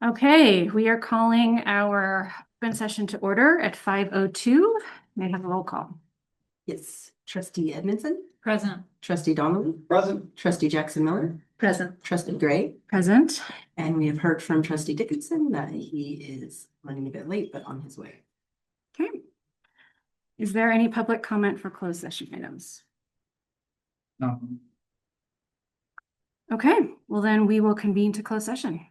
Okay, we are calling our open session to order at 5:02. May I have a roll call? Yes, trustee Edmondson, Present. trustee Donnelly, Present. trustee Jackson Miller, Present. trustee Gray, Present. and we have heard from trustee Dickinson that he is running a bit late, but on his way. Okay. Is there any public comment for closed session items? No. Okay, well then we will convene to closed session.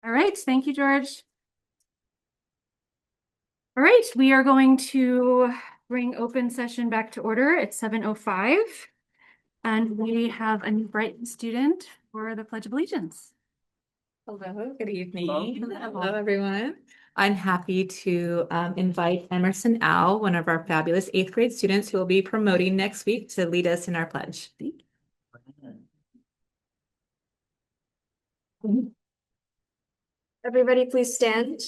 All right, thank you, George. All right, we are going to bring open session back to order at 7:05. And we have a new Brighton student for the Pledge of Allegiance. Hello, good evening. Hello, everyone. I'm happy to invite Emerson Au, one of our fabulous 8th grade students who will be promoting next week to lead us in our pledge. Everybody please stand.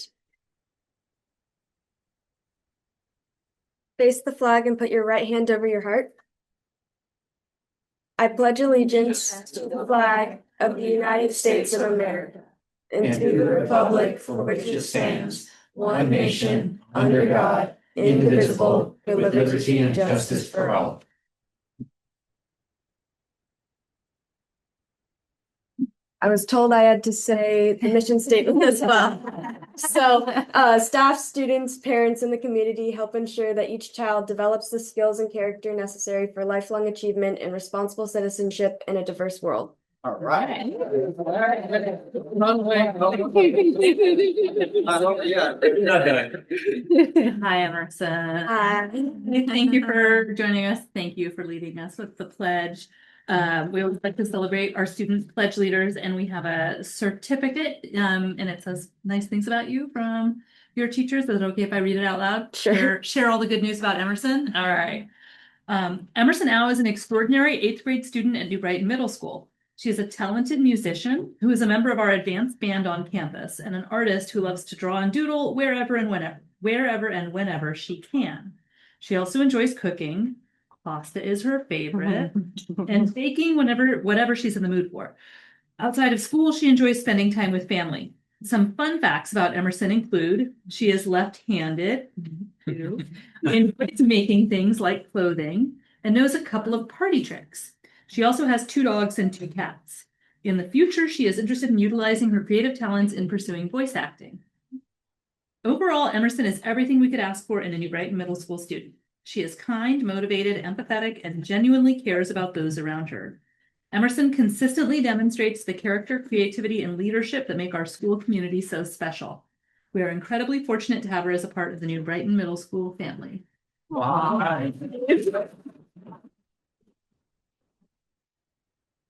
Face the flag and put your right hand over your heart. I pledge allegiance to the flag of the United States of America and to the republic for which it stands, one nation, under God, indivisible, with liberty and justice for all. I was told I had to say the mission statement as well. So staff, students, parents, and the community help ensure that each child develops the skills and character necessary for lifelong achievement and responsible citizenship in a diverse world. All right. Hi, Emerson. Hi. Thank you for joining us. Thank you for leading us with the pledge. We always like to celebrate our student pledge leaders, and we have a certificate, and it says nice things about you from your teachers. Is it okay if I read it out loud? Sure. Share all the good news about Emerson. All right. Emerson Au is an extraordinary 8th grade student at New Brighton Middle School. She is a talented musician who is a member of our advanced band on campus and an artist who loves to draw and doodle wherever and whenever she can. She also enjoys cooking. Pasta is her favorite, and baking whatever she's in the mood for. Outside of school, she enjoys spending time with family. Some fun facts about Emerson include she is left-handed, enjoys making things like clothing, and knows a couple of party tricks. She also has 2 dogs and 2 cats. In the future, she is interested in utilizing her creative talents in pursuing voice acting. Overall, Emerson is everything we could ask for in a New Brighton Middle School student. She is kind, motivated, empathetic, and genuinely cares about those around her. Emerson consistently demonstrates the character, creativity, and leadership that make our school community so special. We are incredibly fortunate to have her as a part of the New Brighton Middle School family. Wow.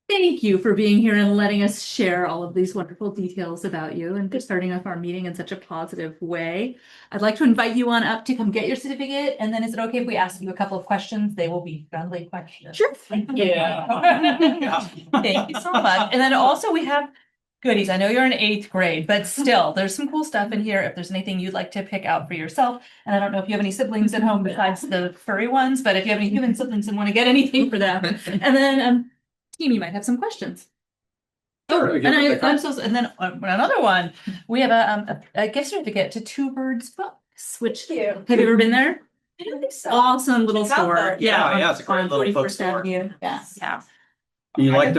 Thank you for being here and letting us share all of these wonderful details about you and for starting off our meeting in such a positive way. I'd like to invite you on up to come get your certificate. And then is it okay if we ask you a couple of questions? They will be friendly questions. Sure. Thank you. Thank you so much. And then also we have goodies. I know you're in 8th grade, but still there's some cool stuff in here if there's anything you'd like to pick out for yourself. And I don't know if you have any siblings at home besides the furry ones, but if you have any human siblings and want to get anything for them. And then team, you might have some questions. Sure, And then another one, we have a gift certificate to Two Birds Books, which Thank you. have you ever been there? I don't think so. Awesome little Check out store. the- Yeah, it's a great on little 41st bookstore. Avenue. Yeah. Yeah. You like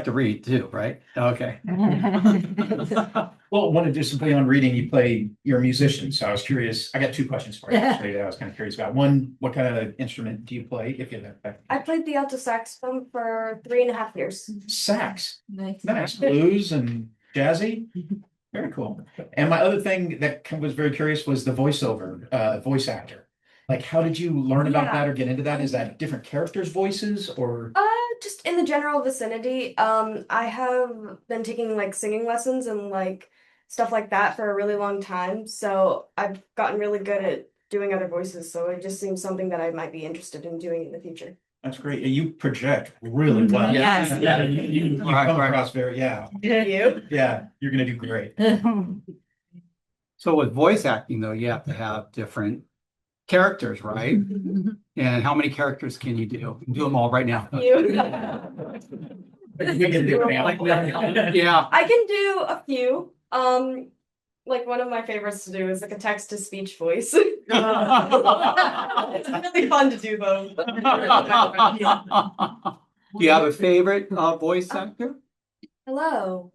to read too, right? Okay. Well, wanted to do some play on reading. You're a musician, so I was curious. I got 2 questions for you actually that I was kind of curious about. One, what kind of instrument do you play? If you have I played the alto saxophone for 3.5 years. sax, Nice. nice, blues and jazzy. Very cool. And my other thing that was very curious was the voiceover, voice actor. Like, how did you learn about Yeah. that or get into that? Is that different characters' voices or? just in the general vicinity. I have been taking like singing lessons and like stuff like that for a really long time. So I've gotten really good at doing other voices. So it just seems something that I might be interested in doing in the future. That's great. You project really well. Yes. Yeah, you Right, come right. across very, yeah, You? yeah, you're gonna do great. So with voice acting though, you have to have different characters, right? And how many characters can you do? You can do them all right now. We can do it now. Yeah. I can do a few. Like one of my favorites to do is like a text to speech voice. It's really fun to do though. Do you have a favorite voice actor? Hello.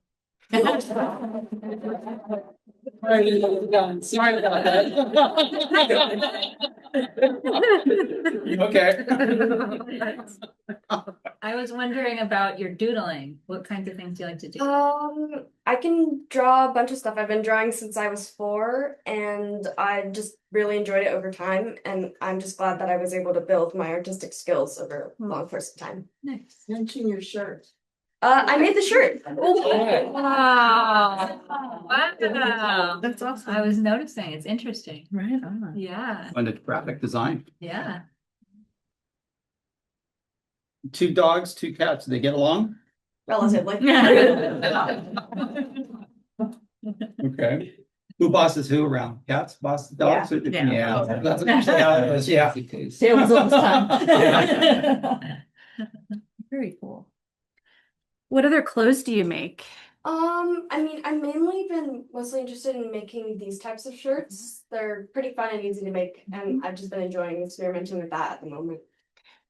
Sorry about that. Okay. I was wondering about your doodling. What kinds of things do you like to do? I can draw a bunch of stuff. I've been drawing since I was 4, and I just really enjoyed it over time. And I'm just glad that I was able to build my artistic skills over a long course of time. Nice. Mention your shirt. I made the shirt. Wow. Wow. That's awesome. I was noticing. It's interesting. Right on. Yeah. Under graphic design. Yeah. 2 dogs, 2 cats. Do they get along? Relatively. Okay. Who bosses who around? Cats boss the dogs? Yeah. Yeah. That's usually how it is. Yeah. Tails all the time. Very cool. What other clothes do you make? I mean, I've mainly been mostly interested in making these types of shirts. They're pretty fun and easy to make, and I've just been enjoying experimenting with that at the moment.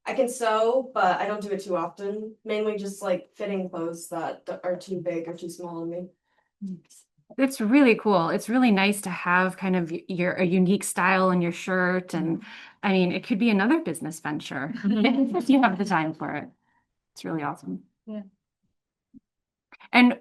I can sew, but I don't do it too often. Mainly just like fitting clothes that are too big or too small on me. It's really cool. It's really nice to have kind of a unique style in your shirt. And I mean, it could be another business venture if you have the time for it. It's really awesome. Yeah. And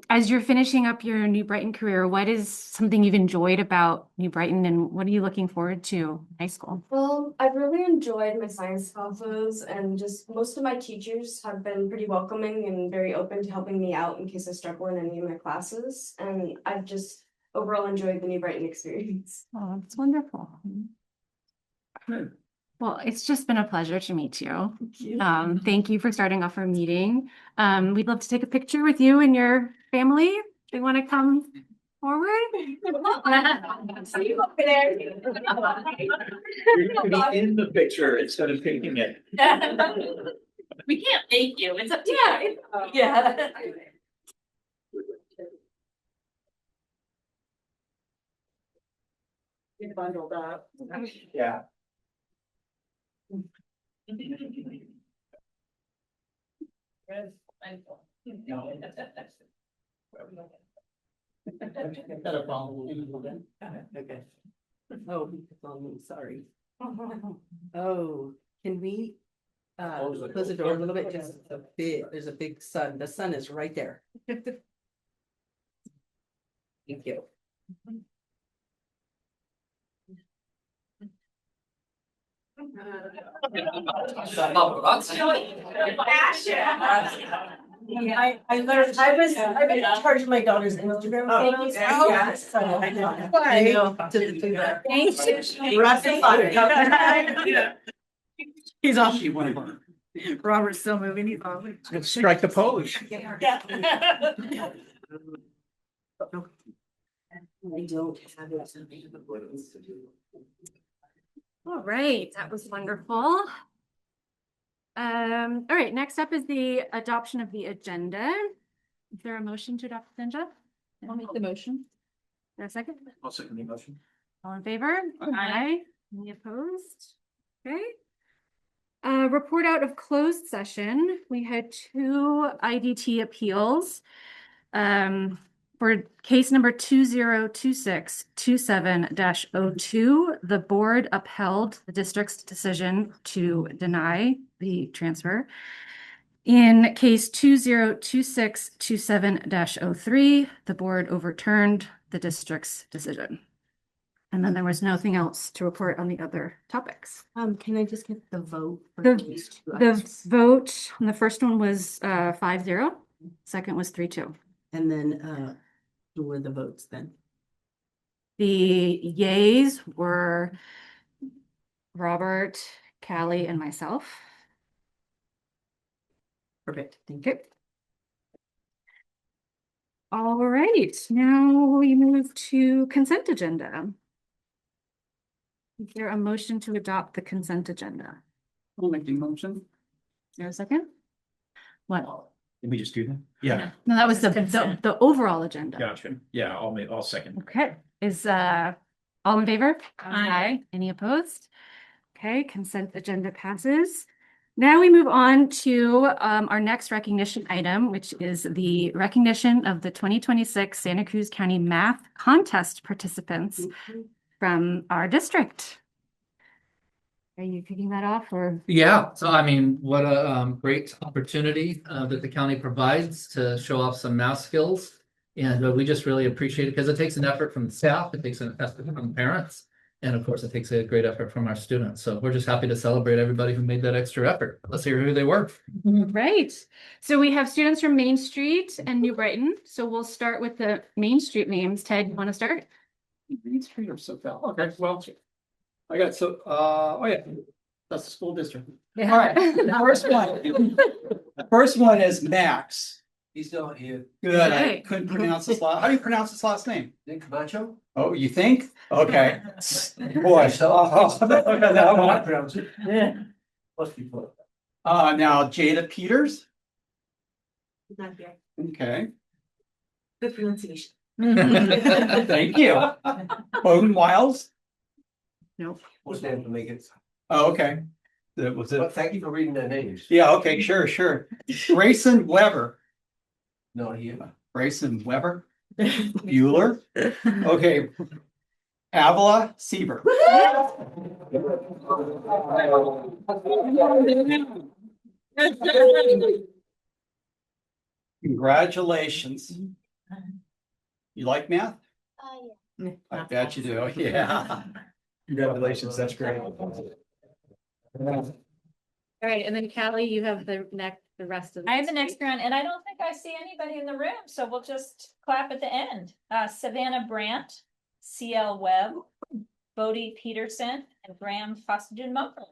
as you're finishing up your New Brighton career, what is something you've enjoyed about New Brighton and what are you looking forward to in high school? Well, I've really enjoyed my science classes, and just most of my teachers have been pretty welcoming and very open to helping me out in case I struggle in any of my classes. And I've just overall enjoyed the New Brighton experience. Oh, that's wonderful. Good. Well, it's just been a pleasure to meet you. Thank you for starting off our meeting. We'd love to take a picture with you and your family. If they want to come forward. See you over there. You're gonna be in the picture instead of taking it. We can't make you. It's up to Yeah. Yeah. Get bundled up. Yeah. Okay. Oh, sorry. Oh, can we close the door a little bit? Just a bit, there's a big sun. The sun is right there. Thank you. I learned, I've been in charge of my daughter's Instagram. Thank you. Yes, so I know. I know. Rapid fire. He's off. She won. Robert's still moving. He's off. Strike the pose. I don't have it. All right, that was wonderful. All right, next up is the adoption of the agenda. Is there a motion to adopt the agenda? I'll make the motion. Is there a second? I'll second the motion. All in favor? Aye. Any opposed? Okay. Report out of closed session. We had 2 IDT appeals. For case number 202627-02, the board upheld the district's decision to deny the transfer. In case 202627-03, the board overturned the district's decision. And then there was nothing else to report on the other topics. Can I just get the vote for The- these two The items? vote on the first one was 5-0. Second was 3-2. And then, who were the votes then? The yays were Robert, Callie, and myself. Perfect, thank you. Okay. All right, now we move to consent agenda. Is there a motion to adopt the consent agenda? I'll make the motion. Is there a second? What? Did we just do that? Yeah, No, that was the Consent. the overall agenda. gotcha. Yeah, I'll second. Okay, is all in favor? Aye. Any opposed? Okay, consent agenda passes. Now we move on to our next recognition item, which is the recognition of the 2026 Santa Cruz County Math Contest participants from our district. Are you kicking that off or? Yeah, so I mean, what a great opportunity that the county provides to show off some math skills. And we just really appreciate it because it takes an effort from the staff, it takes an effort from parents, and of course, it takes a great effort from our students. So we're just happy to celebrate everybody who made that extra effort. Let's hear who they were. Right. So we have students from Main Street and New Brighton. So we'll start with the Main Street names. Ted, you want to start? Main Street or SoCal? Okay, well, I got oh yeah, that's the school district. All right, the first one is Max. He's not here. Good, I Okay. couldn't pronounce his last, how do you pronounce his last name? Nick Camacho? Oh, you think? Okay. Boy. I pronounce it. Yeah. Must be close. Now Jada Peters, Not here. okay, Good pronunciation. thank you. Bowden Wiles, We'll stand to make it. oh, okay. That was But it. thank you for reading their names. Yeah, okay, sure. Grayson Weber, Not here. Grayson Weber, Bueller, okay. Avila Sieber. Congratulations. You like math? I bet you do, yeah. Congratulations, that's great. All right, and then Callie, you have the rest of. I have the next round, and I don't think I see anybody in the room, so we'll just clap at the end. Savannah Brandt, CL Webb, Bodie Peterson, and Graham Fossidon Mumphrey.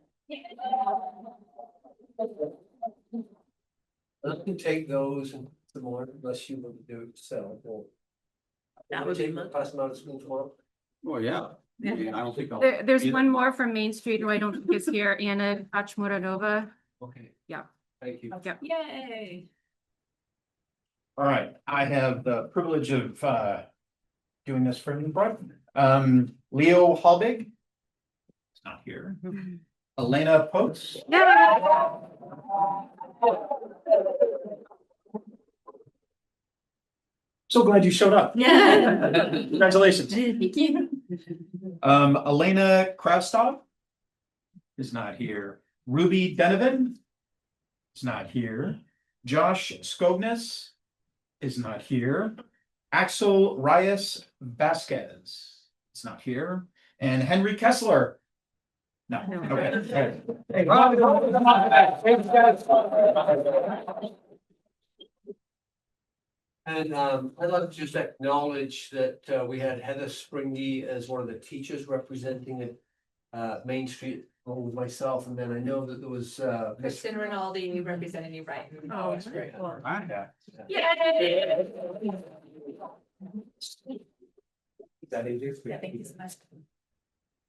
I can take those and some more unless you want to do it yourself. That would be Pass them out at school tomorrow. Oh, yeah. I mean, I don't think I'll. There's either. one more from Main Street who I don't think is here, Anna Achmuradova. Okay. Yeah. Thank you. Yep. Yay. All right, I have the privilege of doing this for New Brighton. Leo Halbig. It's not here. Elena Post. So glad you showed up. Congratulations. Thank you. Elena Krastov is not here. Ruby Denovan is not here. Josh Skognes is not here. Axel Reyes Vasquez is not here. And Henry Kessler. No. Okay. And I'd like to just acknowledge that we had Heather Springy as one of the teachers representing it. Main Street, along with myself, and then I know that there was Kristen Rinaldi representing you, right? Oh, that's great. Yeah. that easy. Yeah, thank you so much.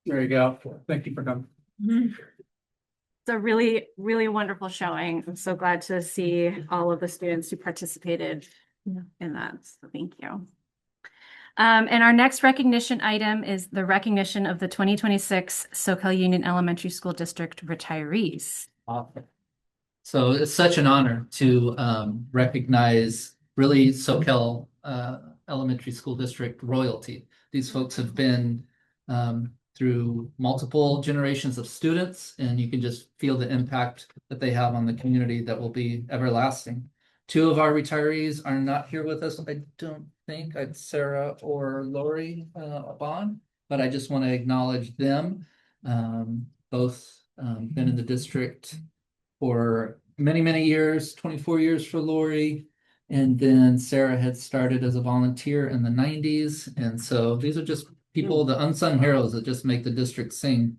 There you go. Thank you for coming. It's a really, really wonderful showing. I'm so glad to see all of the students who participated in that. So thank you. And our next recognition item is the recognition of the 2026 SoCal Union Elementary School District retirees. So it's such an honor to recognize really SoCal Elementary School District royalty. These folks have been through multiple generations of students, and you can just feel the impact that they have on the community that will be everlasting. Two of our retirees are not here with us, I don't think. It's Sarah or Lori Bond. but I just want to acknowledge them. Both been in the district for many, many years, 24 years for Lori. And then Sarah had started as a volunteer in the 90s. And so these are just people, the unsung heroes that just make the district sing.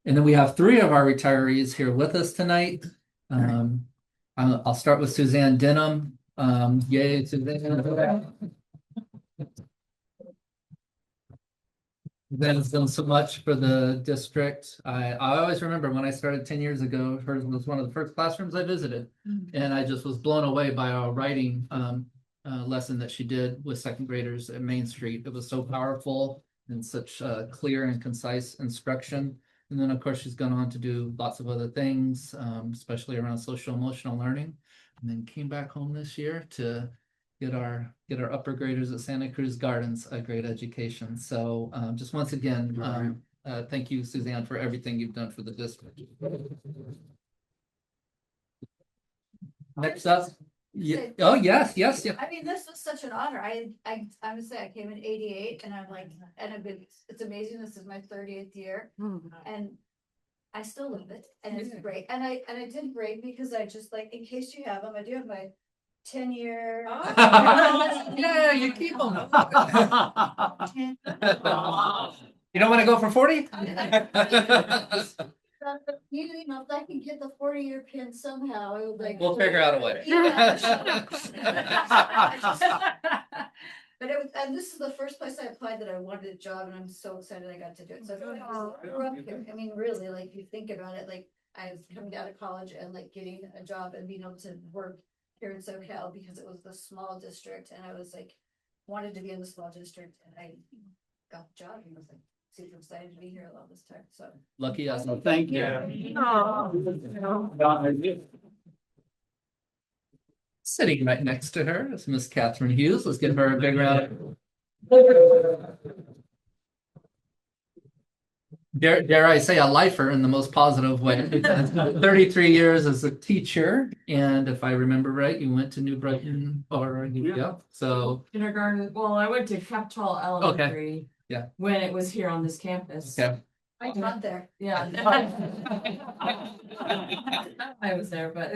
And then we have 3 of our retirees here with us tonight. I'll start with Suzanne Denham. Yay, Suzanne. Suzanne's done so much for the district. I always remember when I started 10 years ago, hers was one of the first classrooms I visited. And I just was blown away by our writing lesson that she did with second graders at Main Street. It was so powerful and such clear and concise instruction. And then, of course, she's gone on to do lots of other things, especially around social emotional learning. And then came back home this year to get our upper graders at Santa Cruz Gardens a great education. So just once again, thank you, Suzanne, for everything you've done for the district. Next up. Yeah. Oh, yes. I mean, this was such an honor. I would say I came in '88 and I'm like, and I've been, it's amazing. This is my 30th year and I still love it and it's great. And I did great because I just like, in case you have them, I do have my 10-year. Yeah, you keep them. You don't want to go for 40? You know, if I can get the 40-year pin somehow, it would like. We'll figure out a way. But it was, and this is the first place I applied that I wanted a job, and I'm so excited I got to do it. So I feel like I grew up here. I mean, really, like you think about it, like I was coming out of college and like getting a job and being able to work here in SoCal because it was the small district, and I was like wanted to be in the small district, and I got the job and was like super excited to be here all this time. So Lucky us. Well, thank you. Sitting right next to her is Miss Catherine Hughes. Let's give her a big round. Dare I say a lifer in the most positive way. 33 years as a teacher, and if I remember right, you went to New Brighton or yeah. So kindergarten. Well, I went to Capitol Elementary. Yeah. When it was here on this campus. okay. I taught there. Yeah. I was there, but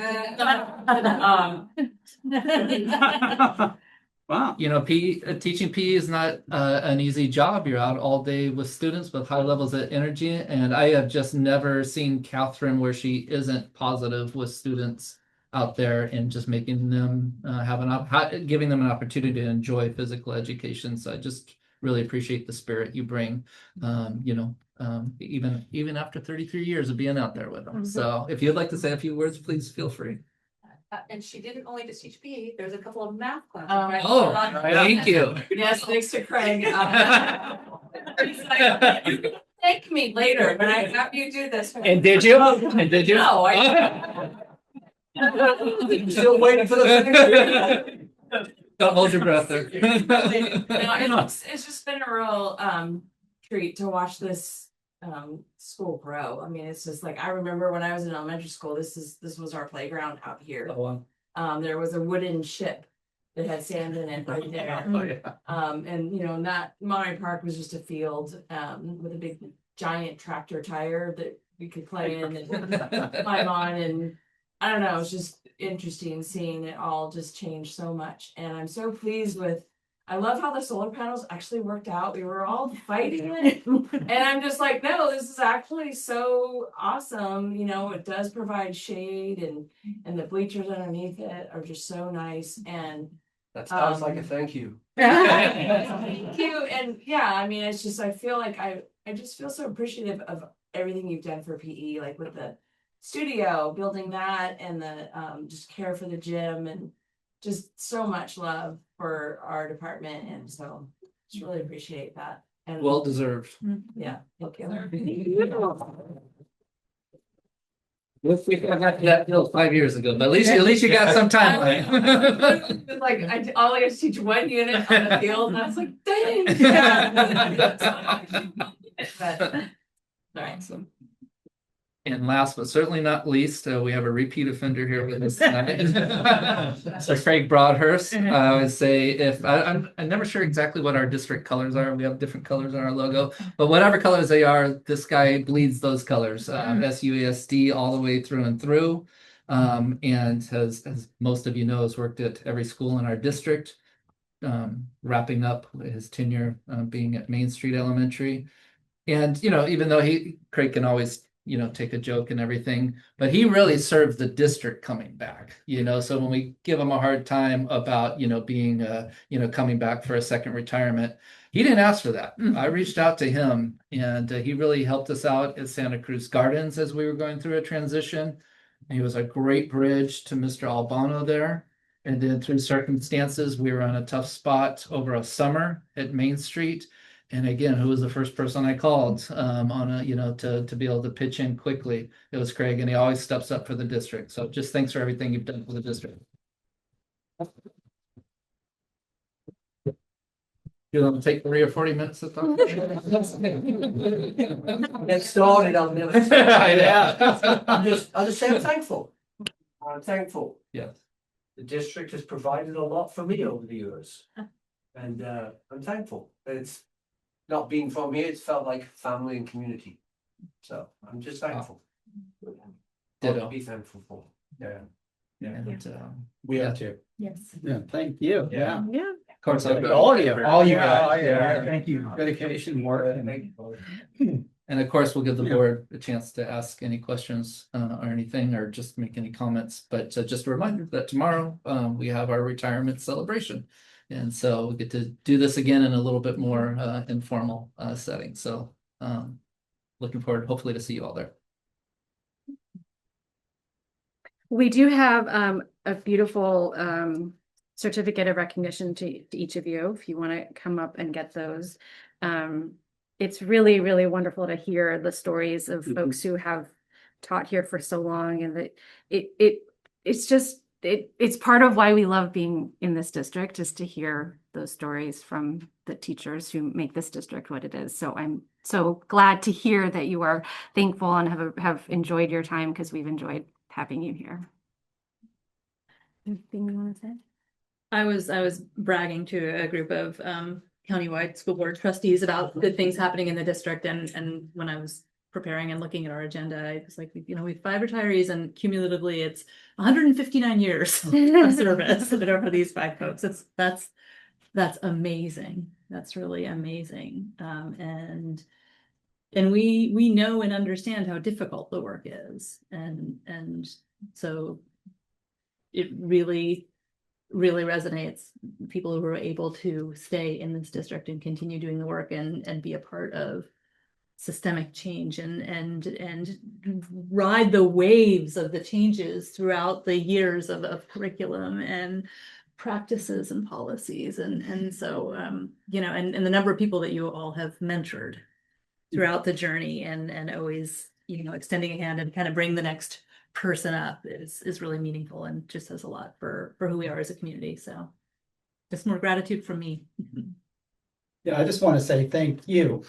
Wow. You know, teaching PE is not an easy job. You're out all day with students with high levels of energy, and I have just never seen Catherine where she isn't positive with students out there and just making them giving them an opportunity to enjoy physical education. So I just really appreciate the spirit you bring. Even after 33 years of being out there with them. So if you'd like to say a few words, please feel free. And she didn't only just teach PE, there's a couple of math classes. Oh, thank you. yes, thanks to Craig. You can thank me later when I have you do this. And did you? No, Still waiting for the Don't hold your breath there. it's just been a real treat to watch this school grow. I mean, it's just like I remember when I was in elementary school, this was our playground out here. Oh, wow. There was a wooden ship that had sand in it right there. Oh, yeah. And that Monterey Park was just a field with a big giant tractor tire that we could play in and climb on, and I don't know, it was just interesting seeing it all just change so much. And I'm so pleased with, I love how the solar panels actually worked out. We were all fighting it. And I'm just like, no, this is actually so awesome. It does provide shade, and the bleachers underneath it are just so nice. And That sounds like a thank you. thank you. And yeah, I mean, it's just, I feel like I just feel so appreciative of everything you've done for PE, like with the studio, building that, and the just care for the gym, and just so much love for our department. And so just really appreciate that. And Well deserved. yeah, thank you. We got that bill 5 years ago, but at least you got some time. Like I only have to teach one unit on the field, and I was like, dang. But, all right. And last but certainly not least, we have a repeat offender here with us tonight. So Craig Broadhurst, I would say if I'm never sure exactly what our district colors are. We have different colors on our logo, but whatever colors they are, this guy bleeds those colors. SUESD all the way through and through. And has, as most of you know, has worked at every school in our district. Wrapping up his tenure being at Main Street Elementary. And, even though Craig can always, take a joke and everything, but he really served the district coming back, so when we give him a hard time about, being, coming back for a second retirement, he didn't ask for that. I reached out to him and he really helped us out at Santa Cruz Gardens as we were going through a transition. He was a great bridge to Mr. Albano there. And then through circumstances, we were on a tough spot over a summer at Main Street. And again, who was the first person I called on to be able to pitch in quickly? It was Craig, and he always steps up for the district. So just thanks for everything you've done for the district. You want to take 30 or 40 minutes to talk? Get started on this. Yeah. I'm just saying I'm thankful. I'm thankful. Yes. The district has provided a lot for me over the years. And I'm thankful. It's not being from here, it's felt like family and community. So I'm just thankful. Ditto. To be thankful for. Yeah. And, We have to. Yes. Yeah, thank you. Yeah. Yeah. of course, All of you guys. Yeah. Thank you. Dedication, work. And of course, we'll give the Yeah. board a chance to ask any questions or anything, or just make any comments. But just a reminder that tomorrow we have our retirement celebration. And so we get to do this again in a little bit more informal setting. So looking forward, hopefully, to see you all there. We do have a beautiful certificate of recognition to each of you if you want to come up and get those. It's really, really wonderful to hear the stories of folks who have taught here for so long, and that it's part of why we love being in this district, is to hear those stories from the teachers who make this district what it is. So I'm so glad to hear that you are thankful and have enjoyed your time, because we've enjoyed having you here. Anything you want to say? I was bragging to a group of countywide school board trustees about good things happening in the district, and when I was preparing and looking at our agenda, I was like, we have 5 retirees, and cumulatively it's 159 years of service for these 5 folks. That's amazing. That's really amazing. And we know and understand how difficult the work is, and so it really resonates. People who are able to stay in this district and continue doing the work and be a part of systemic change and ride the waves of the changes throughout the years of curriculum and practices and policies. And so, and the number of people that you all have mentored throughout the journey and always, extending a hand and kind of bring the next person up is really meaningful, and just says a lot for who we are as a community. So just more gratitude from me. Yeah, I just want to say thank you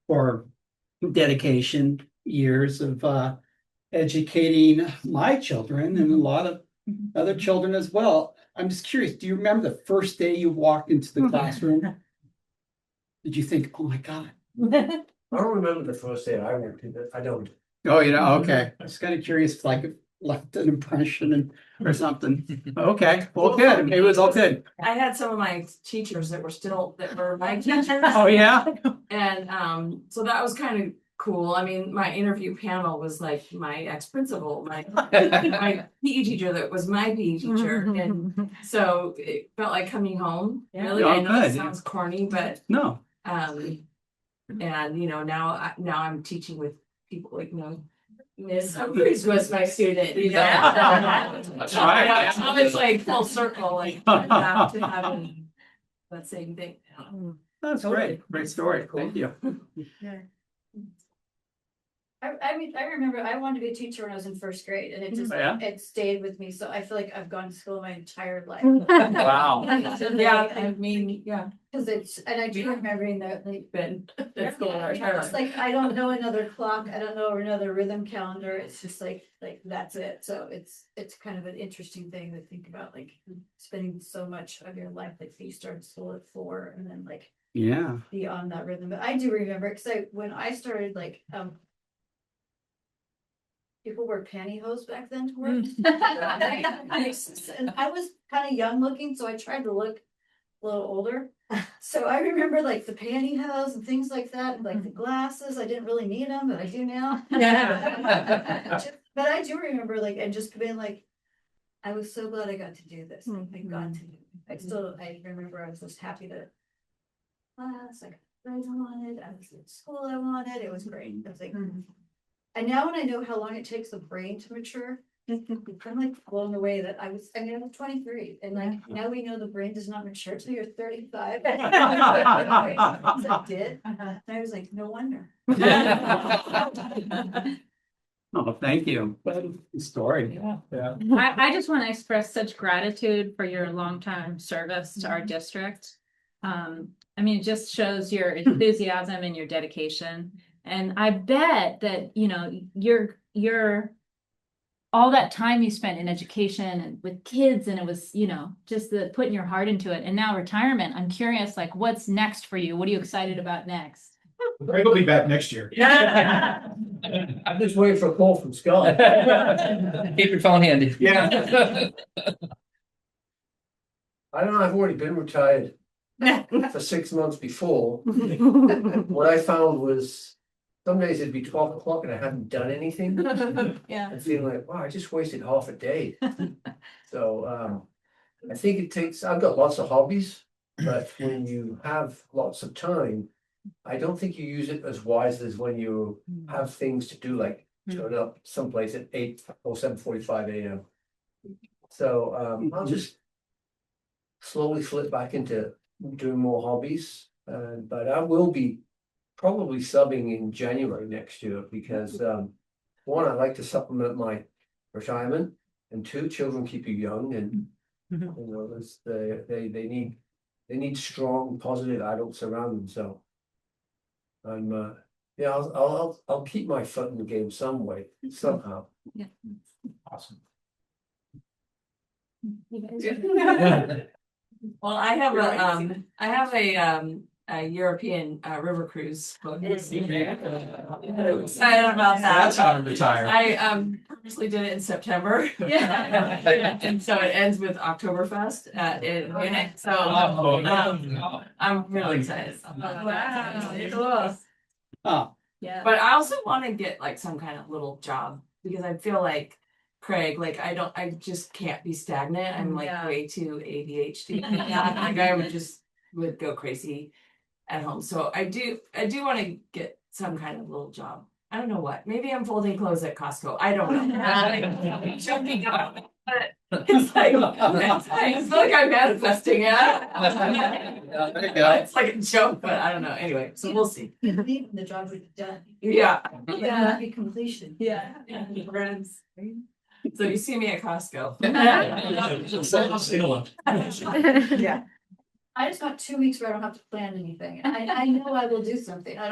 for dedication, years of educating my children and a lot of other children as well. I'm just curious, do you remember the first day you walked into the classroom? Did you think, oh my God? I don't remember the first day I went to that. I don't. Oh, okay. I was kind of curious if it left an impression or something. Okay, well, good. It was all good. I had some of my teachers that were my teachers. Oh, yeah. And so that was kind of cool. I mean, my interview panel was like my ex-principal, my PE teacher that was my PE teacher. And so it felt like coming home. Really, Oh, I know it good. sounds corny, but No. and now I'm teaching with people like Miss Humphreys was my student, That's right. So it's like full circle, like back to having that same thing. That's great. Great story. Thank you. Yeah. I mean, I remember I wanted to be a teacher when I was in first grade and it just, Yeah? it stayed with me. So I feel like I've gone to school my entire life. Wow. Yeah, I mean, yeah, Cause it's, and I do remembering that, like, been, that's going on. it's like, I don't know another clock, I don't know another rhythm calendar, it's just like, that's it. So it's kind of an interesting thing to think about, like, spending so much of your life, like, you started school at 4 and then like Yeah. be on that rhythm. But I do remember, cause when I started, like, people wore pantyhose back then to work. And I was kind of young looking, so I tried to look a little older. So I remember like the pantyhose and things like that, and like the glasses. I didn't really need them, but I do now. But I do remember like, and just being like, I was so glad I got to do this. I got to do it. I remember I was just happy to class, like friends I wanted, I was in school I wanted. It was great. I was like, and now when I know how long it takes the brain to mature, I'm like blown away that I was 23 and like now we know the brain does not mature till you're 35. I did. And I was like, no wonder. Oh, thank you. Story. Yeah. I just want to express such gratitude for your longtime service to our district. I mean, it just shows your enthusiasm and your dedication. And I bet that, you know, you're all that time you spent in education and with kids, and it was, you know, just the putting your heart into it. And now retirement, I'm curious, like, what's next for you? What are you excited about next? Greg will be back next year. Yeah. I'm just waiting for a call from Scott. Keep your phone handy. Yeah. I don't know, I've already been retired for 6 months before. What I found was some days it'd be 12 o'clock and I hadn't done anything. Yeah. And feeling like, wow, I just wasted half a day. So I think it takes, I've got lots of hobbies, but when you have lots of time, I don't think you use it as wise as when you have things to do, like showing up someplace at 8 or 7:45 a.m. So I'll just slowly flip back into doing more hobbies. But I will be probably subbing in January next year because one, I like to supplement my retirement, and two, children keep you young, and you know, they need strong, positive adults around them. So I'm yeah, I'll keep my foot in the game some way, somehow. Yeah. Awesome. Well, I have a European river cruise book. I'm excited about that. That's how to retire. I purposely did it in September. Yeah. And so it ends with Oktoberfest in Munich. So I'm really excited. Wow. Oh, Yeah. But I also want to get like some kind of little job because I feel like Craig, like I just can't be stagnant. I'm like way too ADHD. Like I would go crazy at home. So I do want to get some kind of little job. I don't know what. Maybe I'm folding clothes at Costco. I don't know. I'm joking about it. But it's like I feel like I'm manifesting it. There you go. It's like a joke, but I don't know. Anyway, so we'll see. The job would be done. Yeah. Yeah, be completion. Yeah. Friends. So you see me at Costco. Yeah. I just want 2 weeks where I don't have to plan anything. I know I will do something. I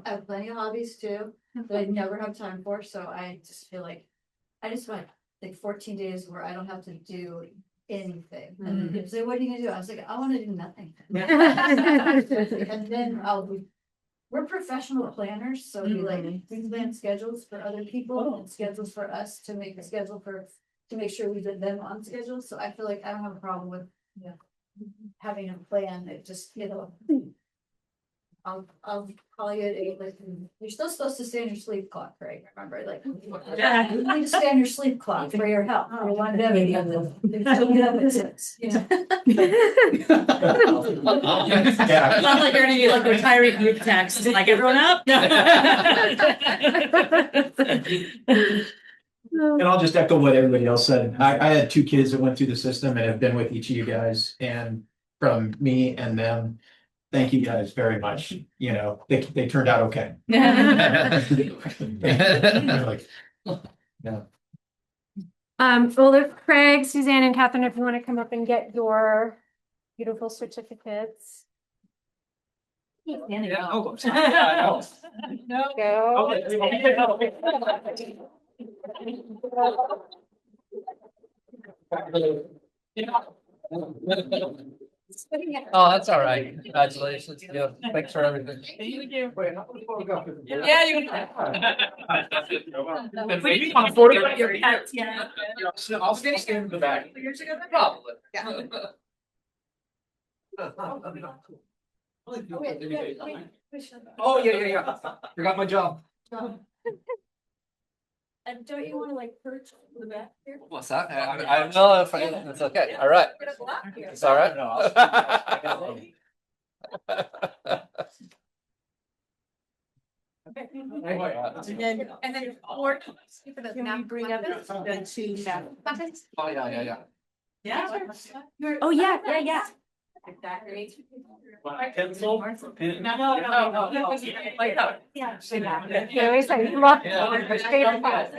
have plenty of hobbies too, that I never have time for, so I just feel like I just want like 14 days where I don't have to do anything. And then people say, what are you gonna do? I was like, I wanna do nothing. And then we're professional planners, so we plan schedules for other people and schedules for us to make a schedule to make sure we get them on schedule. So I feel like I don't have a problem with having a plan that just, you know, I'll call you at 8, like, you're still supposed to stay on your sleep clock, right? Remember, like, you need to stay on your sleep clock for your health, for your longevity. Still get up at 6. Yeah. Sounds like you're gonna get like a retiree group text, like everyone up. And I'll just echo what everybody else said. I had 2 kids that went through the system and have been with each of you guys, and from me and them, thank you guys very much. You know, they turned out okay. Like, yeah. Well, if Craig, Suzanne, and Catherine, if you want to come up and get your beautiful certificates. Oh, that's all right. Congratulations. Yeah, thanks for everything. Yeah, you can. Maybe on 40. Yeah. I'll stand in the back. Years ago? Probably. Oh, yeah. You got my job. And don't you wanna like perch in the back here? What's that? I know if it's okay. All right. It's all right. And then or for the can we bring up the two buttons? Oh, yeah. Yeah. Oh, yeah. Pencil. No. Yeah. You always say, you love Yeah. your favorite class.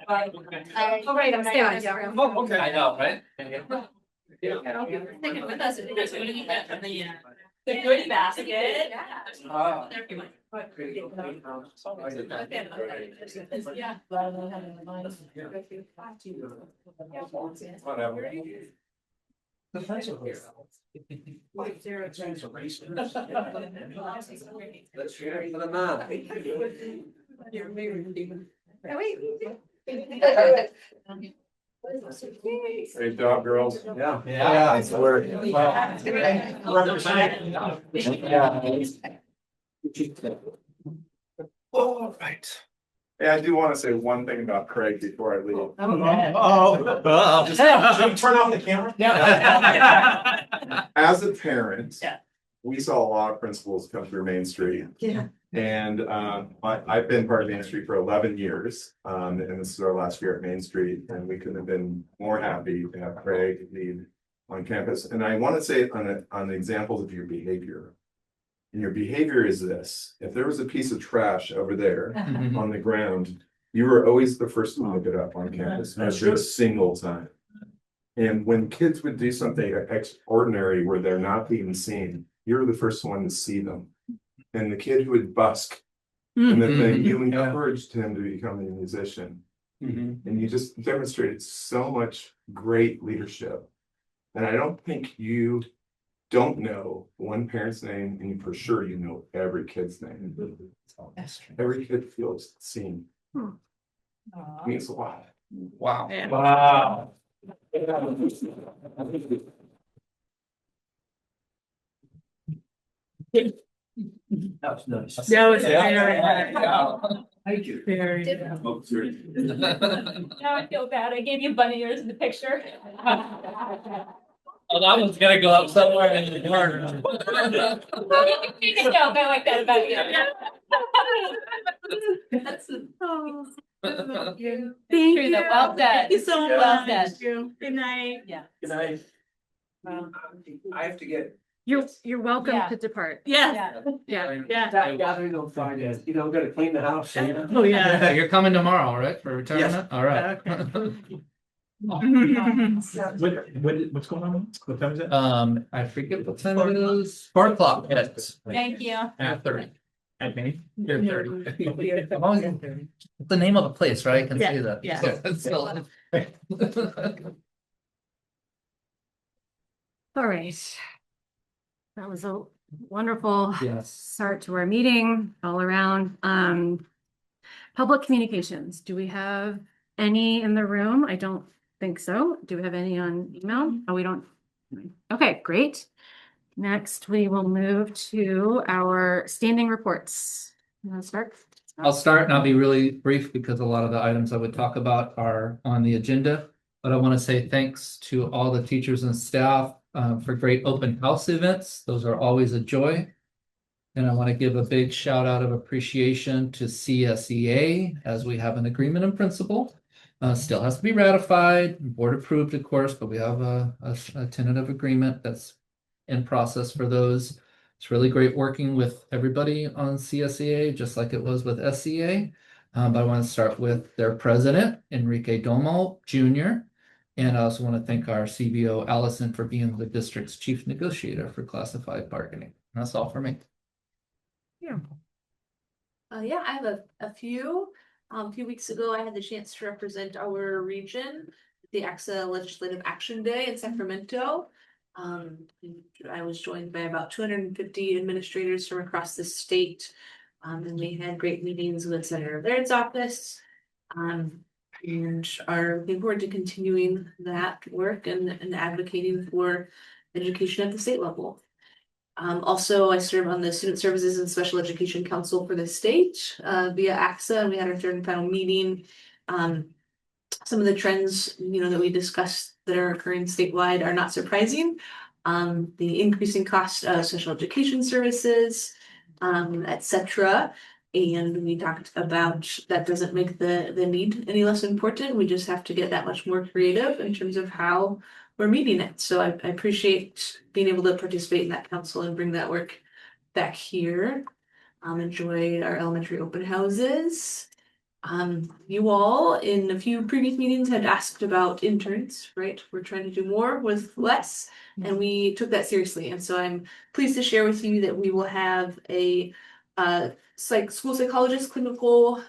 Oh, right, I'm staying. Oh, okay. I know, right? Sticking with us. The goodie basket. Yeah. Whatever. Let's share it for the man. Great job, girls. Yeah. Yeah. It's work. All right. Hey, I do want to say one thing about Craig before I leave. Turn off the camera. As a parent. Yeah. We saw a lot of principals come through Main Street. Yeah. And I've been part of Main Street for 11 years. And this is our last year at Main Street, and we couldn't have been more happy to have Craig lead on campus. And I want to say on the examples of your behavior. And your behavior is this: if there was a piece of trash over there on the ground, you were always the first to pick it up on campus every single time. And when kids would do something extraordinary where they're not being seen, you're the first one to see them. And the kid who would busk, and then you encouraged him to become a musician. And you just demonstrated so much great leadership. And I don't think you don't know one parent's name, and for sure you know every kid's name. Every kid feels seen. Means a lot. Wow. Wow. That was nice. That was Thank you. very. Now I feel bad. I gave you bunny ears in the picture. Oh, that one's gonna go up somewhere in the corner. Don't go like that about you. Thank you. True, though. Well said. Thank you so much. Well said. Good night. Yeah. Good night. I have to get. You're welcome Yeah. to depart. Yes. Yeah. Yeah. That gathering on Friday, you know, gotta clean the house. You know? Oh, yeah. You're coming tomorrow, right, for retirement? All right. What's going on? What time is it? I forget what time it is. 4 o'clock. Yes. Thank you. At 30. At me? You're 30. I'm always in 30. It's the name of a place, right? I can Yeah, see that. yeah. So- All right. That was a wonderful Yes. start to our meeting all around. Public communications. Do we have any in the room? I don't think so. Do we have any on email? Oh, we don't. Okay, great. Next, we will move to our standing reports. You want to start? I'll start and I'll be really brief because a lot of the items I would talk about are on the agenda. But I want to say thanks to all the teachers and staff for great open house events. Those are always a joy. And I want to give a big shout out of appreciation to CSEA as we have an agreement in principle. Still has to be ratified, board approved, of course, but we have a tentative agreement that's in process for those. It's really great working with everybody on CSEA, just like it was with SCA. But I want to start with their president, Enrique Domo Jr. And I also want to thank our CBO, Allison, for being the district's chief negotiator for classified bargaining. That's all for me. Yeah, I have a few. A few weeks ago, I had the chance to represent our region at the AXA Legislative Action Day in Sacramento. I was joined by about 250 administrators from across the state. And we had great meetings with Senator Laird's office. And are looking forward to continuing that work and advocating for education at the state level. Also, I serve on the Student Services and Special Education Council for the state via AXA, and we had our third and final meeting. Some of the trends, that we discussed that are occurring statewide are not surprising. The increasing cost of special education services, etc. And we talked about that doesn't make the need any less important. We just have to get that much more creative in terms of how we're meeting it. So I appreciate being able to participate in that council and bring that work back here. Enjoy our elementary open houses. You all in a few previous meetings had asked about interns, right? We're trying to do more with less, and we took that seriously. And so I'm pleased to share with you that we will have a school psychologist clinical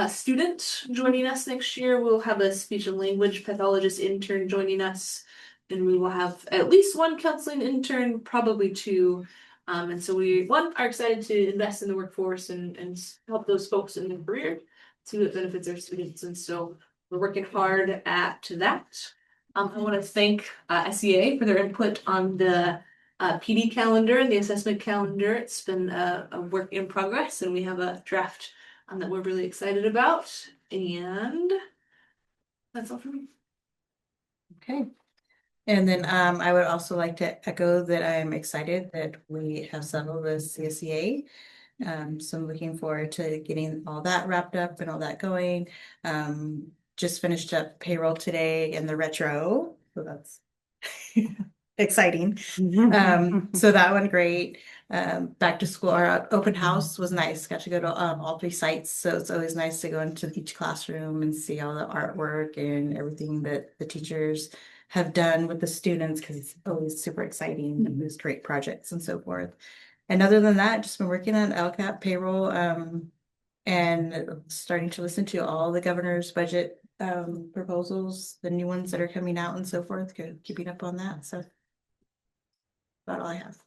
student joining us next year. We'll have a speech and language pathologist intern joining us, and we will have at least one counseling intern, probably two. And so we are excited to invest in the workforce and help those folks in their career. Two, it benefits our students, and so we're working hard at that. I want to thank SEA for their input on the PD calendar and the assessment calendar. It's been a work in progress, and we have a draft that we're really excited about. And that's all for me. Okay. And then I would also like to echo that I'm excited that we have settled the CSEA. So I'm looking forward to getting all that wrapped up and all that going. Just finished up payroll today in the retro, so that's exciting. So that went great. Back to school, our open house was nice. Got to go to all 3 sites, so it's always nice to go into each classroom and see all the artwork and everything that the teachers have done with the students, because it's always super exciting and there's great projects and so forth. And other than that, just been working on LCAP payroll and starting to listen to all the governor's budget proposals, the new ones that are coming out and so forth, keeping up on that. So that's all I have.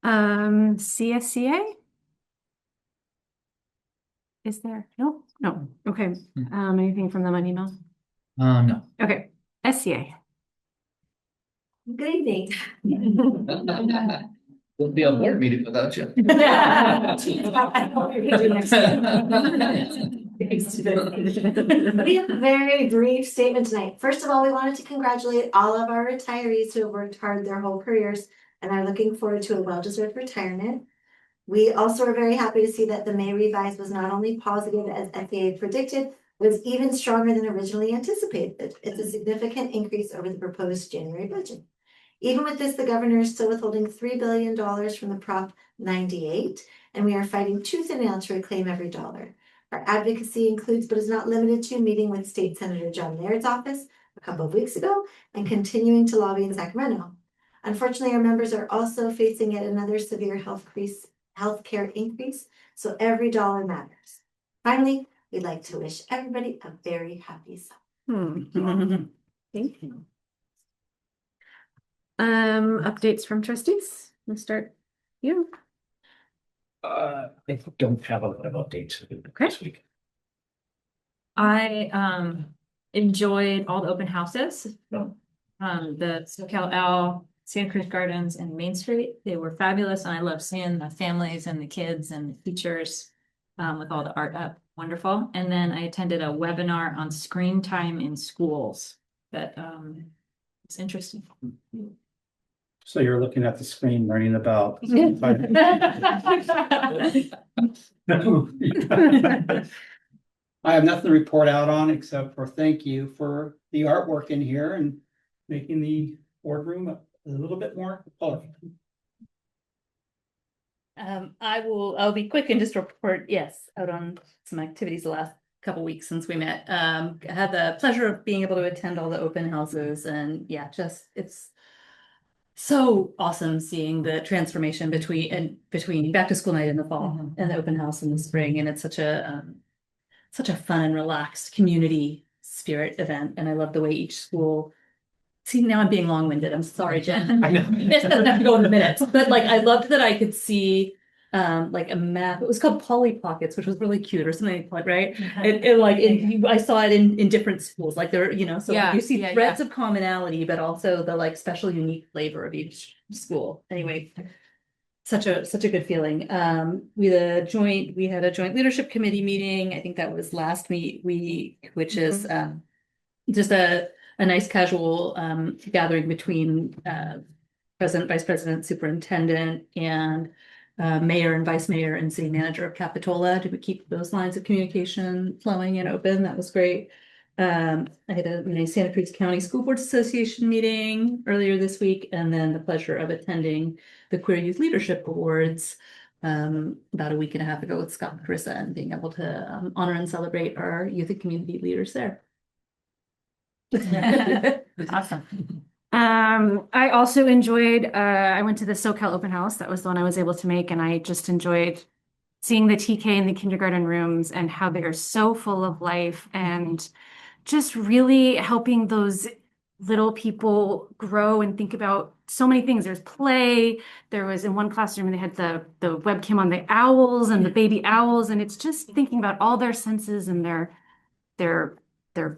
CSCA? Is there? No. Okay. Anything from them on email? No. Okay. SCA. Good evening. We'll be a board meeting without you. We have a very brief statement tonight. First of all, we wanted to congratulate all of our retirees who have worked hard their whole careers and are looking forward to a well-deserved retirement. We also are very happy to see that the May revise was not only positive as FAA predicted, was even stronger than originally anticipated. It's a significant increase over the proposed January budget. Even with this, the governor is still withholding $3 billion from the Prop 98, and we are fighting tooth and nail to reclaim every dollar. Our advocacy includes, but is not limited to, meeting with State Senator John Laird's office a couple of weeks ago and continuing to lobby in Sacramento. Unfortunately, our members are also facing yet another severe healthcare increase, so every dollar matters. Finally, we'd like to wish everybody a very happy summer. Thank you. Updates from trustees. We'll start you. I don't have a lot of updates this week. I enjoyed all the open houses. The SoCal L, Santa Cruz Gardens, and Main Street. They were fabulous, and I love seeing the families and the kids and the teachers with all the art up. Wonderful. And then I attended a webinar on screen time in schools that it's interesting. So you're looking at the screen, learning about. I have nothing to report out on except for thank you for the artwork in here and making the boardroom a little bit more colorful. I'll be quick and just report, yes, out on some activities the last couple weeks since we met. I had the pleasure of being able to attend all the open houses and yeah, just it's so awesome seeing the transformation between back to school night in the fall and the open house in the spring. And it's such a fun and relaxed community spirit event. And I love the way each school. See, now I'm being long-winded. I'm sorry, Jen. I know. This doesn't have to go into minutes, but like I loved that I could see like a map. It was called Polly Pockets, which was really cute or something like, right? I saw it in different schools. Like there, so Yeah, you see yeah, threads of commonality, but also the like special unique flavor of each school. Anyway, such a good feeling. We had a joint leadership committee meeting. I think that was last week, which is just a nice casual gathering between president, vice president, superintendent, and mayor and vice mayor and city manager of Capitola to keep those lines of communication flowing and open. That was great. I had a Santa Cruz County School Boards Association meeting earlier this week, and then the pleasure of attending the Queer Youth Leadership Awards about a week and a half ago with Scott and Carissa, and being able to honor and celebrate our youth and community leaders there. Awesome. I also enjoyed, I went to the SoCal open house. That was the one I was able to make, and I just enjoyed seeing the TK in the kindergarten rooms and how they are so full of life and just really helping those little people grow and think about so many things. There's play. There was in one classroom, they had the webcam on the owls and the baby owls, and it's just thinking about all their senses and their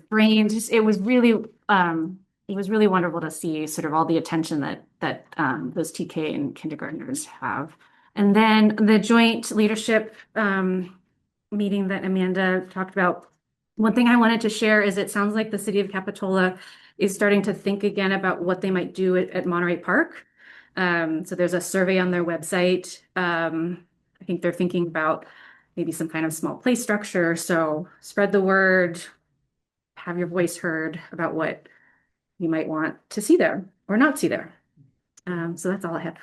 brains. It was really wonderful to see sort of all the attention that those TK and kindergartners have. And then the joint leadership meeting that Amanda talked about. One thing I wanted to share is it sounds like the city of Capitola is starting to think again about what they might do at Monterey Park. So there's a survey on their website. I think they're thinking about maybe some kind of small play structure. So spread the word, have your voice heard about what you might want to see there or not see there. So that's all I have.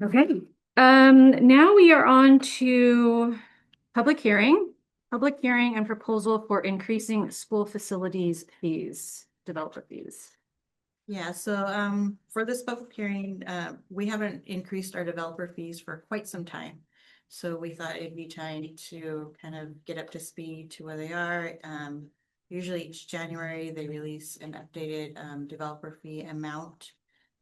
Okay. Now we are on to public hearing and proposal for increasing school facilities fees, developer fees. Yeah, so for this public hearing, we haven't increased our developer fees for quite some time. So we thought it'd be time to kind of get up to speed to where they are. Usually each January, they release an updated developer fee amount.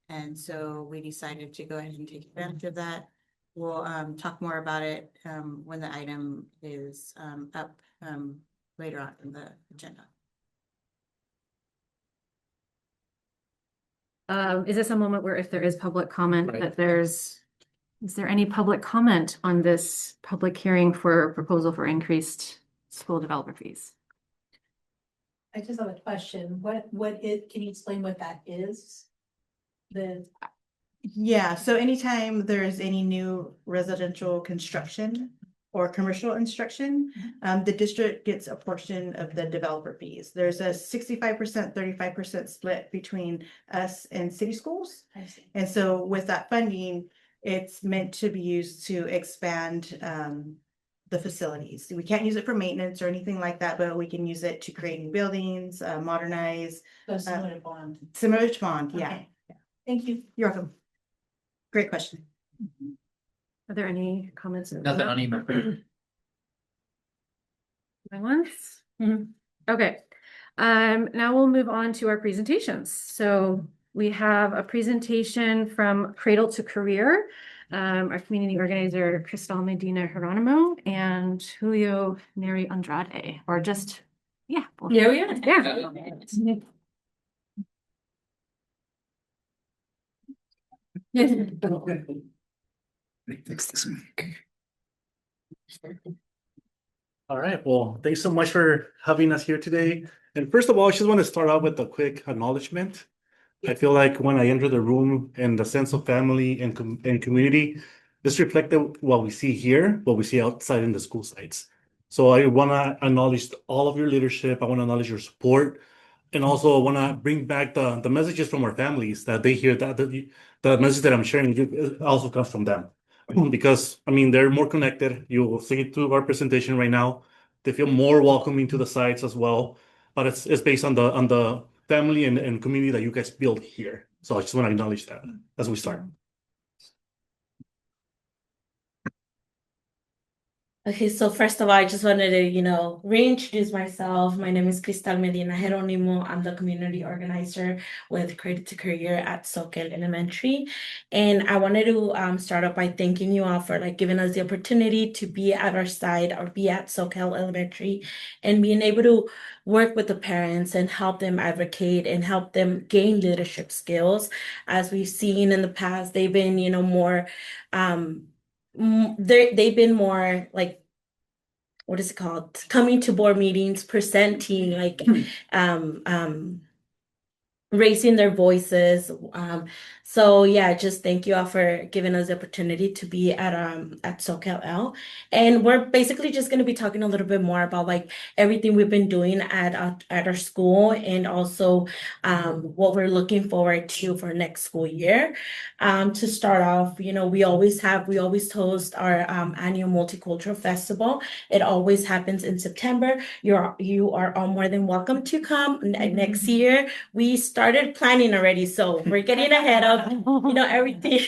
And so we decided to go ahead and take advantage of that. We'll talk more about it when the item is up later on in the agenda. Is this a moment where if there is public comment is there any public comment on this public hearing for proposal for increased school developer fees? I just have a question. Can you explain what that is? Yeah, so anytime there's any new residential construction or commercial construction, the district gets a portion of the developer fees. There's a 65%, 35% split between us and city schools. I see. And so with that funding, it's meant to be used to expand the facilities. We can't use it for maintenance or anything like that, but we can use it to create new buildings, modernize. So similar to bond. Similar to bond, yeah. Okay. Thank you. You're welcome. Great question. Are there any comments? Nothing on email. Okay. Now we'll move on to our presentations. So we have a presentation from Cradle to Career, our community organizer, Cristal Medina Geronimo and Julio Neri Andrade, or just, yeah. Yeah, we are. Yeah. All right, well, thanks so much for having us here today. And first of all, I just want to start out with a quick acknowledgement. I feel like when I enter the room and the sense of family and community, this reflected what we see here, what we see outside in the school sites. So I want to acknowledge all of your leadership. I want to acknowledge your support. And also want to bring back the messages from our families that they hear that the message that I'm sharing also comes from them. Because I mean they're more connected. You will see it through our presentation right now. They feel more welcoming to the sites as well. But it's based on the family and community that you guys build here. So I just want to acknowledge that as we start. Okay, so first of all, I just wanted to, reintroduce myself. My name is Cristal Medina Jeronimo. I'm the community organizer with Credit to Career at Soquel Elementary. And I wanted to start off by thanking you all for giving us the opportunity to be at our site or be at Soquel Elementary and being able to work with the parents and help them advocate and help them gain leadership skills. As we've seen in the past, they've been, more they've been more what is it called? Coming to board meetings, presenting, raising their voices. So yeah, just thank you all for giving us the opportunity to be at SoCal. And we're basically just going to be talking a little bit more about everything we've been doing at our school and also what we're looking forward to for next school year. To start off, we always host our annual multicultural festival. It always happens in September. You are all more than welcome to come next year. We started planning already, so we're getting ahead of everything.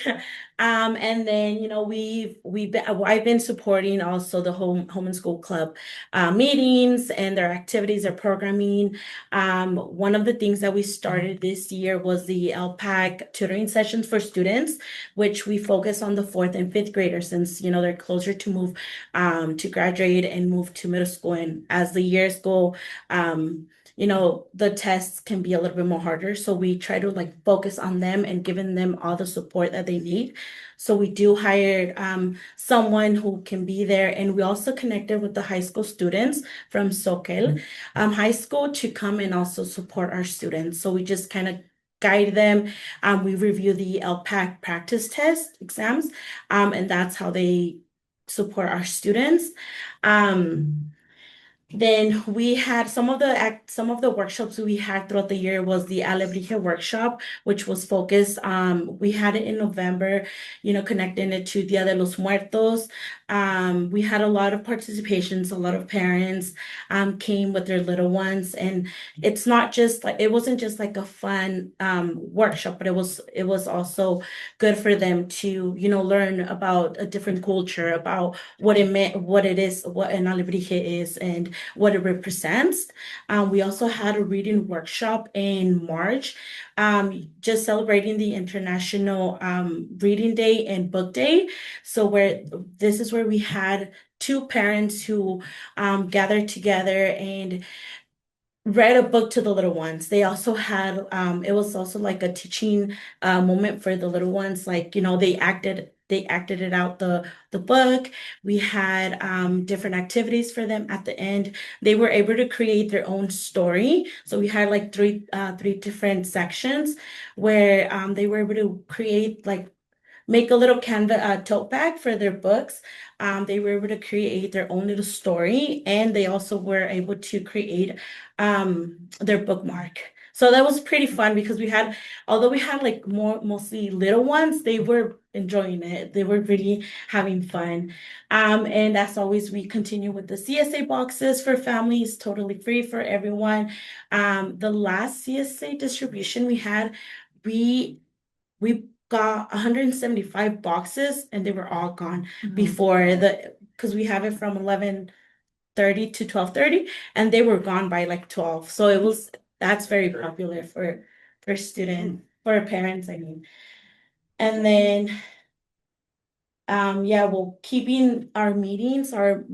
And then I've been supporting also the home and school club meetings and their activities, their programming. One of the things that we started this year was the LPAC tutoring sessions for students, which we focus on the 4th and 5th graders since they're closer to move to graduate and move to middle school. And as the years go, the tests can be a little bit more harder. So we try to focus on them and giving them all the support that they need. So we do hire someone who can be there. And we also connected with the high school students from Soquel High School to come and also support our students. So we just kind of guide them. We review the LPAC practice test exams, and that's how they support our students. Then we had some of the workshops we had throughout the year was the Alebrije workshop, which was focused. We had it in November, connecting it to Dia de los Muertos. We had a lot of participations, a lot of parents came with their little ones, and it's not just it wasn't just a fun workshop, but it was also good for them to learn about a different culture, about what it meant, what it is, what an alebrije is, and what it represents. We also had a reading workshop in March, just celebrating the International Reading Day and Book Day. So this is where we had two parents who gathered together and read a book to the little ones. They also had it was also a teaching moment for the little ones. They acted it out the book. We had different activities for them at the end. They were able to create their own story. So we had three different sections where they were able to create make a little Canva tote bag for their books. They were able to create their own little story, and they also were able to create their bookmark. So that was pretty fun because although we had mostly little ones, they were enjoying it. They were really having fun. And as always, we continue with the CSA boxes for families, totally free for everyone. The last CSA distribution we had, we got 175 boxes and they were all gone before because we have it from 11:30 to 12:30 and they were gone by 12. So that's very popular for for parents, I mean. And then we're keeping our meetings, our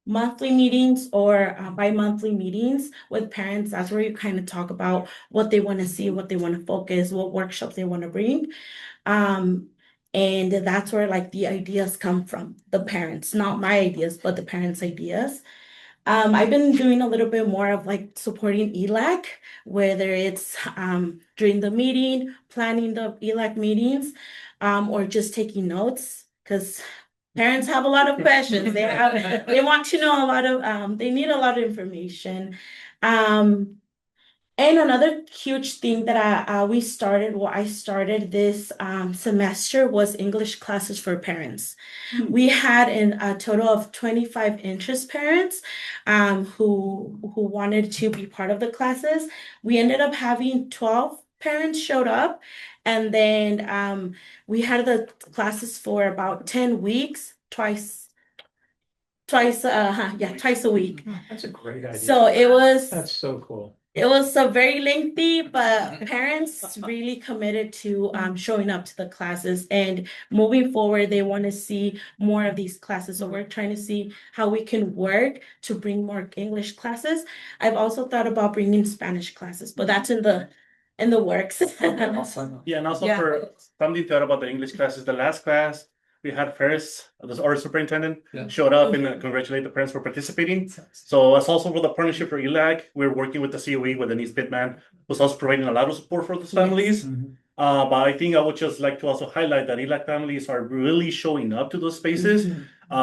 monthly meetings or bi-monthly meetings with parents. That's where you kind of talk about what they want to see, what they want to focus, what workshops they want to bring. And that's where the ideas come from, the parents, not my ideas, but the parents' ideas. I've been doing a little bit more of supporting ELAC, whether it's during the meeting, planning the ELAC meetings, or just taking notes, because parents have a lot of questions. They want to know they need a lot of information. And another huge thing that I started this semester was English classes for parents. We had a total of 25 interest parents who wanted to be part of the classes. We ended up having 12 parents showed up, and then we had the classes for about 10 weeks, twice a week. That's a great idea. So That's so cool. it was very lengthy, but parents really committed to showing up to the classes, and moving forward, they want to see more of these classes. So we're trying to see how we can work to bring more English classes. I've also thought about bringing Spanish classes, but that's in the works. Yeah, and also Yeah. for something to add about the English classes, the last class we had Ferris, our superintendent, showed up and congratulate the parents for participating. So as also for the partnership for ELAC, we're working with the COE with Denise Pittman, who's also providing a lot of support for those families. But I think I would just like to also highlight that ELAC families are really showing up to those spaces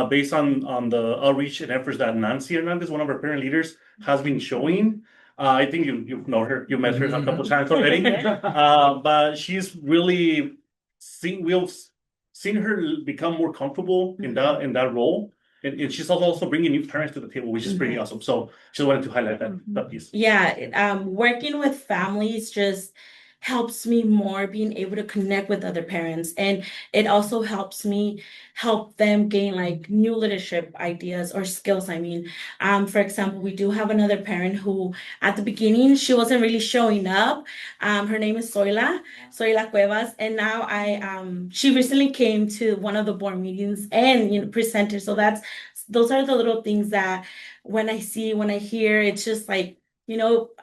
based on the outreach and efforts that Nancy Hernandez, one of our parent leaders, has been showing. I think you know her, you met her a couple times already. But she's really seen her become more comfortable in that role. And she's also bringing new parents to the table, which is pretty awesome. So just wanted to highlight that piece. Yeah, working with families just helps me more being able to connect with other parents, and it also helps me help them gain like new leadership ideas or skills. I mean, for example, we do have another parent who at the beginning she wasn't really showing up. Her name is Soyla Cuevas, and now she recently came to one of the board meetings and presented. So those are the little things that when I hear, it's just like,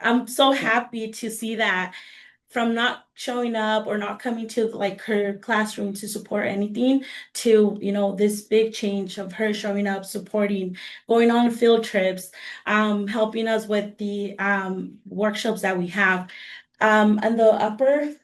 I'm so happy to see that from not showing up or not coming to like her classroom to support anything to, this big change of her showing up, supporting, going on field trips, helping us with the workshops that we have. And the upper,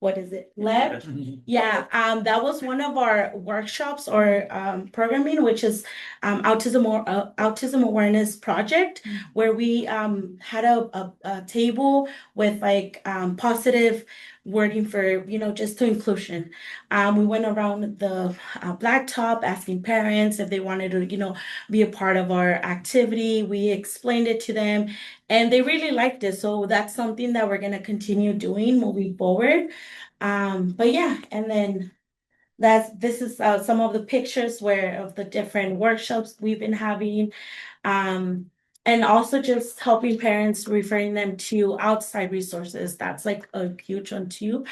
what is it? Left? Yeah, that was one of our workshops or programming, which is autism awareness project, where we had a table with like positive wording for just to inclusion. We went around the blacktop asking parents if they wanted to be a part of our activity. We explained it to them, and they really liked it. So that's something that we're going to continue doing moving forward. But yeah, and then this is some of the pictures of the different workshops we've been having. And also just helping parents, referring them to outside resources. That's like a huge one too.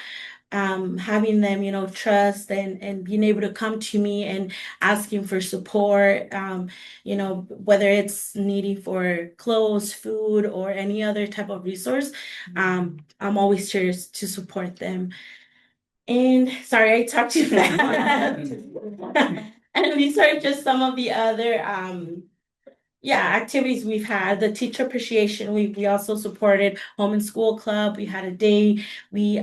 Having them, trust and being able to come to me and asking for support, whether it's needing for clothes, food, or any other type of resource. I'm always here to support them. And sorry, I talked too fast. And these are just some of the other activities we've had. The teacher appreciation, we also supported home and school club. We had a day. We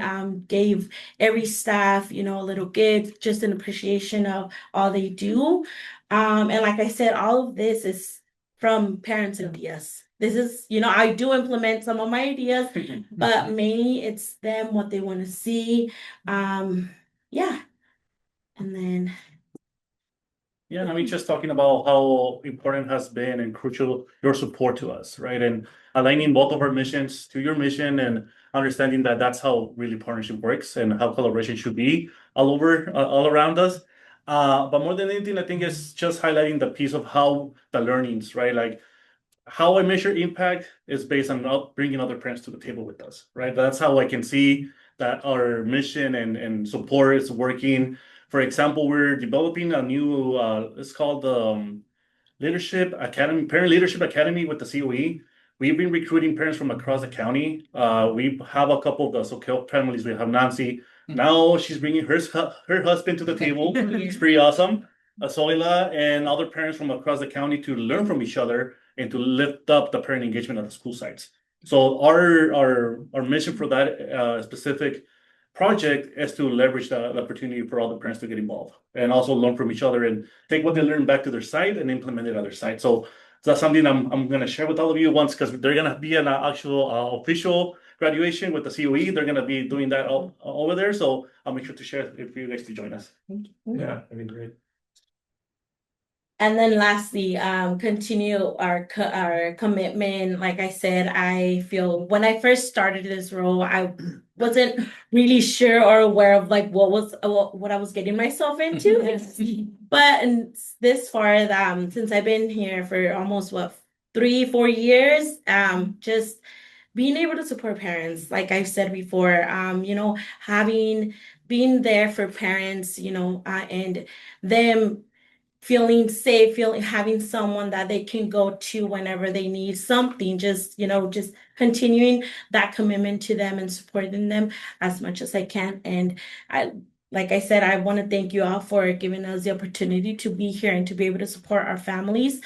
gave every staff, a little gift, just an appreciation of all they do. And like I said, all of this is from parents' ideas. This is, I do implement some of my ideas, but mainly it's them, what they want to see. Yeah. And then Yeah, and I mean, just talking about how important has been and crucial your support to us, right? And aligning both of our missions to your mission and understanding that that's how really partnership works and how collaboration should be all around us. But more than anything, I think it's just highlighting the piece of how the learnings, right? Like how I measure impact is based on bringing other parents to the table with us, right? That's how I can see that our mission and support is working. For example, we're developing a new, it's called the Leadership Academy, Parent Leadership Academy with the COE. We've been recruiting parents from across the county. We have a couple of the Soquel families. We have Nancy. Now she's bringing her husband to the table. It's pretty awesome. Zoila and other parents from across the county to learn from each other and to lift up the parent engagement at the school sites. So our mission for that specific project is to leverage the opportunity for all the parents to get involved and also learn from each other and take what they learn back to their site and implement it at their site. So that's something I'm going to share with all of you once, because they're going to be an actual official graduation with the COE. They're gonna be doing that all over there. So I'll make sure to share it for you guys to join us. Yeah, that'd be great. And then lastly, continue our commitment. Like I said, I feel when I first started this role, I wasn't really sure or aware of like what I was getting myself into. But this far, since I've been here for almost 3-4 years, just being able to support parents, like I've said before, being there for parents, and them feeling safe, having someone that they can go to whenever they need something, just continuing that commitment to them and supporting them as much as I can. And like I said, I want to thank you all for giving us the opportunity to be here and to be able to support our families.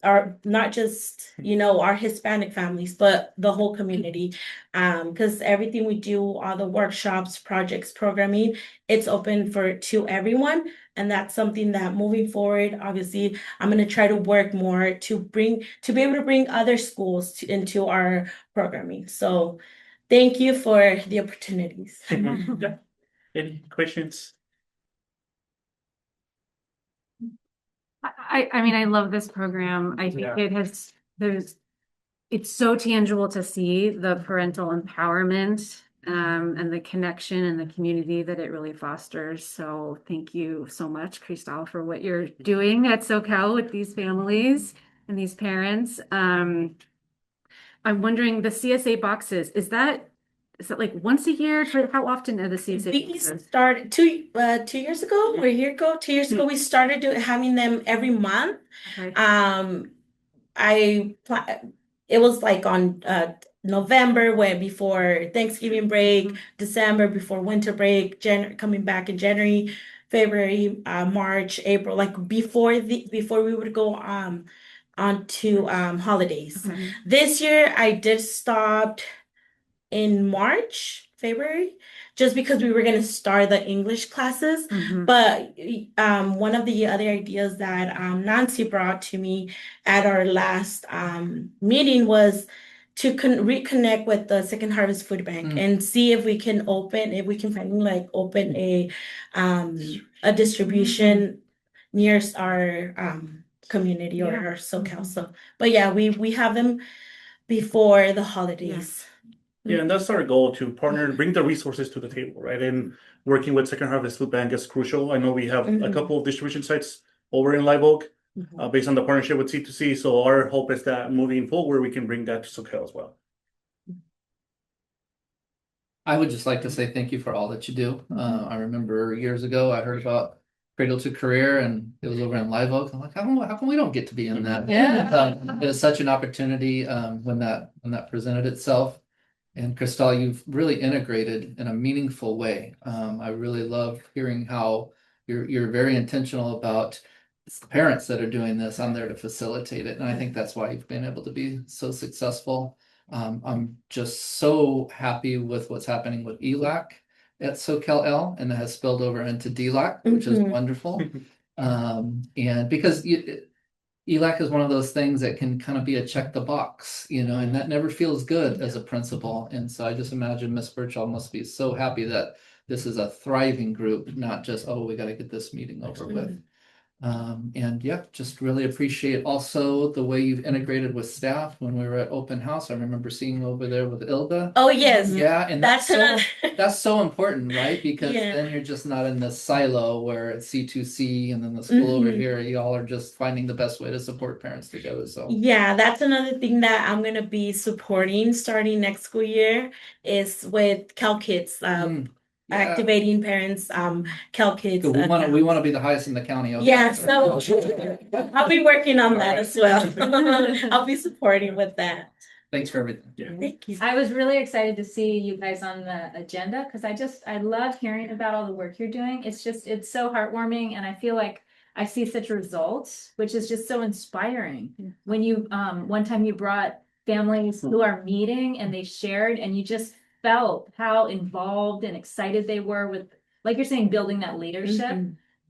Our not just our Hispanic families, but the whole community. Because everything we do, all the workshops, projects, programming, it's open to everyone. And that's something that moving forward, obviously, I'm going to try to work more to be able to bring other schools into our programming. So thank you for the opportunities. Yeah. Any questions? I mean, I love this program. I think it's so tangible to see the parental empowerment and the connection and the community that it really fosters. So thank you so much, Cristal, for what you're doing at SoCal with these families and these parents. I'm wondering the CSA boxes, is that like once a year? How often are the CSA We boxes? started 2 years ago or a year ago. 2 years ago, we started having them every month. Okay. It was like on November, before Thanksgiving break, December before winter break, coming back in January, February, March, April, like before we would go on to holidays. Okay. This year I did stop in March, February, just because we were going to start the English classes. But one of the other ideas that Nancy brought to me at our last meeting was to reconnect with the Second Harvest Food Bank and see if we can finally open a distribution near our community or our SoCal. So, but yeah, we have them before the holidays. Yeah, and that's our goal, to partner and bring the resources to the table, right? And working with Second Harvest Food Bank is crucial. I know we have a couple of distribution sites over in Live Oak, based on the partnership with C2C. So our hope is that moving forward, we can bring that to SoCal as well. I would just like to say thank you for all that you do. I remember years ago, I heard about Cradle to Career, and it was over in Live Oak. I'm like, how come we don't get to be in that? Yeah. It was such an opportunity when that presented itself. And Cristal, you've really integrated in a meaningful way. I really love hearing how you're very intentional about it's the parents that are doing this. I'm there to facilitate it. And I think that's why you've been able to be so successful. I'm just so happy with what's happening with ELAC at SoCal-L, and that has spilled over into DLAC, which is wonderful. And because ELAC is one of those things that can kind of be a check the box, and that never feels good as a principal. And so I just imagine Miss Birchall must be so happy that this is a thriving group, not just, oh, we got to get this meeting over with. And yeah, just really appreciate also the way you've integrated with staff. When we were at open house, I remember seeing you over there with Ilda. Oh yes. Yeah, and that's so important, right? Because then you're just not in this silo where it's C2C and then the school over here. You all are just finding the best way to support parents together. So yeah, that's another thing that I'm gonna be supporting starting next school year is with Cal Kids. Activating parents, Cal Kids. we want to be the highest in the county. Okay? Yeah, so I'll be working on that as well. I'll be supporting with that. Thanks for everything. Yeah. Thank you. I was really excited to see you guys on the agenda because I love hearing about all the work you're doing. It's so heartwarming, and I feel like I see such results, which is just so inspiring. When you one time you brought families who are meeting and they shared, and you just felt how involved and excited they were with, like you're saying, building that leadership.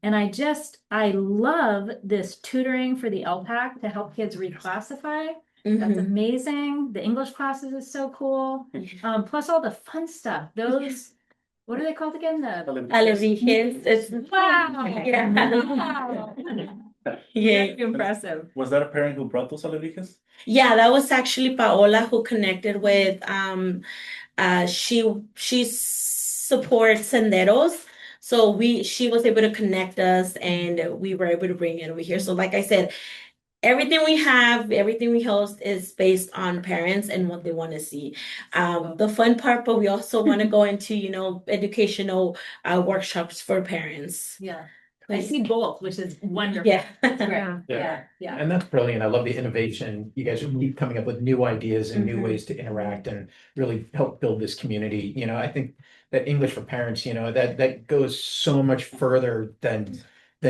And I love this tutoring for the LPAC to help kids reclassify. That's Mhm. amazing. The English classes is so cool. Plus all the fun stuff. Those, what are they called again? The Alebrijes, it's wow. yeah. Yeah. Very impressive. Was that a parent who brought those alebrijes? Yeah, that was actually Paola who connected with she supports senderos. So she was able to connect us and we were able to bring it over here. So like I said, everything we host is based on parents and what they want to see. The fun part, but we also want to go into, educational workshops for parents. Yeah. I see both, which is wonderful. Yeah. It's great. Yeah. Yeah. And that's brilliant. I love the innovation. You guys keep coming up with new ideas and new Mhm. ways to interact and really help build this community. I think that English for parents, that goes so much further than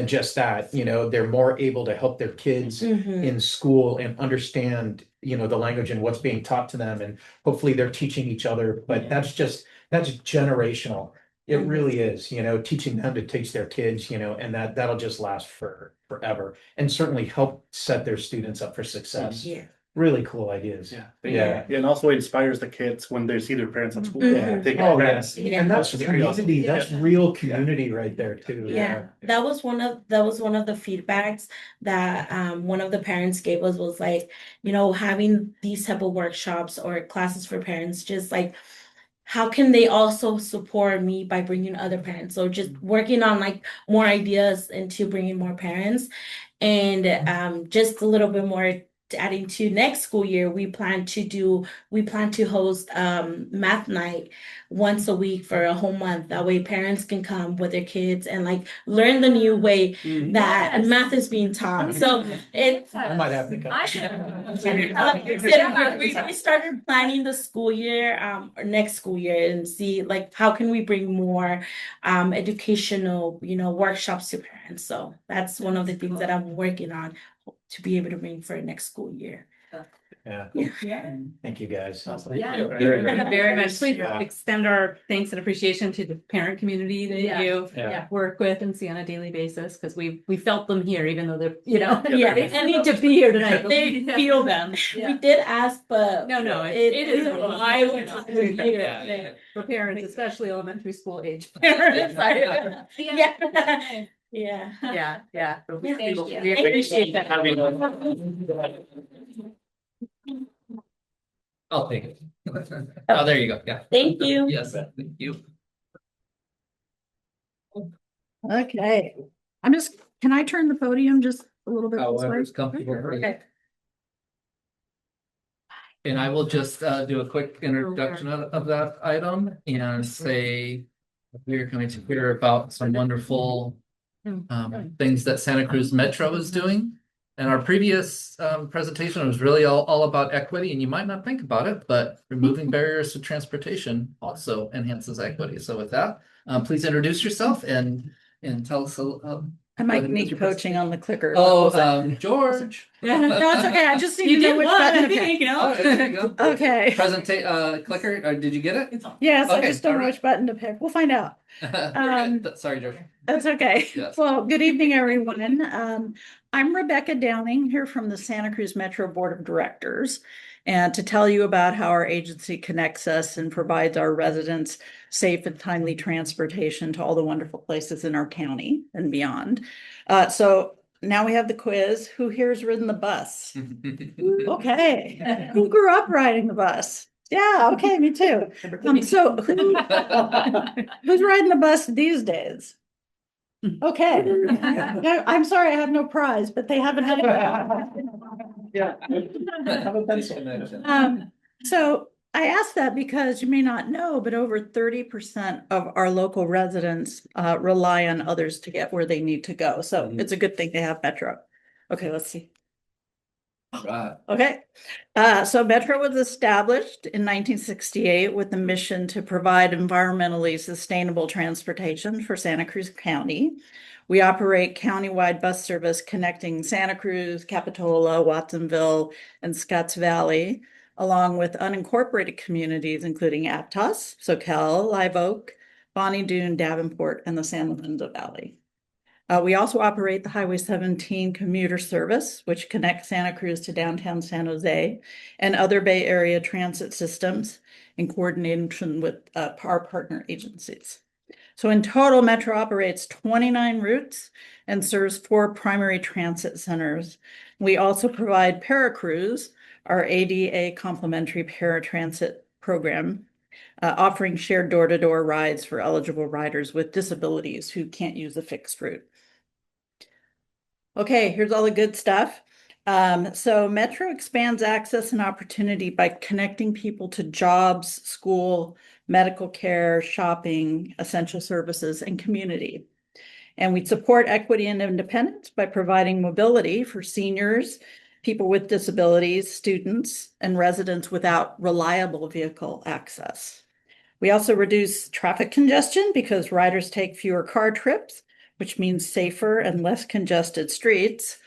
just that. They're more able to help their kids Mhm. in school and understand, the language and what's being taught to them. And hopefully they're teaching each other, but that's generational. It Mhm. really is, teaching them to teach their kids, and that'll just last forever and certainly help set their students up for success. Yeah. Really cool ideas. Yeah, and also inspires the kids when they see their parents at school. Mhm. Take Oh, advantage. yes. And that's community. That's real community right there too. Yeah, that was one of the feedbacks that one of the parents gave us was like, having these type of workshops or classes for parents, just like how can they also support me by bringing other parents? So just working on like more ideas into bringing more parents, and just a little bit more adding to next school year. We plan to host math night once a week for a whole month. That way parents can come with their kids and like learn the new way that Yes. math is being taught. So it's I might have to come. we started planning the school year, or next school year, and see like how can we bring more educational, workshops to parents. So that's one of the things that I'm working on to be able to bring for next school year. Yeah. Yeah. Thank you guys. Yeah. Thank you very much. Please Yeah. extend our thanks and appreciation to the parent community that Yeah. you Yeah. work with and see on a daily basis, because we felt them here, even though they're, Yeah. they need to be here tonight. They feel them. We did ask, but No, it is why we're not here for parents, especially elementary school age parents. Yeah. Yeah. Yeah. We Thank you. we appreciate that. I'll take it. Oh, there you go. Yeah. Thank you. Yes, thank you. Okay, can I turn the podium just a little bit this way? However's comfortable for you. Okay. And I will just do a quick introduction of that item and say we're going to hear about some wonderful things that Santa Cruz Metro is doing. And our previous presentation was really all about equity, and you might not think about it, but removing barriers to transportation also enhances equity. So with that, please introduce yourself and tell us I might need coaching on the clicker. George. No, it's okay. I just need to know which button to pick. Oh, there you go. Okay. Clicker, did you get it? Yes, I Okay, just don't know all right. which button to pick. We'll find out. Sorry, George. That's okay. Yes. Well, good evening, everyone. I'm Rebecca Downing here from the Santa Cruz Metro Board of Directors, and to tell you about how our agency connects us and provides our residents safe and timely transportation to all the wonderful places in our county and beyond. So now we have the quiz. Who here's ridden the bus? Okay. Who grew up riding the bus? Yeah, okay, me too. So who's riding the bus these days? Okay. No, I'm sorry, I have no prize, but they haven't had. Yeah. Have a pencil next. So I ask that because you may not know, but over 30% of our local residents rely on others to get where they need to go. So it's a good thing to have Metro. Okay, let's see. Right. Okay, so Metro was established in 1968 with the mission to provide environmentally sustainable transportation for Santa Cruz County. We operate countywide bus service connecting Santa Cruz, Capitola, Watsonville, and Scotts Valley, along with unincorporated communities including Aptos, Soquel, Live Oak, Bonnie Doon, Davenport, and the San Lorenzo Valley. We also operate the Highway 17 commuter service, which connects Santa Cruz to downtown San Jose and other Bay Area transit systems in coordination with our partner agencies. So in total, Metro operates 29 routes and serves 4 primary transit centers. We also provide Paracruz, our ADA complementary paratransit program, offering shared door-to-door rides for eligible riders with disabilities who can't use a fixed route. Okay, here's all the good stuff. So Metro expands access and opportunity by connecting people to jobs, school, medical care, shopping, essential services, and community. And we support equity and independence by providing mobility for seniors, people with disabilities, students, and residents without reliable vehicle access. We also reduce traffic congestion because riders take fewer car trips, which means safer and less congested streets,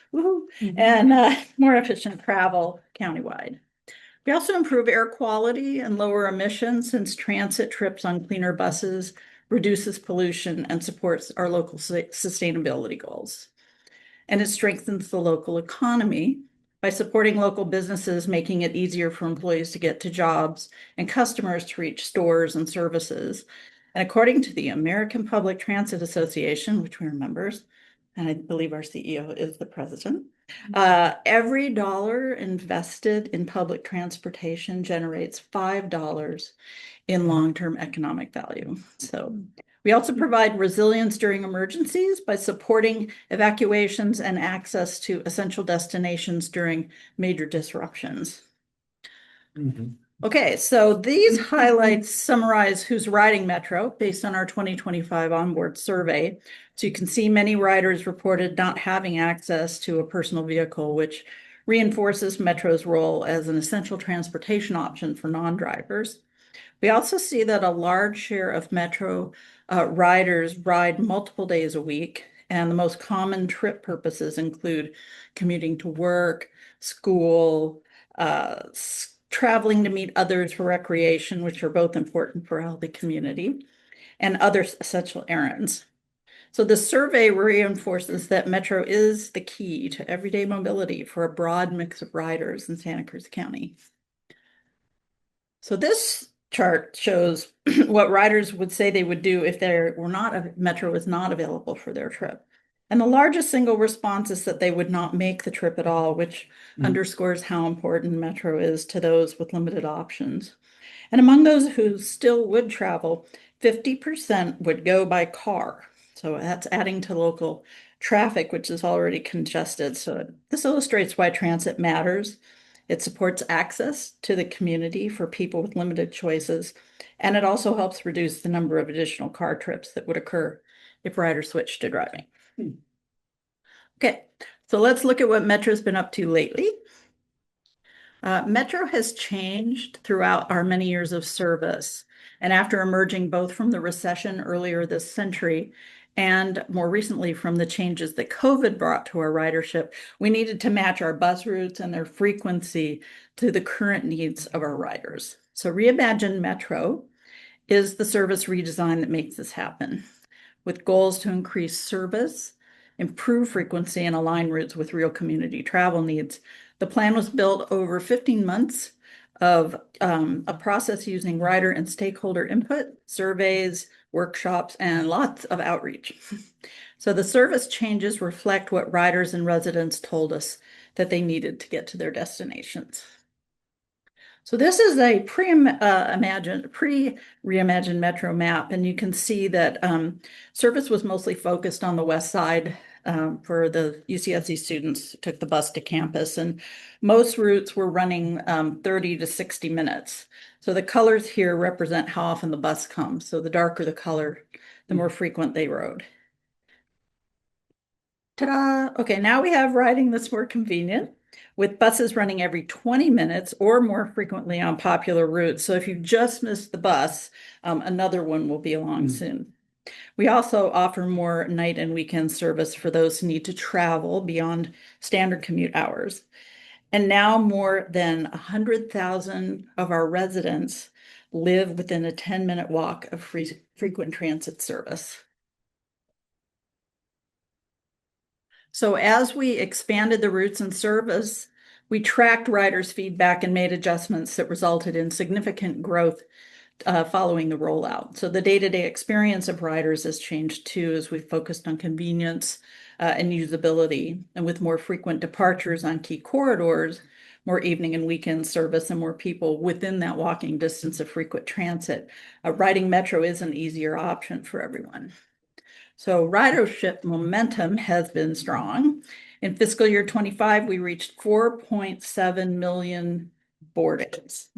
and more efficient travel countywide. We also improve air quality and lower emissions since transit trips on cleaner buses reduces pollution and supports our local sustainability goals. And it strengthens the local economy by supporting local businesses, making it easier for employees to get to jobs and customers to reach stores and services. And according to the American Public Transit Association, which we're members, and I believe our CEO is the president, every dollar invested in public transportation generates $5 in long-term economic value. So we also provide resilience during emergencies by supporting evacuations and access to essential destinations during major disruptions. Okay, so these highlights summarize who's riding Metro based on our 2025 onboard survey. So you can see many riders reported not having access to a personal vehicle, which reinforces Metro's role as an essential transportation option for non-drivers. We also see that a large share of Metro riders ride multiple days a week, and the most common trip purposes include commuting to work, school, traveling to meet others for recreation, which are both important for a healthy community, and other essential errands. So the survey reinforces that Metro is the key to everyday mobility for a broad mix of riders in Santa Cruz County. So this chart shows what riders would say they would do if Metro was not available for their trip. And the largest single response is that they would not make the trip at all, which underscores how important Metro is to those with limited options. And among those who still would travel, 50% would go by car. So that's adding to local traffic, which is already congested. So this illustrates why transit matters. It supports access to the community for people with limited choices, and it also helps reduce the number of additional car trips that would occur if riders switched to driving. Okay, so let's look at what Metro's been up to lately. Metro has changed throughout our many years of service, and after emerging both from the recession earlier this century and more recently from the changes that COVID brought to our ridership, we needed to match our bus routes and their frequency to the current needs of our riders. So Reimagine Metro is the service redesign that makes this happen, with goals to increase service, improve frequency, and align routes with real community travel needs. The plan was built over 15 months of a process using rider and stakeholder input, surveys, workshops, and lots of outreach. So the service changes reflect what riders and residents told us that they needed to get to their destinations. So this is a pre-reimagined Metro map, and you can see that service was mostly focused on the west side for the UCSD students who took the bus to campus, and most routes were running 30 to 60 minutes. So the colors here represent how often the bus comes. So the darker the color, the more frequent they rode. Ta-da! Okay, now we have riding that's more convenient, with buses running every 20 minutes or more frequently on popular routes. So if you just missed the bus, another one will be along soon. We also offer more night and weekend service for those who need to travel beyond standard commute hours. And now more than 100,000 of our residents live within a 10-minute walk of frequent transit service. So as we expanded the routes and service, we tracked riders' feedback and made adjustments that resulted in significant growth following the rollout. So the day-to-day experience of riders has changed too, as we focused on convenience and usability, and with more frequent departures on key corridors, more evening and weekend service, and more people within that walking distance of frequent transit. Riding Metro is an easier option for everyone. So ridership momentum has been strong. In fiscal year 25, we reached 4.7 million boardings.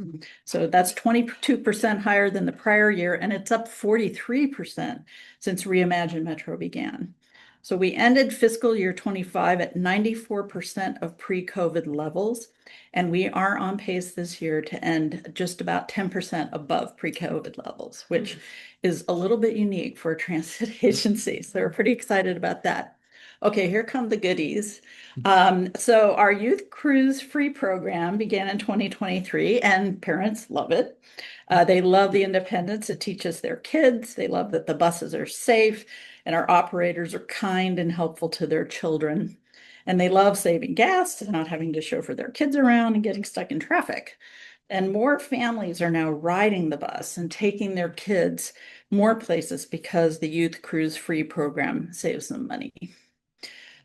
So that's 22% higher than the prior year, and it's up 43% since Reimagine Metro began. So we ended fiscal year 25 at 94% of pre-COVID levels, and we are on pace this year to end just about 10% above pre-COVID levels, which is a little bit unique for a transit agency. So we're pretty excited about that. Okay, here come the goodies. So our Youth Cruise Free program began in 2023, and parents love it. They love the independence it teaches their kids. They love that the buses are safe and our operators are kind and helpful to their children. And they love saving gas and not having to chauffeur their kids around and getting stuck in traffic. And more families are now riding the bus and taking their kids more places because the Youth Cruise Free program saves them money.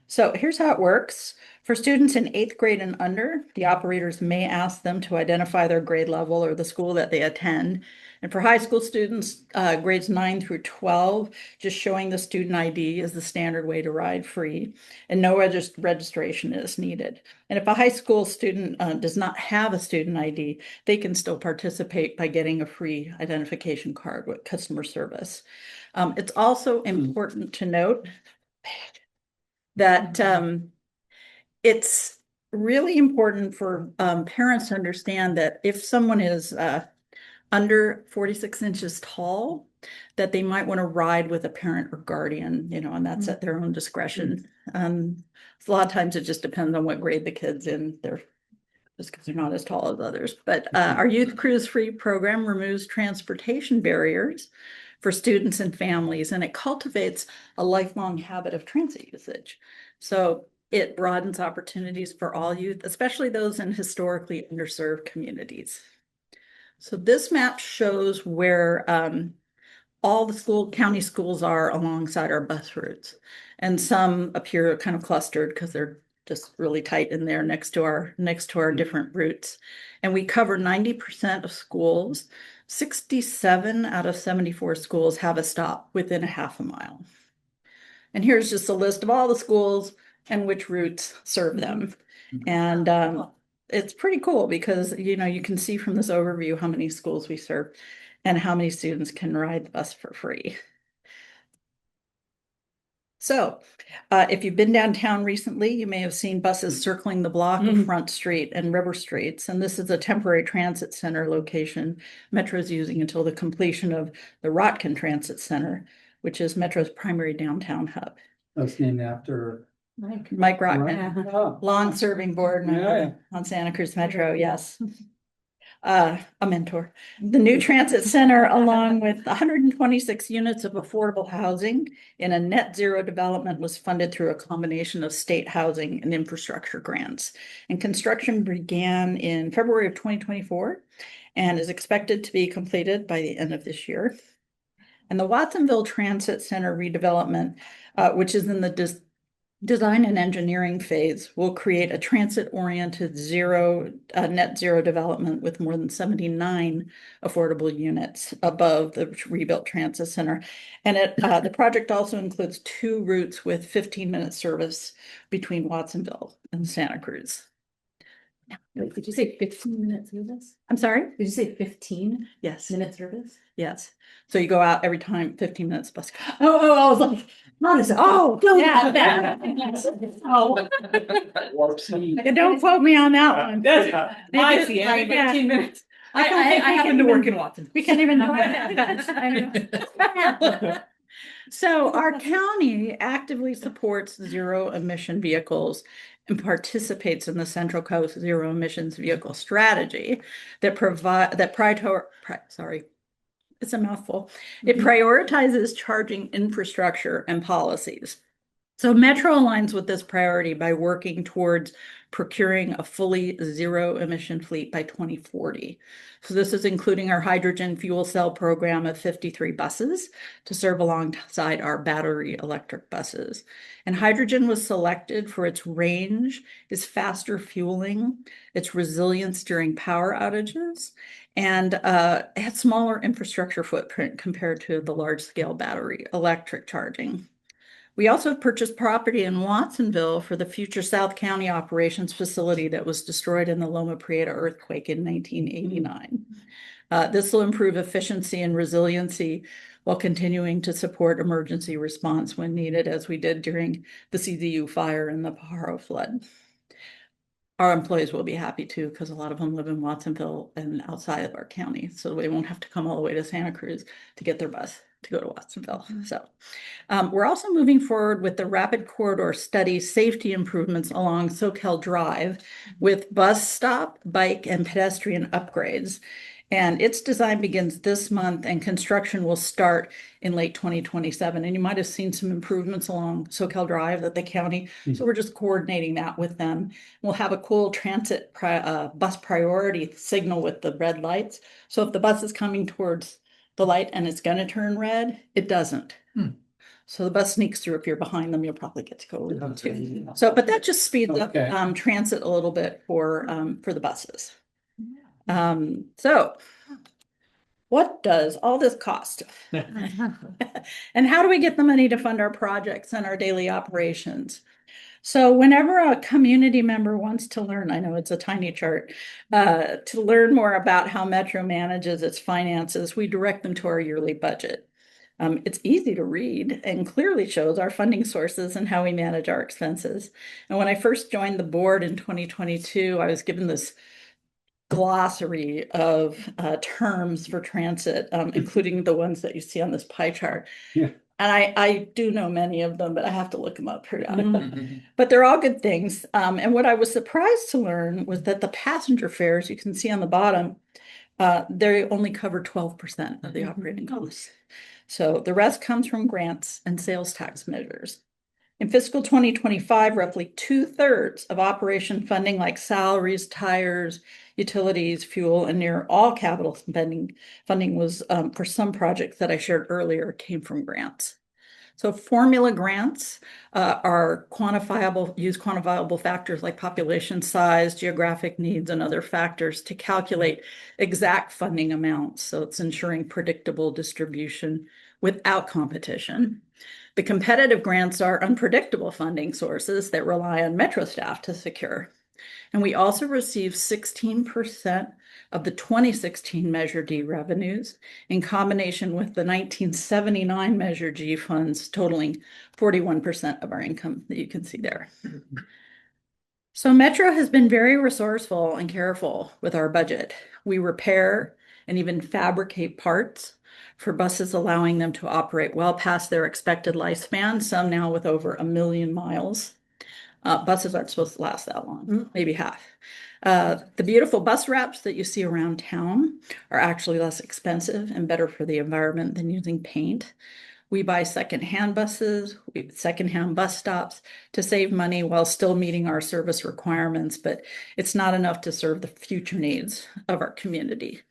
So here's how it works. For students in 8th grade and under, the operators may ask them to identify their grade level or the school that they attend. And for high school students, grades 9 through 12, just showing the student ID is the standard way to ride free, and no registration is needed. And if a high school student does not have a student ID, they can still participate by getting a free identification card with customer service. It's also important to note that it's really important for parents to understand that if someone is under 46 inches tall, that they might want to ride with a parent or guardian, and that's at their own discretion. A lot of times it just depends on what grade the kid's in. They're just because they're not as tall as others. But our Youth Cruise Free program removes transportation barriers for students and families, and it cultivates a lifelong habit of transit usage. So it broadens opportunities for all youth, especially those in historically underserved communities. So this map shows where all the county schools are alongside our bus routes. And some appear kind of clustered because they're just really tight in there next to our different routes. And we cover 90% of schools. 67 out of 74 schools have a stop within a half a mile. And here's just a list of all the schools and which routes serve them. And it's pretty cool because, you can see from this overview how many schools we serve and how many students can ride the bus for free. So if you've been downtown recently, you may have seen buses circling the block of Front Street and River Streets. And this is a temporary transit center location Metro's using until the completion of the Rotkin Transit Center, which is Metro's primary downtown hub. That's named after Mike Rotkin, Oh. long-serving board member on Santa Cruz Metro, yes. A mentor. The new transit center, along with 126 units of affordable housing in a net zero development, was funded through a combination of state housing and infrastructure grants. And construction began in February of 2024 and is expected to be completed by the end of this year. And the Watsonville Transit Center redevelopment, which is in the design and engineering phase, will create a transit-oriented net zero development with more than 79 affordable units above the rebuilt transit center. And the project also includes 2 routes with 15-minute service between Watsonville and Santa Cruz. Wait, did you say 15-minute service? I'm sorry? Did you say 15 Yes. minute service? Yes. So you go out every time, 15 minutes bus. I was like, don't Yeah. don't quote me on that one. I see, every 15 minutes. I happen to work in Watson. We can't even do it. So our county actively supports zero emission vehicles and participates in the Central Coast Zero Emissions Vehicle Strategy that it's a mouthful. It prioritizes charging infrastructure and policies. So Metro aligns with this priority by working towards procuring a fully zero emission fleet by 2040. So this is including our hydrogen fuel cell program of 53 buses to serve alongside our battery electric buses. And hydrogen was selected for its range, its faster fueling, its resilience during power outages, and it had smaller infrastructure footprint compared to the large-scale battery electric charging. We also purchased property in Watsonville for the future South County operations facility that was destroyed in the Loma Prieta earthquake in 1989. This will improve efficiency and resiliency while continuing to support emergency response when needed, as we did during the CZU fire and the Pajaro flood. Our employees will be happy too, because a lot of them live in Watsonville and outside of our county, so they won't have to come all the way to Santa Cruz to get their bus to go to Watsonville. So we're also moving forward with the Rapid Corridor Study safety improvements along Soquel Drive with bus stop, bike, and pedestrian upgrades. And its design begins this month and construction will start in late 2027. And you might have seen some improvements along Soquel Drive that the county, so we're just coordinating that with them. We'll have a cool transit bus priority signal with the red lights. So if the bus is coming towards the light and it's gonna turn red, it doesn't. So the bus sneaks through. If you're behind them, you'll probably get to go over them too. So, but that just speeds up transit a little bit for the buses. So what does all this cost? And how do we get the money to fund our projects and our daily operations? So whenever a community member wants to learn, I know it's a tiny chart, to learn more about how Metro manages its finances, we direct them to our yearly budget. It's easy to read and clearly shows our funding sources and how we manage our expenses. And when I first joined the board in 2022, I was given this glossary of terms for transit, including the ones that you see on this pie chart. Yeah. And I do know many of them, but I have to look them up periodically. But they're all good things. And what I was surprised to learn was that the passenger fares, you can see on the bottom, they only cover 12% of the operating costs. So the rest comes from grants and sales tax measures. In fiscal 2025, roughly 2/3 of operation funding like salaries, tires, utilities, fuel, and near all capital funding was for some projects that I shared earlier came from grants. So formula grants use quantifiable factors like population size, geographic needs, and other factors to calculate exact funding amounts. So it's ensuring predictable distribution without competition. The competitive grants are unpredictable funding sources that rely on Metro staff to secure. And we also received 16% of the 2016 Measure D revenues in combination with the 1979 Measure G funds totaling 41% of our income that you can see there. So Metro has been very resourceful and careful with our budget. We repair and even fabricate parts for buses, allowing them to operate well past their expected lifespan, some now with over 1 million miles. Buses aren't supposed to last that long, maybe half. The beautiful bus wraps that you see around town are actually less expensive and better for the environment than using paint. We buy secondhand buses, secondhand bus stops to save money while still meeting our service requirements, but it's not enough to serve the future needs of our community.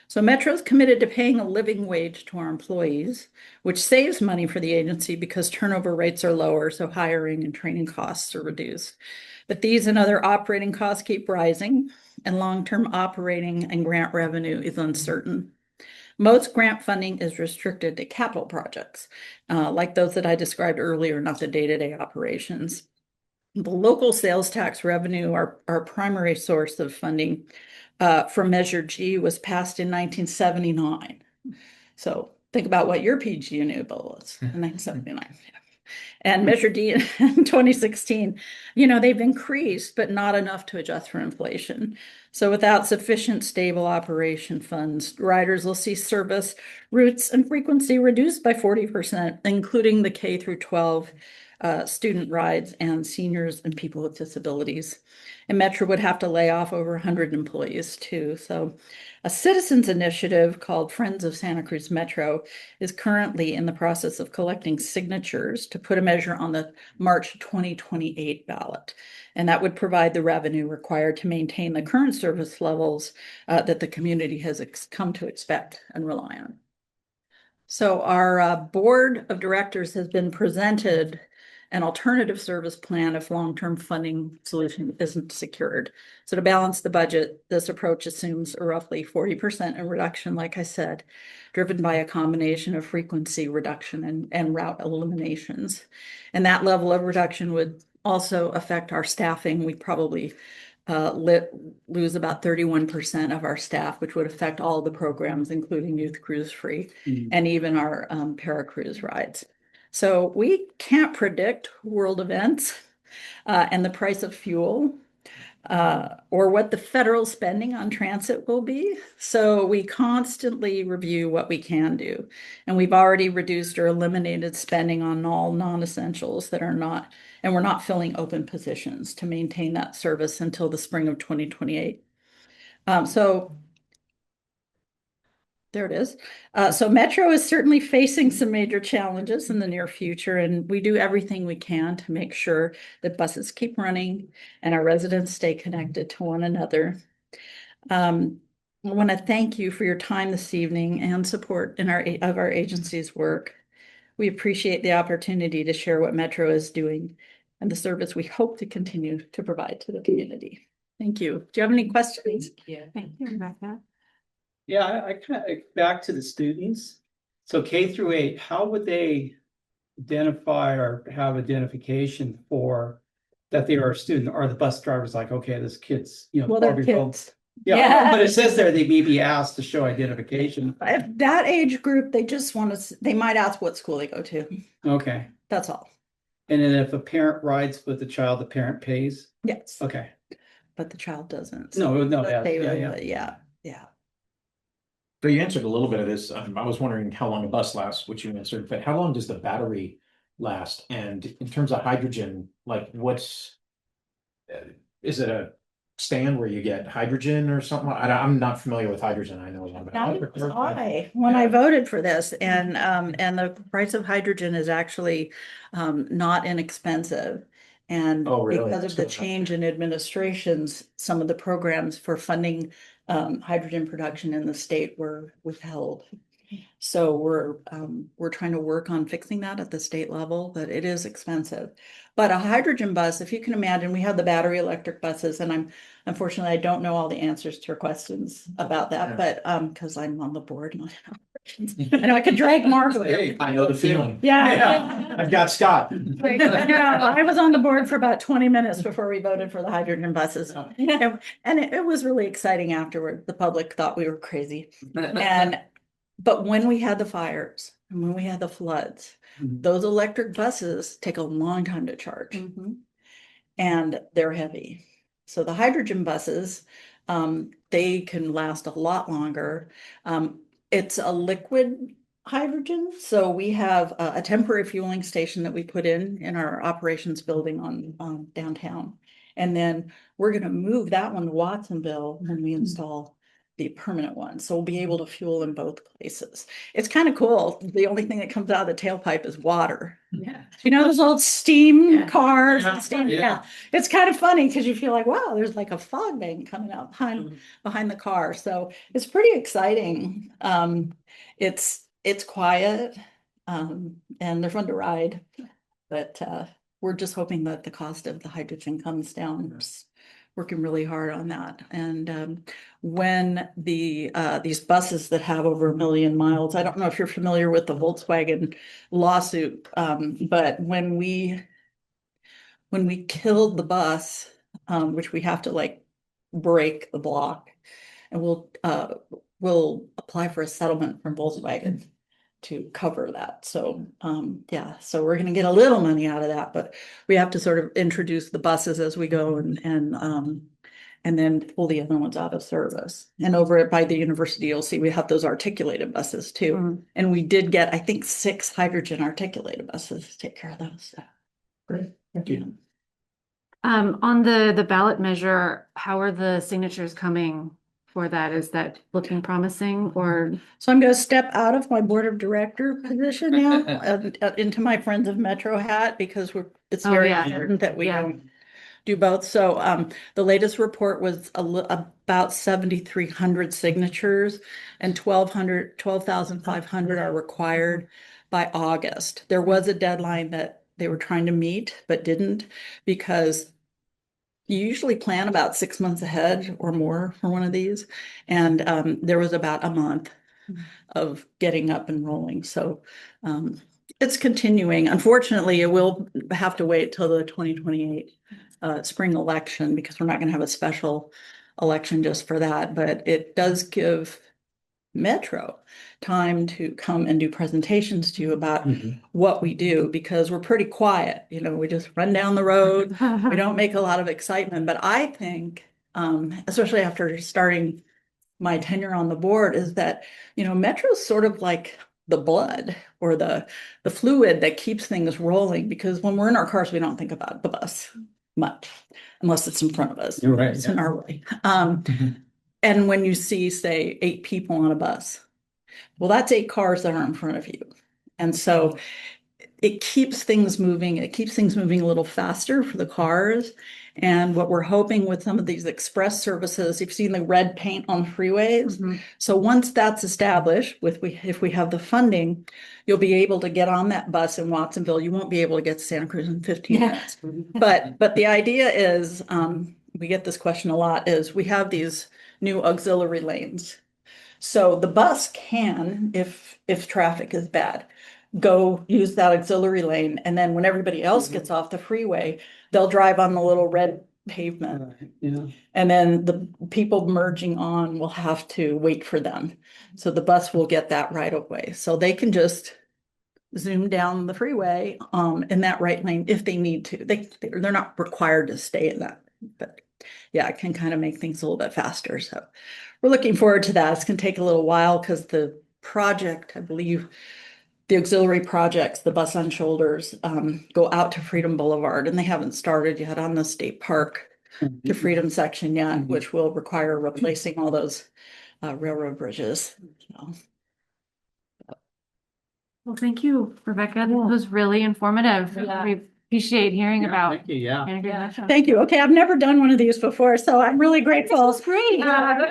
So Metro's committed to paying a living wage to our employees, which saves money for the agency because turnover rates are lower, so hiring and training costs are reduced. But these and other operating costs keep rising, and long-term operating and grant revenue is uncertain. Most grant funding is restricted to capital projects, like those that I described earlier, not the day-to-day operations. The local sales tax revenue, our primary source of funding, from Measure G was passed in 1979. So think about what your PG&U bill was in 1979. And Measure D in 2016, they've increased, but not enough to adjust for inflation. So without sufficient stable operation funds, riders will see service routes and frequency reduced by 40%, including the K through 12 student rides, and seniors and people with disabilities. And Metro would have to lay off over 100 employees too. So a citizens initiative called Friends of Santa Cruz Metro is currently in the process of collecting signatures to put a measure on the March 2028 ballot. And that would provide the revenue required to maintain the current service levels that the community has come to expect and rely on. So our board of directors has been presented an alternative service plan if long-term funding solution isn't secured. So to balance the budget, this approach assumes a roughly 40% reduction, like I said, driven by a combination of frequency reduction and route eliminations. And that level of reduction would also affect our staffing. We probably lose about 31% of our staff, which would affect all the programs, including Youth Cruise Free and even our para cruise rides. So we can't predict world events and the price of fuel or what the federal spending on transit will be. So we constantly review what we can do. And we've already reduced or eliminated spending on all non-essentials that are not, and we're not filling open positions to maintain that service until the spring of 2028. So there it is. So Metro is certainly facing some major challenges in the near future, and we do everything we can to make sure that buses keep running and our residents stay connected to one another. I want to thank you for your time this evening and support in of our agency's work. We appreciate the opportunity to share what Metro is doing and the service we hope to continue to provide to the community. Thank you. Do you have any questions? Yeah. Thank you, Rebecca. Yeah, I kind of back to the students. So K through 8, how would they identify or have identification for that they are a student? Are the bus drivers like, okay, this kid's, Well, they're kids. Yeah, but it says there they may be asked to show identification. If that age group, they just want to, they might ask what school they go to. Okay. That's all. And then if a parent rides with the child, the parent pays? Yes. Okay. But the child doesn't. No, Yeah. So you answered a little bit of this. I was wondering how long a bus lasts, which you answered, but how long does the battery last? And in terms of hydrogen, like is it a stand where you get hydrogen or something? I'm not familiar with hydrogen. I know a lot about it. When I voted for this, and the price of hydrogen is actually not inexpensive. And because of the change in administrations, some of the programs for funding hydrogen production in the state were withheld. So we're trying to work on fixing that at the state level, but it is expensive. But a hydrogen bus, if you can imagine, we have the battery electric buses, and unfortunately I don't know all the answers to your questions about that, but because I'm on the board and I know I could drag Margaret. Hey, I know the feeling. Yeah. I've got Scott. Yeah, I was on the board for about 20 minutes before we voted for the hydrogen buses. And it was really exciting afterward. The public thought we were crazy. But when we had the fires and when we had the floods, those electric buses take a long time to charge and they're heavy. So the hydrogen buses, they can last a lot longer. It's a liquid hydrogen. So we have a temporary fueling station that we put in our operations building on downtown. And then we're going to move that one to Watsonville when we install the permanent one. So we'll be able to fuel in both places. It's kind of cool. The only thing that comes out of the tailpipe is water. Yeah. You know, those old steam cars. Yeah. It's kind of funny because you feel like, wow, there's like a fog bank coming out behind the car. So it's pretty exciting. It's quiet and they're fun to ride, but we're just hoping that the cost of the hydrogen comes down. Just working really hard on that. And when these buses that have over 1 million miles, I don't know if you're familiar with the Volkswagen lawsuit, but when we killed the bus, which we have to like break the block, and we'll apply for a settlement from Volkswagen to cover that. So so we're going to get a little money out of that, but we have to sort of introduce the buses as we go and then pull the other ones out of service. And over by the university, you'll see we have those articulated buses too. And we did get, I think, 6 hydrogen articulated buses to take care of those. Great, thank you. On the ballot measure, how are the signatures coming for that? Is that looking promising or? So I'm going to step out of my board of director position now into my Friends of Metro hat because it's Oh, very yeah. important that we Yeah. don't do both. So the latest report was about 7,300 signatures and 12,500 are required by August. There was a deadline that they were trying to meet but didn't because you usually plan about 6 months ahead or more for one of these. And there was about a month of getting up and rolling. So it's continuing. Unfortunately, it will have to wait till the 2028 spring election because we're not going to have a special election just for that. But it does give Metro time to come and do presentations to you about what we do because we're pretty quiet. You know, we just run down the road. We don't make a lot of excitement. But I think, especially after starting my tenure on the board, is that, you know, Metro's sort of like the blood or the fluid that keeps things rolling because when we're in our cars, we don't think about the bus much unless it's in front of us. You're right, It's yeah. in our way. And when you see, say, 8 people on a bus, well, that's 8 cars that are in front of you. And so it keeps things moving. It keeps things moving a little faster for the cars. And what we're hoping with some of these express services, you've seen the red paint on freeways. So once that's established, if we have the funding, you'll be able to get on that bus in Watsonville. You won't be able to get to Santa Cruz in 15 minutes. But the idea is, we get this question a lot, is we have these new auxiliary lanes. So the bus can, if traffic is bad, go use that auxiliary lane. And then when everybody else gets off the freeway, they'll drive on the little red pavement. Yeah. And then the people merging on will have to wait for them. So the bus will get that right away. So they can just zoom down the freeway in that right lane if they need to. They're not required to stay in that. But yeah, it can kind of make things a little bit faster. So we're looking forward to that. It's going to take a little while because the project, I believe, the auxiliary projects, the bus on shoulders, go out to Freedom Boulevard, and they haven't started yet on the state park to Freedom section yet, which will require replacing all those railroad bridges. So. Well, thank you, Rebecca. This was really informative. Yeah. We appreciate hearing about. Thank you, yeah. integrated metro. Thank you. Okay, I've never done one of these before, so I'm really grateful. That's great. Well,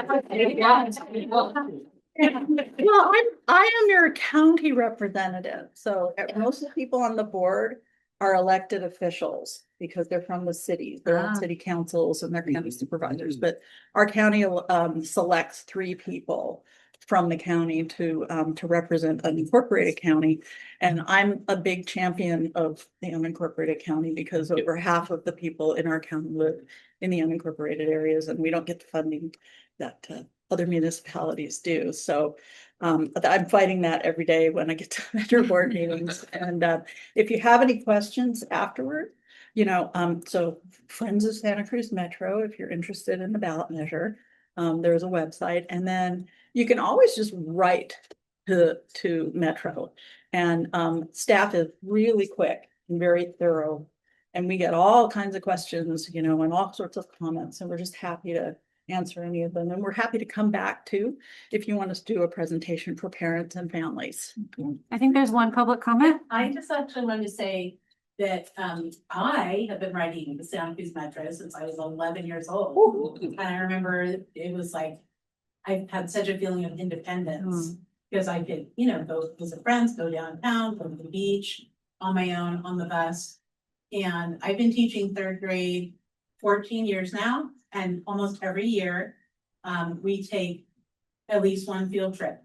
I am your county representative, so most of the people on the board are elected officials because they're from the cities. They're on city councils and they're county supervisors, but our county selects 3 people from the county to represent an incorporated county. And I'm a big champion of the unincorporated county because over half of the people in our county live in the unincorporated areas and we don't get the funding that other municipalities do. So I'm fighting that every day when I get to Metro board meetings. And if you have any questions afterward, you know, so Friends of Santa Cruz Metro, if you're interested in the ballot measure, there's a website, and then you can always just write to Metro, and staff is really quick and very thorough, and we get all kinds of questions, you know, and all sorts of comments, and we're just happy to answer any of them. And we're happy to come back too if you want us to do a presentation for parents and families. I think there's one public comment. I just actually wanted to say that I have been writing the Santa Cruz Metro since I was 11 years old. And I remember it was like, I had such a feeling of independence because I could, you know, go visit friends, go downtown, go to the beach on my own on the bus. And I've been teaching 3rd grade 14 years now. And almost every year, we take at least one field trip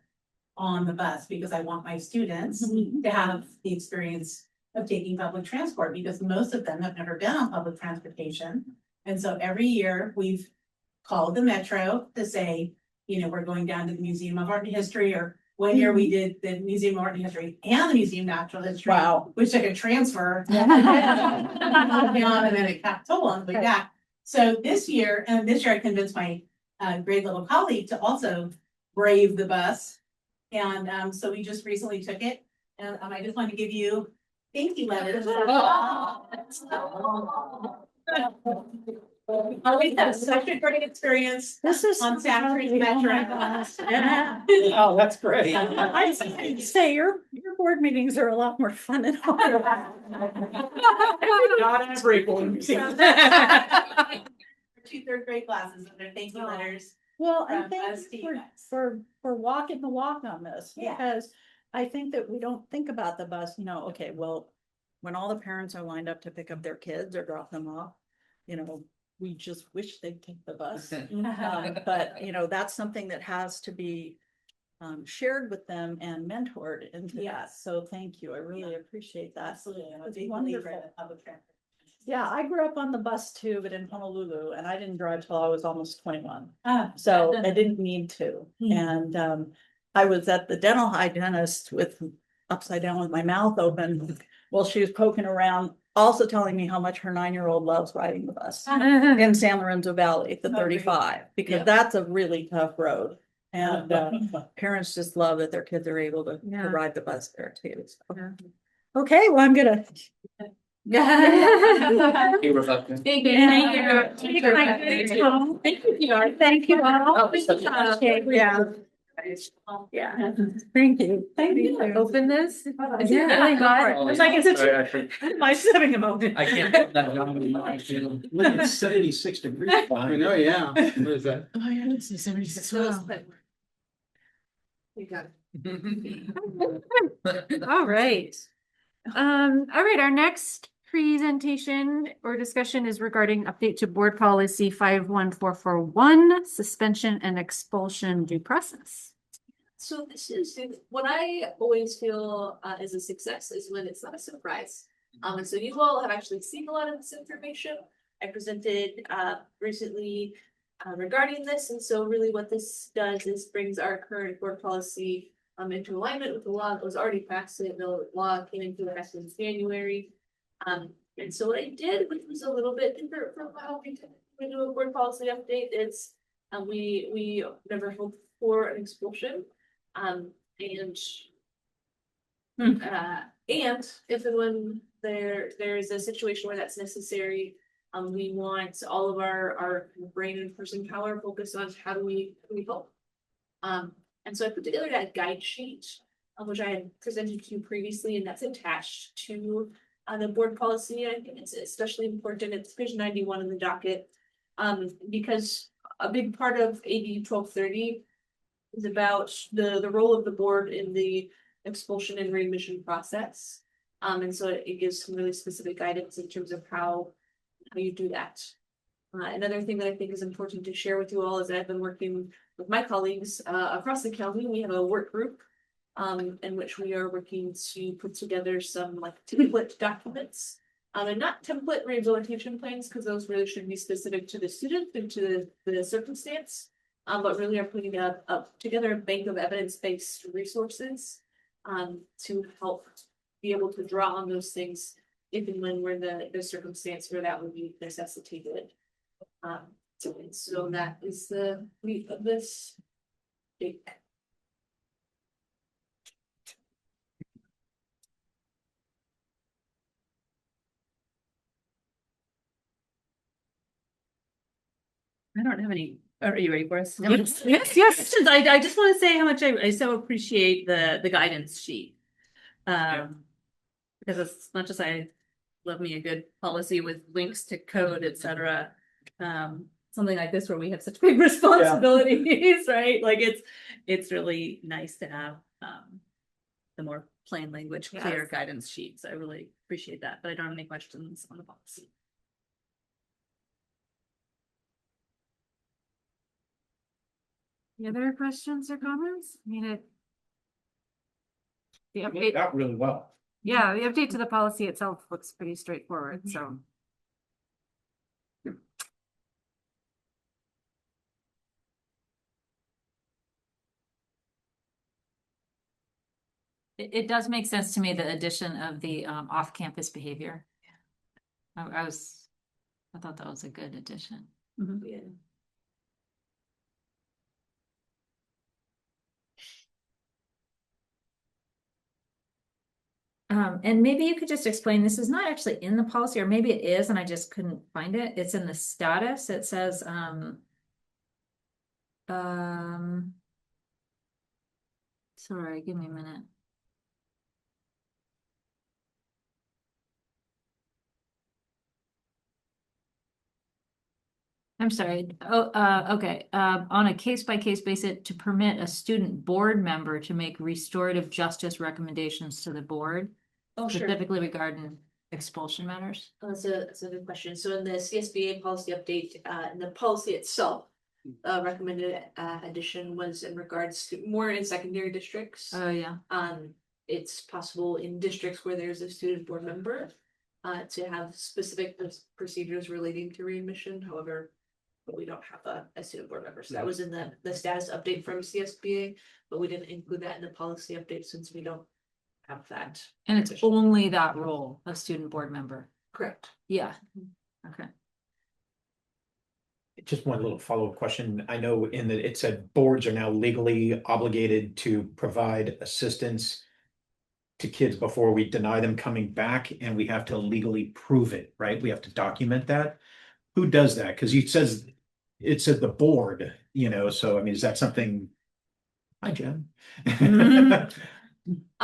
on the bus because I want my students to have the experience of taking public transport because most of them have never been on public transportation. And so every year we've called the Metro to say, you know, we're going down to the Museum of Art and History, or one year we did the Museum of Art and History and the Museum of Natural History. Wow. Which took a transfer. And then a Capitola on the way back. So this year I convinced my great little colleague to also brave the bus. And so we just recently took it. And I just want to give you thank you letters. Always have such a great experience. This is on Santa Cruz oh Metro. my gosh. Yeah. Oh, that's great. I say your board meetings are a lot more fun than ours. Not every board meeting. 2 third grade classes and their thank you letters. Well, and from thank us to you you for walking the walk on this, Yeah. because I think that we don't think about the bus, okay, well, when all the parents are lined up to pick up their kids or drop them off, we just wish they'd take the bus. But, that's something that has to be shared with them and mentored into that. So thank you. I really appreciate that. Absolutely. I'm a It's big believer wonderful. in public transportation. Yeah, I grew up on the bus too, but in Honolulu, and I didn't drive till I was almost 21. Ah, So I didn't need to. Hmm. And I was at the dental hygienist with upside down with my mouth open while she was poking around, also telling me how much her 9-year-old loves riding the bus in San Lorenzo Valley, the Oh, great. 35, because Yeah. that's a really tough road. And parents just love that their kids are able to ride the bus there too. So. Okay, well, I'm gonna. Hey, Rebecca. Thank you. Thank you all. Okay, yeah. Yeah, thank you. Thank you. Open this? Yeah. Really got. It's like, is it? Sorry, Am I having a moment? I can't put that down. Look, it's 76 degrees. I know, yeah. What is that? Oh, yeah, it's 76. Wow. You got All right. All right, our next presentation or discussion is regarding update to board policy 51441, suspension and expulsion due process. So this is what I always feel is a success is when it's not a surprise. And so you all have actually seen a lot of this information. I presented recently regarding this, and so really what this does is brings our current board policy into alignment with the law that was already passed. The law came into effect in January. And so what I did, which was a little bit different from how we typically do a board policy update, is we never hoped for an expulsion. And if and when there is a situation where that's necessary, we want all of our brain and person power focused on how do we help. And so I put together that guide sheet, which I had presented to you previously, and that's attached to the board policy. I think it's especially important. It's page 91 in the docket, because a big part of AB 1230 is about the role of the board in the expulsion and readmission process. And so it gives some really specific guidance in terms of how you do that. Another thing that I think is important to share with you all is that I've been working with my colleagues across the county. We have a work group in which we are working to put together some template documents. And not template rehabilitation plans, because those really should be specific to the student and to the circumstance. But really are putting together a bank of evidence-based resources to help be able to draw on those things if and when we're the circumstance where that would be necessitated. So that is the meat of this thing. I don't have any. Are you ready for us? Yes. Yes. I just want to say how much I so appreciate the guidance sheet. Because it's not just I love me a good policy with links to code, etc. Something like this where we have such big responsibilities, right? Like it's really nice to have the more plain language, clear guidance sheets. I really appreciate that, but I don't have any questions on the policy. Any other questions or comments? I mean, the It worked update, out really well. yeah, the update to the policy itself looks pretty straightforward, so. It does make sense to me, the addition of the off-campus behavior. I thought that was a good addition. Yeah. And maybe you could just explain, this is not actually in the policy, or maybe it is, and I just couldn't find it. It's in the status. It says, sorry, give me a minute. I'm sorry. Oh, okay. On a case-by-case basis to permit a student board member to make restorative justice recommendations to the board. Oh, sure. Specifically regarding expulsion matters. That's a good question. So in the CSBA policy update, in the policy itself, recommended addition was in regards to more in secondary districts. Oh, yeah. It's possible in districts where there's a student board member to have specific procedures relating to readmission. However, but we don't have a student board member. So that was in the status update from CSBA, but we didn't include that in the policy update since we don't have that. And it's only that role, a student board member. Correct. Yeah. Okay. Just one little follow-up question. I know in that it said boards are now legally obligated to provide assistance to kids before we deny them coming back, and we have to legally prove it, right? We have to document that. Who does that? Because it said the board, so I mean, is that something? Hi, Jen.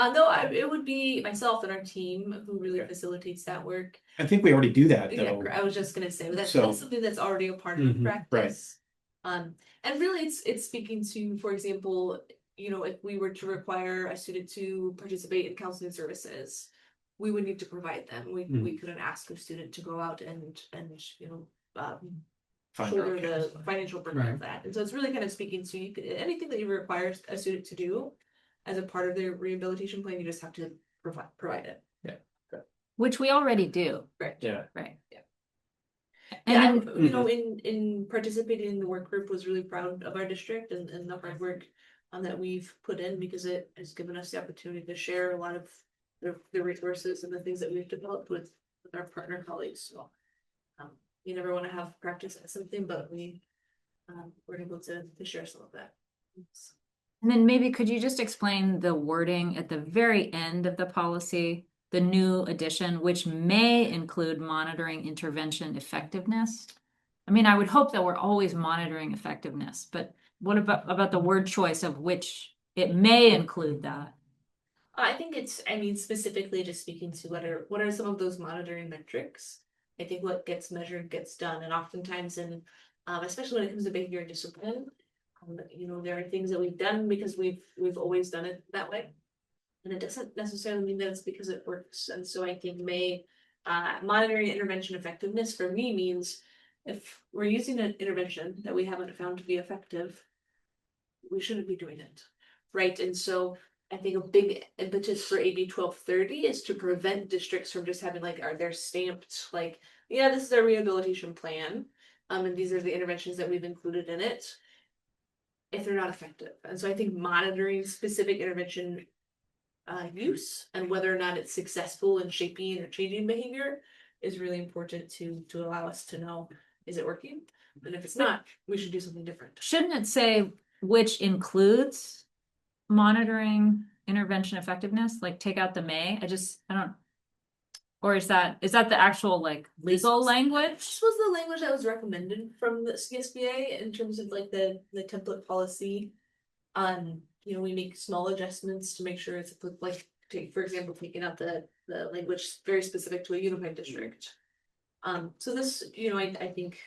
No, it would be myself and our team who really facilitates that work. I think we already do that, Yeah, though. I was just gonna say, that's So- something that's already a part of Mhm, practice. And really it's speaking to, for example, if we were to require a student to participate in counseling services, we would need to provide them. We couldn't ask a student to go out and shoulder the financial burden of that. And so it's really kind of speaking to anything that you require a student to do as a part of their rehabilitation plan, you just have to provide it. Yeah. Which we already do. Right. Yeah. Right. And then, in participating in the work group was really proud of our district and the hard work that we've put in, because it has given us the opportunity to share a lot of the resources and the things that we've developed with our partner colleagues. So you never want to have practice at something, but we were able to share some of that. and then maybe could you just explain the wording at the very end of the policy, the new addition, which may include monitoring intervention effectiveness? I mean, I would hope that we're always monitoring effectiveness, but what about the word choice of which it may include that? I think specifically just speaking to what are some of those monitoring metrics. I think what gets measured gets done, and oftentimes especially when it comes to behavior and discipline, there are things that we've done because we've always done it that way, and it doesn't necessarily mean that it's because it works. And so I think monitoring intervention effectiveness for me means if we're using an intervention that we haven't found to be effective, we shouldn't be doing it, right? And so I think a big impetus for AB 1230 is to prevent districts from just having they're stamped this is our rehabilitation plan, and these are the interventions that we've included in it, if they're not effective. And so I think monitoring specific intervention use and whether or not it's successful in shaping or changing behavior is really important to allow us to know, is it working? And if it's not, we should do something different. Shouldn't it say which includes monitoring intervention effectiveness? Like take out the may? I don't. Or is that the actual legal language? This was the language that was recommended from the CSBA in terms of the template policy. We make small adjustments to make sure it's for example, taking out the language very specific to a unified district. So this, I think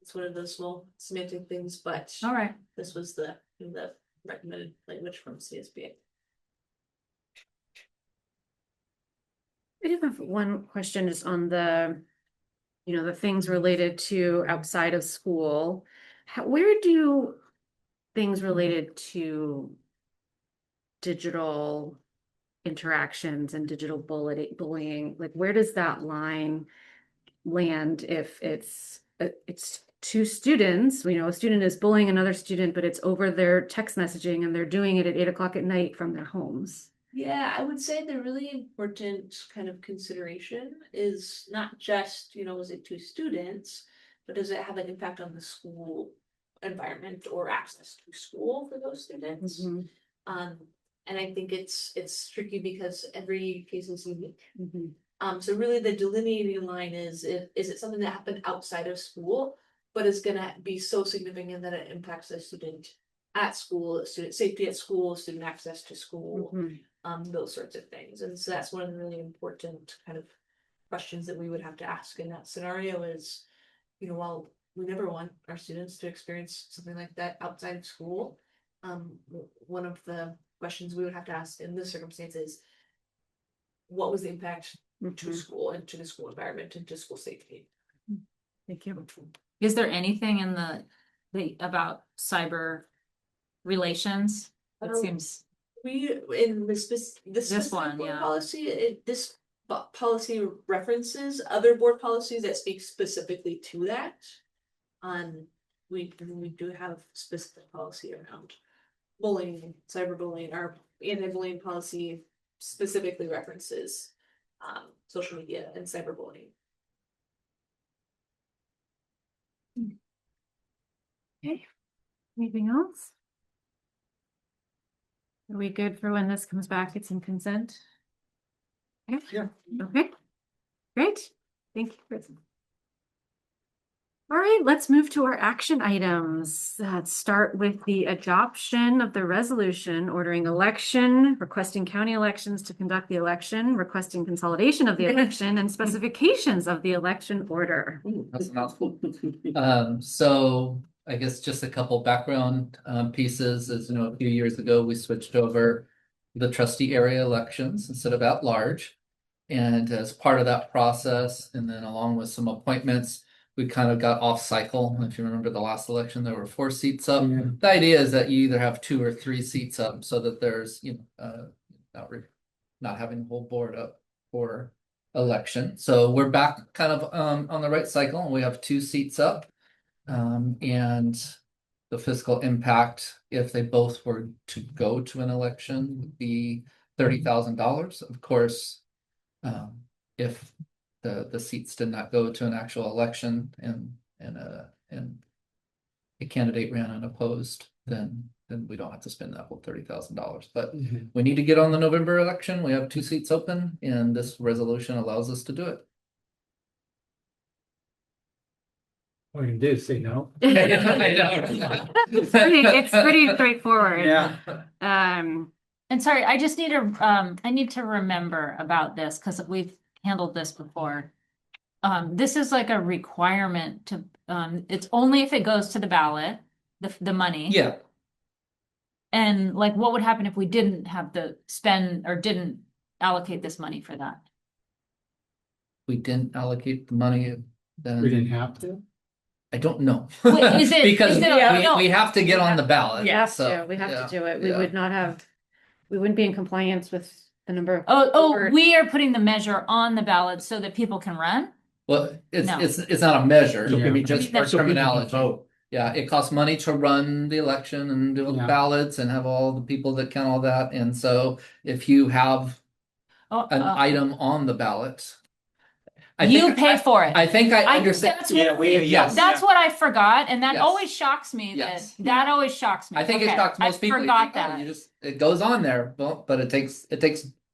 it's one of those small semantic things, but all right, this was the recommended language from CSBA. I do have one question just on the things related to outside of school. Where do things related to digital interactions and digital bullying, where does that line land if it's two students? A student is bullying another student, but it's over their text messaging and they're doing it at 8 o'clock at night from their homes. Yeah, I would say the really important kind of consideration is not just, is it two students, but does it have an impact on the school environment or access to school for those students? And I think it's tricky because every case is unique. So really the delineating line is it something that happened outside of school, but it's gonna be so significant that it impacts the student at school, student safety at school, student access to school, those sorts of things. And so that's one of the really important kind of questions that we would have to ask in that scenario is, while we never want our students to experience something like that outside of school, one of the questions we would have to ask in this circumstance is, what was the impact to school and to the school environment and to school safety? Thank you. Is there anything in the about cyber relations? It seems We in this This one, board yeah. policy, this policy references other board policies that speak specifically to that. We do have specific policy around bullying, cyberbullying. Our anti-bullying policy specifically references social media and cyberbullying. Okay, anything else? Are we good for when this comes back? It's in consent? Yeah. Okay, great. Thank you, Chris. All right, let's move to our action items. Let's start with the adoption of the resolution ordering election, requesting county elections to conduct the election, requesting consolidation of the election, and specifications of the election order. That's a mouthful. So I guess just a couple background pieces. As a few years ago, we switched over the trustee area elections instead of at large. And as part of that process, and then along with some appointments, we kind of got off cycle. If you remember the last election, there were 4 seats up. The idea is that you either have 2 or 3 seats up so that there's, not having the whole board up for election. So we're back kind of on the right cycle, and we have 2 seats up. And the fiscal impact, if they both were to go to an election, would be $30,000. Of course, if the seats did not go to an actual election and a candidate ran unopposed, then we don't have to spend that whole $30,000. But we need to get on the November election. We have 2 seats open, and this resolution allows us to do it. All you can do is say no. It's pretty straightforward. Yeah. and sorry, I just need to I need to remember about this because we've handled this before. This is like a requirement to it's only if it goes to the ballot, the money. Yeah. And like what would happen if we didn't have to spend or didn't allocate this money for that? We didn't allocate the money, then We didn't have to. I don't know. Wait, is it because no. we have to get on the ballot. Yeah, so, we have yeah, to do it. We yeah. would not have, we wouldn't be in compliance with the number of. Oh, we are putting the measure on the ballot so that people can run? Well, it's No. it's not a measure. Yeah. I mean, just for So people can terminology. vote. Yeah, it costs money to run the election and do the Yeah. ballots and have all the people that count all that. And so if you have an item on the ballot, You pay for it. I think I understand. That's what- Yes. That's what I forgot, and that Yes. always shocks me. Yes. That always shocks me. I think it Okay, shocks most people. I You forgot think, oh, that. it goes on there, but it takes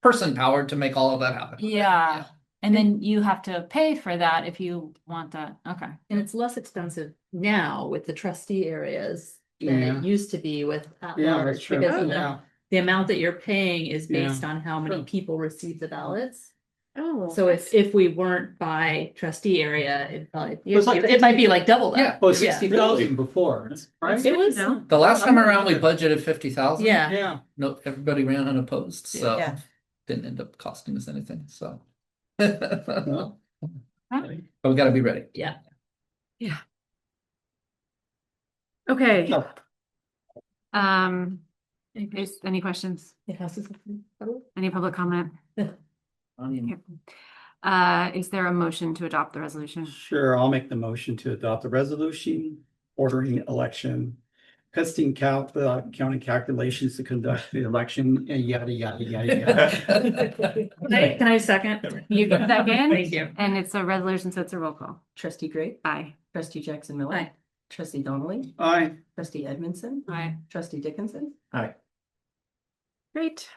person power to make all of that happen. Yeah. And then you have to pay for that if you want that. Okay. And it's less expensive now with the trustee areas than Yeah. it used to be with at Yeah, that's large. true. Because of Yeah. the amount that you're paying is Yeah. based on how many True. people receive the ballots. Oh. So if we weren't by trustee area, it probably, was like- it might be like double that. Yeah. It was 60,000 before, right? It was, The last time around, we budgeted 50,000. yeah. Yeah. No, everybody ran unopposed, so Yeah. didn't end up costing us anything. So, Well, but we got to be ready. Yeah. Okay. No. Is any questions? It has to. Any public comment? Is there a motion to adopt the resolution? Sure, I'll make the motion to adopt the resolution ordering election, testing county calculations to conduct the election, and yada, yada, yada, yada. Can I second? You get that in? Thank you. And it's a resolution, so it's a roll call. Trustee Gray, Aye. trustee Jackson Miller. Aye. Trustee Donnelly, Aye. trustee Edmondson. Aye. Trustee Dickinson. Aye. Great.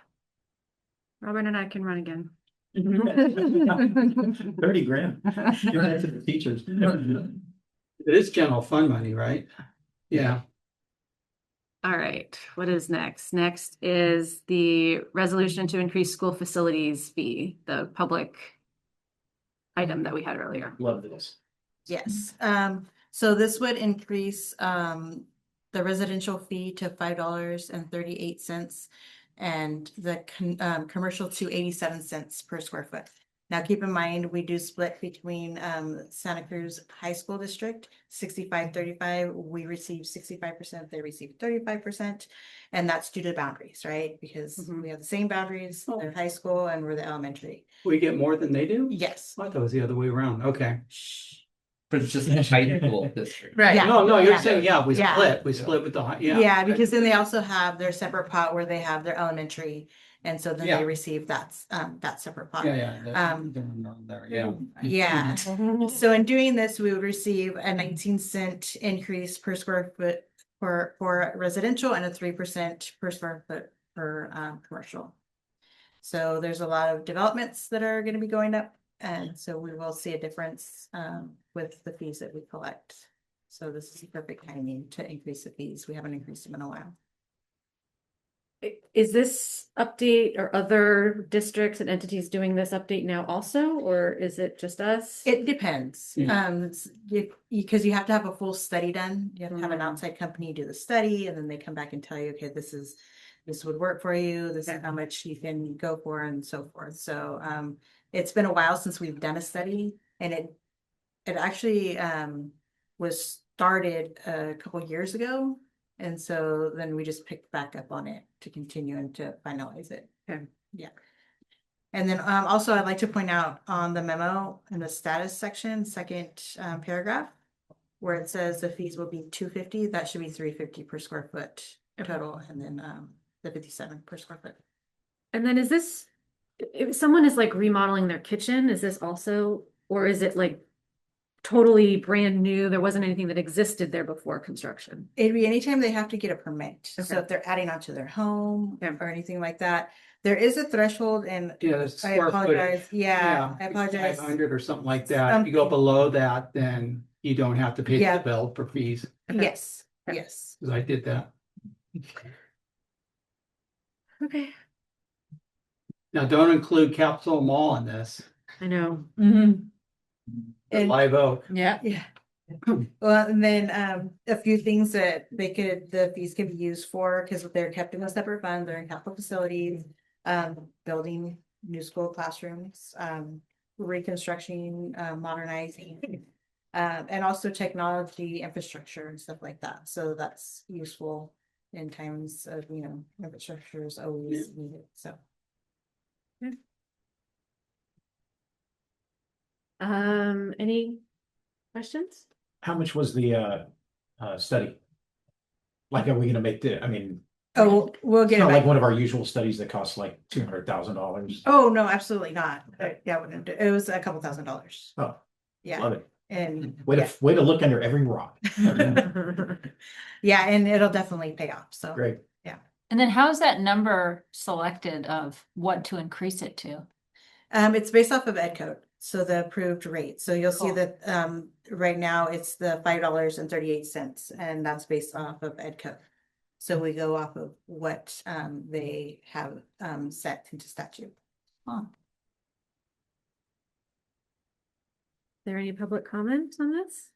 Robin and I can run again. 30 grand. Give that to the teachers. It is general fund money, right? Yeah. All right, what is next? Next is the resolution to increase school facilities fee, the public item that we had earlier. Love this. Yes, so this would increase the residential fee to $5.38 and the commercial to 87 cents per square foot. Now, keep in mind, we do split between Santa Cruz High School District, 65-35. We receive 65%, they receive 35%. And that's due to boundaries, right? Because we have the same boundaries, they're high school and we're the elementary. We get more than they do? Yes. I thought it was the other way around. Okay. But it's just a high school district. Right. Yeah. No, you're saying, we Yeah. split. We split with the high, yeah. Yeah, because then they also have their separate pot where they have their elementary. And so then Yeah. they receive that separate pot. Yeah. Yeah. Yeah. So in doing this, we would receive a 19-cent increase per square foot for residential and a 3% per square foot for commercial. So there's a lot of developments that are going to be going up. And so we will see a difference with the fees that we collect. So this is perfect timing to increase the fees. We haven't increased them in a while. Is this update or other districts and entities doing this update now also, or is it just us? It depends. Yeah. Because you have to have a full study done. You have to have an outside company do the study, and then they come back and tell you, okay, this would work for you. This is how much you can go for, and so forth. So it's been a while since we've done a study, and it actually was started a couple years ago. And so then we just picked back up on it to continue and to finalize it. Okay. Yeah. And then also I'd like to point out on the memo in the status section, second paragraph, where it says the fees will be $250, that should be $350 per square foot total, and then the 57 per square foot. And then is this, if someone is like remodeling their kitchen, is this also, or is it like totally brand new? There wasn't anything that existed there before construction. It'd be anytime they have to get a permit. Okay. So if they're adding onto their home or anything like that, there is a threshold, and there's I square apologize. footage. Yeah, I apologize. 500 or something like that. If you go below that, then you don't have to pay Yeah. the bill for fees. Yes, yes. Because I did that. Okay. Now, don't include Capitol Mall in this. I know. The Live Oak. Yeah. Yeah. Well, and then a few things that the fees can be used for, because they're kept in a separate fund, they're in capital facilities, building new school classrooms, reconstructing, modernizing, and also technology infrastructure and stuff like that. So that's useful in times of, infrastructure is always needed, so. Any questions? How much was the study? Like, are we gonna make I mean, Oh, we'll it's get it not like back. one of our usual studies that costs like $200,000. Oh, no, absolutely not. Yeah, it was a couple $1,000s. Oh, Yeah. love it. And Way to look under every rock. yeah, and it'll definitely pay off. So Great. Yeah. And then how's that number selected of what to increase it to? It's based off of ed code, so the approved rate. So you'll see Cool. that right now it's the $5.38, and that's based off of ed code. So we go off of what they have set into statute. Huh. Is there any public comment on this?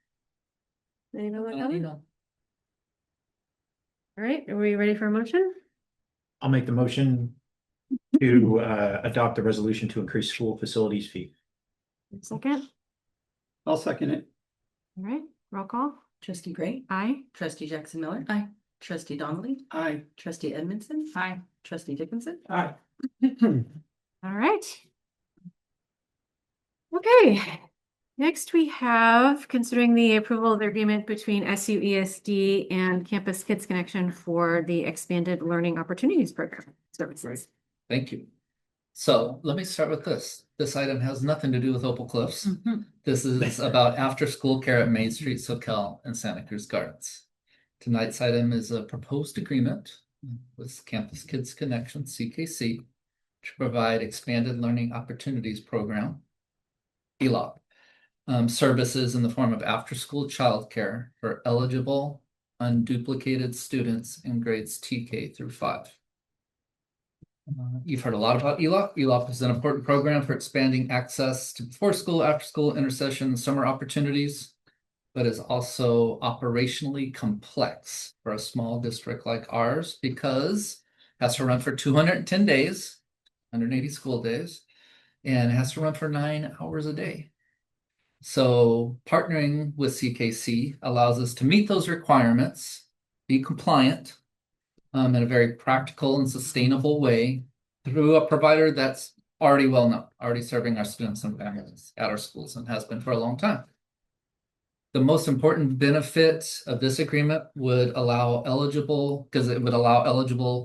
Any public comment? All right, are we ready for a motion? I'll make the motion to adopt the resolution to increase school facilities fee. Second, I'll second it. all right, roll call. Trustee Gray, Aye. trustee Jackson Miller, Aye. trustee Donnelly, Aye. trustee Edmondson, Aye. trustee Dickinson. Aye. All right. Okay, next we have considering the approval of the agreement between SUESD and Campus Kids Connection for the expanded learning opportunities program services. Thank you. So let me start with this. This item has nothing to do with Opal Cliffs. This is about after-school care at Main Street, SoCal, and Santa Cruz Gardens. Tonight's item is a proposed agreement with Campus Kids Connection, CKC, to provide expanded learning opportunities program, ELOP, services in the form of after-school childcare for eligible, unduplicated students in grades TK through 5. You've heard a lot about ELOP. ELOP is an important program for expanding access to before school, after school, intercession, and summer opportunities, but is also operationally complex for a small district like ours because it has to run for 210 days, 180 school days, and it has to run for 9 hours a day. So partnering with CKC allows us to meet those requirements, be compliant, in a very practical and sustainable way through a provider that's already well known, already serving our students and families at our schools and has been for a long time. The most important benefit of this agreement would allow eligible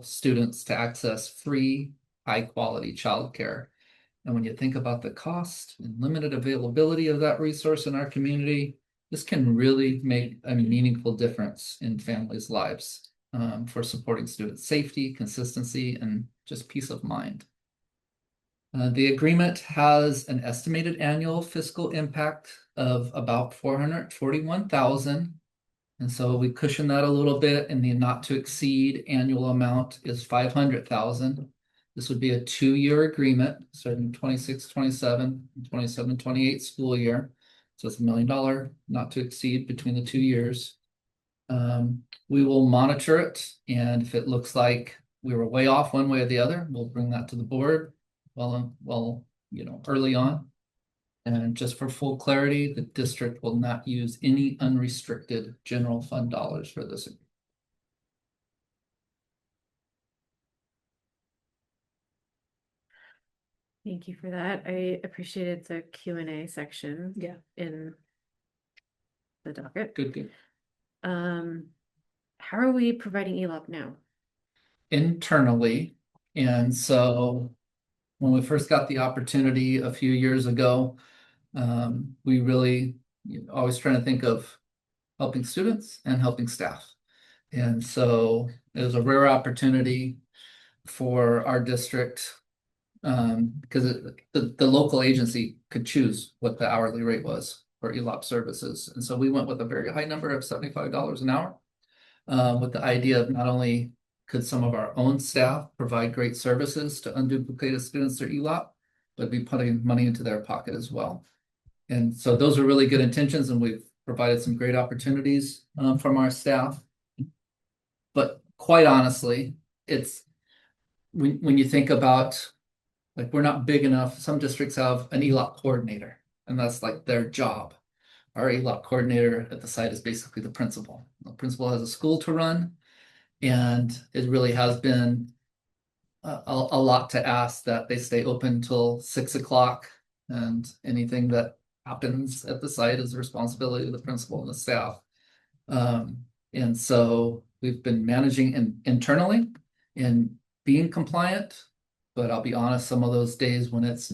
students to access free, high-quality childcare. And when you think about the cost and limited availability of that resource in our community, this can really make a meaningful difference in families' lives. For supporting student safety, consistency, and just peace of mind. The agreement has an estimated annual fiscal impact of about $441,000. And so we cushion that a little bit, and the not to exceed annual amount is $500,000. This would be a 2-year agreement starting 26-27, 27-28 school year. So it's $1 million not to exceed between the 2 years. We will monitor it, and if it looks like we were way off one way or the other, we'll bring that to the board early on. And just for full clarity, the district will not use any unrestricted general fund dollars for this. Thank you for that. I appreciated the Q&A section. Yeah. In the docket. Good. How are we providing ELOP now? Internally. And so when we first got the opportunity a few years ago, we really always trying to think of helping students and helping staff. And so it was a rare opportunity for our district because the local agency could choose what the hourly rate was for ELOP services. And so we went with a very high number of $75 an hour. With the idea of not only could some of our own staff provide great services to unduplicated students through ELOP, but be putting money into their pocket as well. And so those are really good intentions, and we've provided some great opportunities from our staff. But quite honestly, it's when you think about, like, we're not big enough. Some districts have an ELOP coordinator, and that's like their job. Our ELOP coordinator at the site is basically the principal. The principal has a school to run, and it really has been a lot to ask that they stay open till 6 o'clock, and anything that happens at the site is the responsibility of the principal and the staff. And so we've been managing internally and being compliant, but I'll be honest, some of those days when it's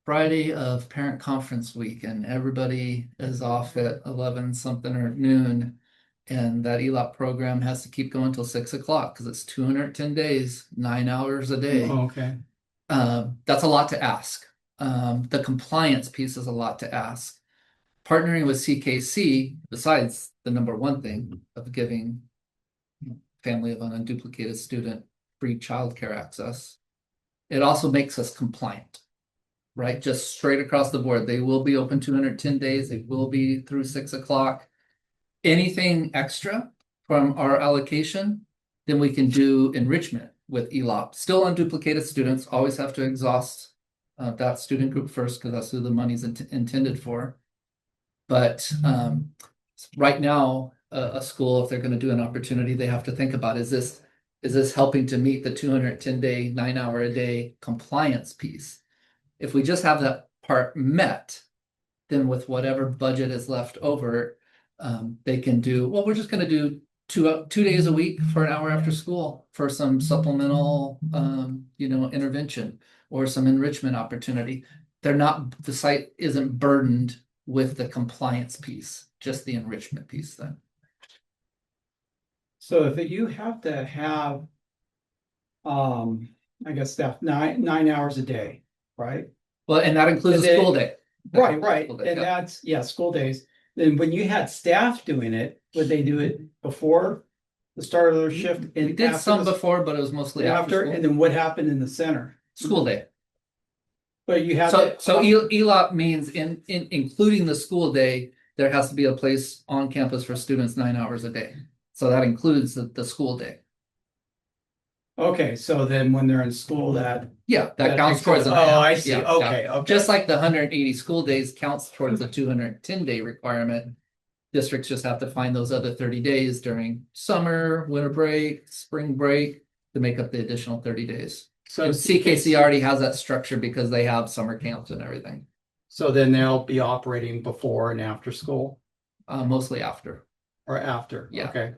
Friday of parent conference week and everybody is off at 11 something or noon, and that ELOP program has to keep going till 6 o'clock because it's 210 days, 9 hours a day. Oh, okay. That's a lot to ask. The compliance piece is a lot to ask. Partnering with CKC, besides the number one thing of giving family of an unduplicated student free childcare access, it also makes us compliant. Right, just straight across the board. They will be open 210 days. They will be through 6 o'clock. Anything extra from our allocation, then we can do enrichment with ELOP. Still unduplicated students, always have to exhaust that student group first because that's who the money's intended for. But right now, a school, if they're going to do an opportunity, they have to think about, is this helping to meet the 210-day, 9 hour a day compliance piece? If we just have that part met, then with whatever budget is left over, they can do, well, we're just going to do two days a week for an hour after school for some supplemental, intervention or some enrichment opportunity. The site isn't burdened with the compliance piece, just the enrichment piece then. So if you have to have I guess staff, nine hours a day, right? Well, and that includes And a then- school day. Right, right, School day, and yeah. that's, yeah, school days. Then when you had staff doing it, would they do it before the start of their shift? We and did after some the- before, but it was mostly after And school. then what happened in the center? School day. But you have. So ELOP means in including the school day, there has to be a place on campus for students 9 hours a day. So that includes the school day. Okay, so then when they're in school, that. Yeah, that counts makes towards it- an Oh, hour. I see, Yeah, okay, yeah. okay. Just like the 180 school days counts towards the 210-day requirement. Districts just have to find those other 30 days during summer, winter break, spring break to make up the additional 30 days. So And CKC already has that structure because they have summer camps and everything. So then they'll be operating before and after school Mostly after. or after? Yeah. Okay.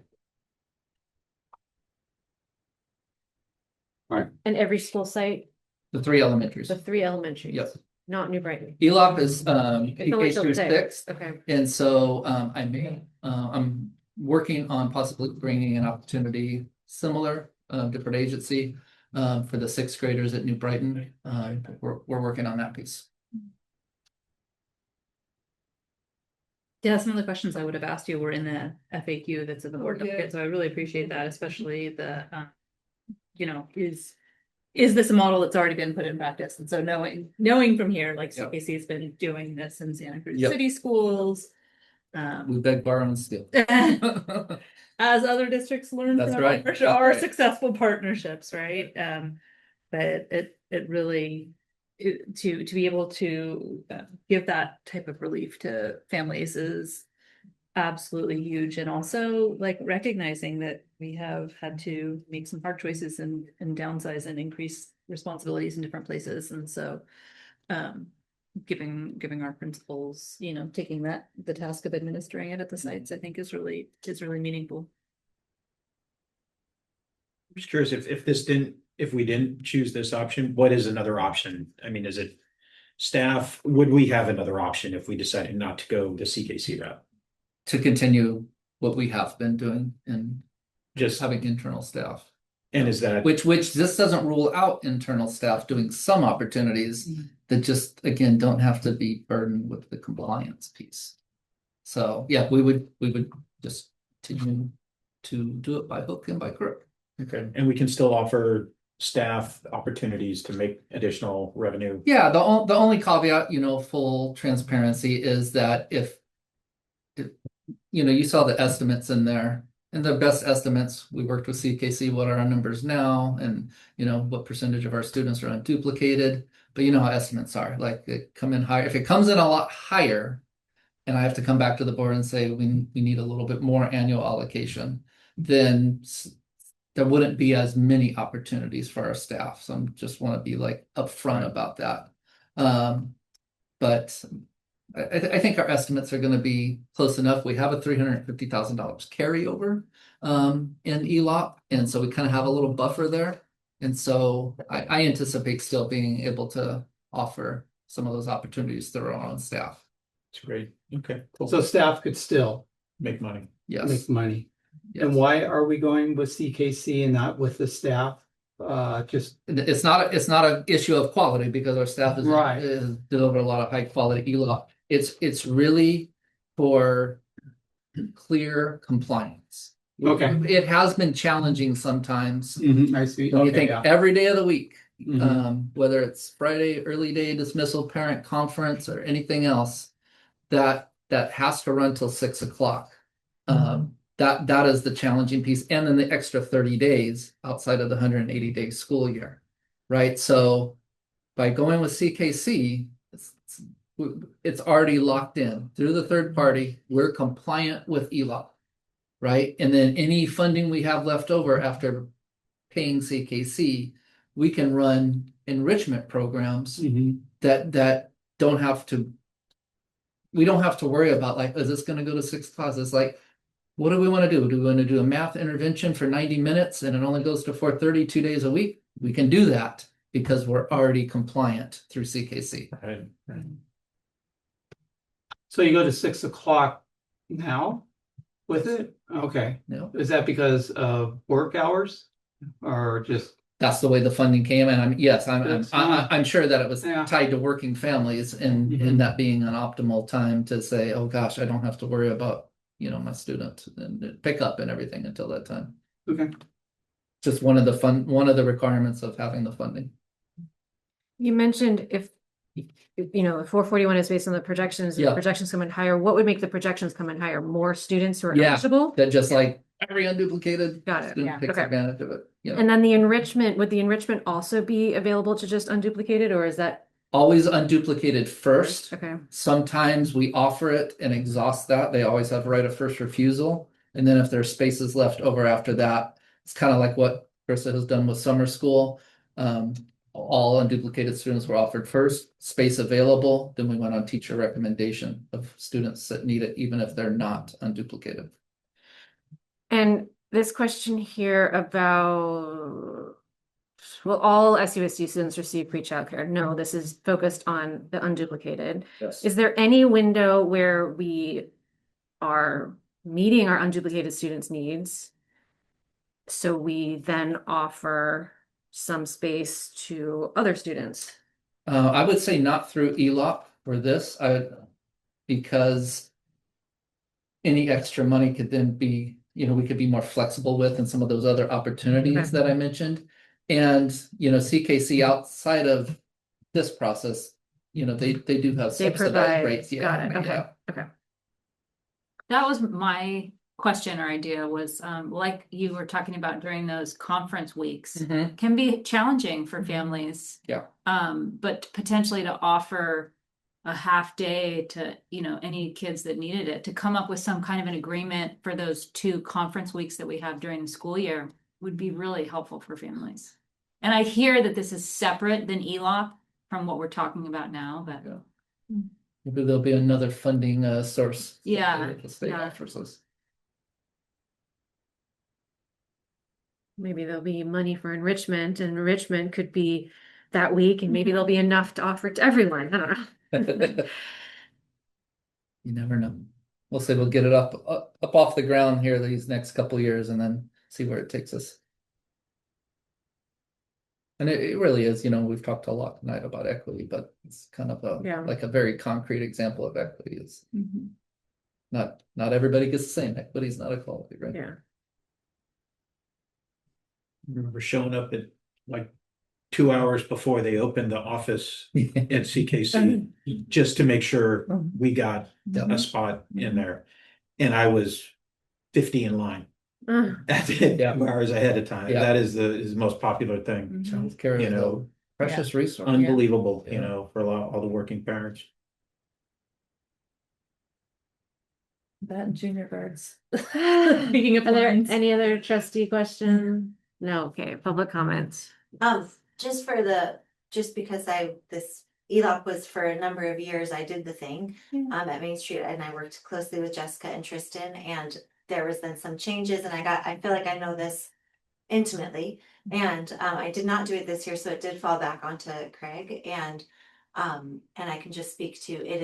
And every school site, The 3 elementaries. the 3 elementaries. Yep. Not New Brighton. ELOP is It's only PK till through 6. 6. Okay. And so I'm working on possibly bringing an opportunity similar, different agency for the 6th graders at New Brighton. We're working on that piece. Yeah, some of the questions I would have asked you were in the FAQ that's in the board document, so I really appreciate that, especially the, is this a model that's already been put in practice? And so knowing from here, like Yep. CKC has been doing this in Santa Cruz Yep. City schools. We beg, borrow, and steal. As other districts learn That's from right, that's our right. successful partnerships, right? But it really to be able to give that type of relief to families is absolutely huge, and also like recognizing that we have had to make some hard choices and downsize and increase responsibilities in different places, and so giving our principals, taking the task of administering it at the sites, I think is really meaningful. I'm just curious if we didn't choose this option, what is another option? I mean, is it staff? Would we have another option if we decided not to go the CKC route? To continue what we have been doing and Just having internal staff. And is that Which this doesn't rule out internal staff doing some opportunities that just, again, don't have to be burdened with the compliance piece. So yeah, we would just continue to do it by hook and by crook. okay? And we can still offer staff opportunities to make additional revenue. Yeah, the only caveat, full transparency is that if you saw the estimates in there. And the best estimates, we worked with CKC, what are our numbers now, and what percentage of our students are unduplicated. But you know how estimates are, like they come in higher. If it comes in a lot higher, and I have to come back to the board and say we need a little bit more annual allocation, then there wouldn't be as many opportunities for our staff. So I just want to be like upfront about that. But I think our estimates are going to be close enough. We have a $350,000 carryover in ELOP, and so we kind of have a little buffer there. And so I anticipate still being able to offer some of those opportunities through our own staff. That's great. Okay, cool. So staff could still Make money. Yes. make money. Yes. And why are we going with CKC and not with the staff? Just It's not an issue of quality because our staff is Right. deliver a lot of high quality ELOP. It's really for clear compliance. Okay. It has been challenging sometimes. I see. When you Okay, think yeah. every day of the week, Mhm. whether it's Friday, early day dismissal, parent conference, or anything else, that has to run till 6 o'clock. That is the challenging piece, and then the extra 30 days outside of the 180-day school year, right? So by going with CKC, it's already locked in through the third party. We're compliant with ELOP, right? And then any funding we have left over after paying CKC, we can run enrichment programs that don't have to. We don't have to worry about like, is this going to go to 6 classes? Like, what do we want to do? Do we want to do a math intervention for 90 minutes and it only goes to 4:30 2 days a week? We can do that because we're already compliant through CKC. Right. So you go to 6 o'clock now with it? Okay. No. Is that because of work hours or just? that's the way the funding came, and It's not. I'm sure that it was Yeah. tied to working families and Mhm. that being an optimal time to say, oh gosh, I don't have to worry about, my student and pick up and everything until that time. Okay. Just one of the requirements of having the funding. You mentioned if 441 is based on the projections, if Yeah. projections come in higher, what would make the projections come in higher? More students who are Yeah, eligible? that just like every unduplicated Got it. student takes Okay. advantage of it. And then would the enrichment also be available to just unduplicated, or is that? Always unduplicated first. Okay. Sometimes we offer it and exhaust that. They always have right of first refusal. And then if there's spaces left over after that, it's kind of like what Krista has done with summer school. All unduplicated students were offered first, space available. Then we went on teacher recommendation of students that need it, even if they're not unduplicated. And this question here about, will all SUSD students receive pre-childcare? No, this is focused on the unduplicated. Yes. Is there any window where we are meeting our unduplicated students' needs, so we then offer some space to other students? I would say not through ELOP for this, because any extra money could then be, we could be more flexible with and some of those other opportunities Okay. that I mentioned. And, CKC outside of this process, they do have They subsidized provide, rates. got Yeah, it, okay, yeah. okay. That was my question or idea was, like you were talking about during those conference weeks, Mhm. can be challenging for families. Yeah. But potentially to offer a half day to, any kids that needed it, to come up with some kind of an agreement for those 2 conference weeks that we have during the school year would be really helpful for families. And I hear that this is separate than ELOP from what we're talking about now, but. Yeah. Maybe there'll be another funding source. Yeah, that the state yeah. offers us. Maybe there'll be money for enrichment, and enrichment could be that week, and maybe there'll be enough to offer to everyone. I don't know. You never know. We'll say we'll get it up off the ground here these next couple years and then see where it takes us. And it really is, we've talked a lot tonight about equity, but it's kind of like a very concrete example of equity is not everybody gets the same. Equity is not equality, right? Yeah. I remember showing up at like 2 hours before they opened the office at CKC just to make sure we got a spot in there. And I was 50 in line. That's it, 2 hours ahead of time. Yeah. That is the most popular thing. Childcare is a precious resource. Unbelievable, Yeah. for all the working parents. That and junior birds. Speaking of, are there any other trustee questions? No, okay, public comments. Just because this ELOP was for a number of years, I did the thing at Main Street, and I worked closely with Jessica and Tristan, and there was then some changes, and I feel like I know this intimately, and I did not do it this year, so it did fall back onto Craig, and I can just speak to it